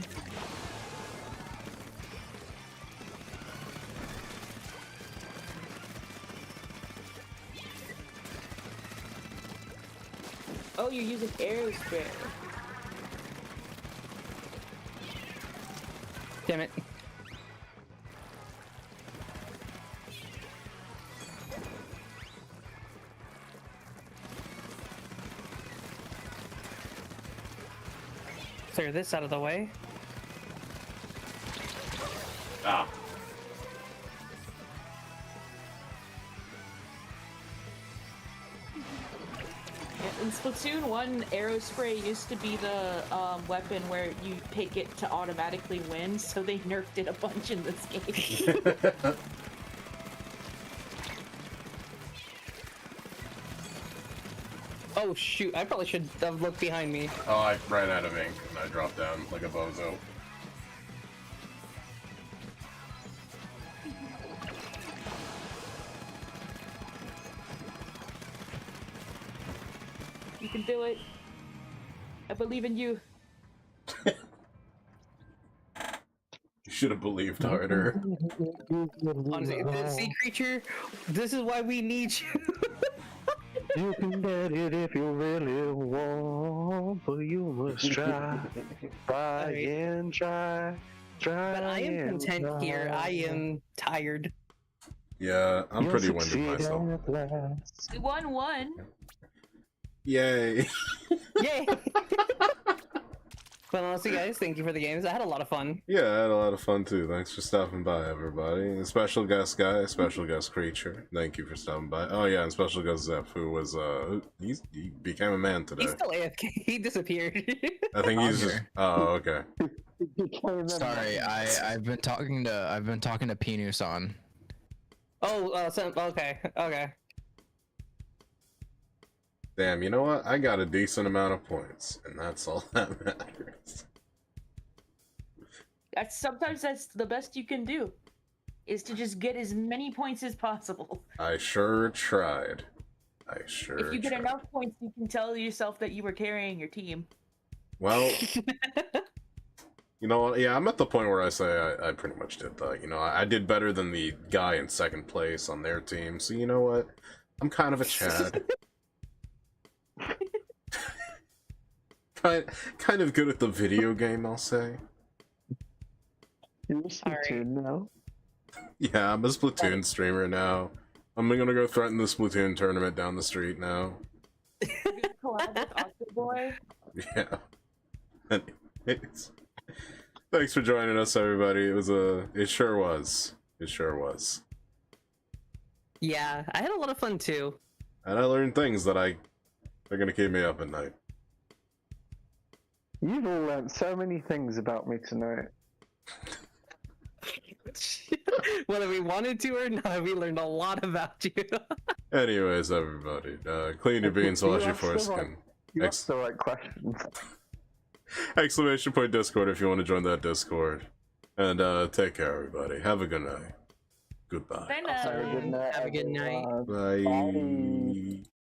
Oh, you're using aerospray. Damn it. Clear this out of the way. Ah. In Splatoon 1, aerospray used to be the weapon where you pick it to automatically win, so they nerfed it a bunch in this game. Oh shoot, I probably should have looked behind me. Oh, I ran out of ink and I dropped down like a bozo. You can do it. I believe in you. You should have believed harder. Honestly, the sea creature, this is why we need you. You can get it if you really want, but you must try. Try and try. Try. But I am and content try. here. I am tired. Yeah, I'm You'll pretty winded succeed myself. at last. We won one. Yay! Yay! But honestly, guys, thank you for the games. I had a lot of fun. Yeah, I had a lot of fun too. Thanks for stopping by, everybody. And special guest guy, special guest creature. Thank you for stopping by. Oh yeah, and special guest Zeph, who was he became a man today. He's still AFK. He disappeared. I think he's just. Oh, okay. Sorry, I've been talking to Pinus-san. Oh, okay, okay. Damn, you know what? I got a decent amount of points, and that's all that matters. Sometimes that's the best you can do, is to just get as many points as possible. I sure tried. I sure If you get tried. enough points, you can tell yourself that you were carrying your team. Well, you know what? Yeah, I'm at the point where I say I pretty much did that. You know, I did better than the guy in second place on their team, so you know what? I'm kind of a Chad. kind of good at the video game, I'll say. You're Splatoon now. Yeah, I'm a Splatoon streamer now. I'm gonna go threaten the Splatoon tournament down the street now. Collab with Octoboy. Yeah. Anyways. Thanks for joining us, everybody. It sure was. It sure was. Yeah, I had a lot of fun too. And I learned things that are gonna keep me up at night. You've all learned so many things about me tonight. Whether we wanted to or not, we learned a lot about you. Anyways, everybody, clean your beans, wash your asked the foreskin. right- You asked the right questions. Exclamation point Discord if you want to join that Discord. And take care, everybody. Have a good night. Goodbye. Bye now. Have a good night. Have a good night. everyone. Bye.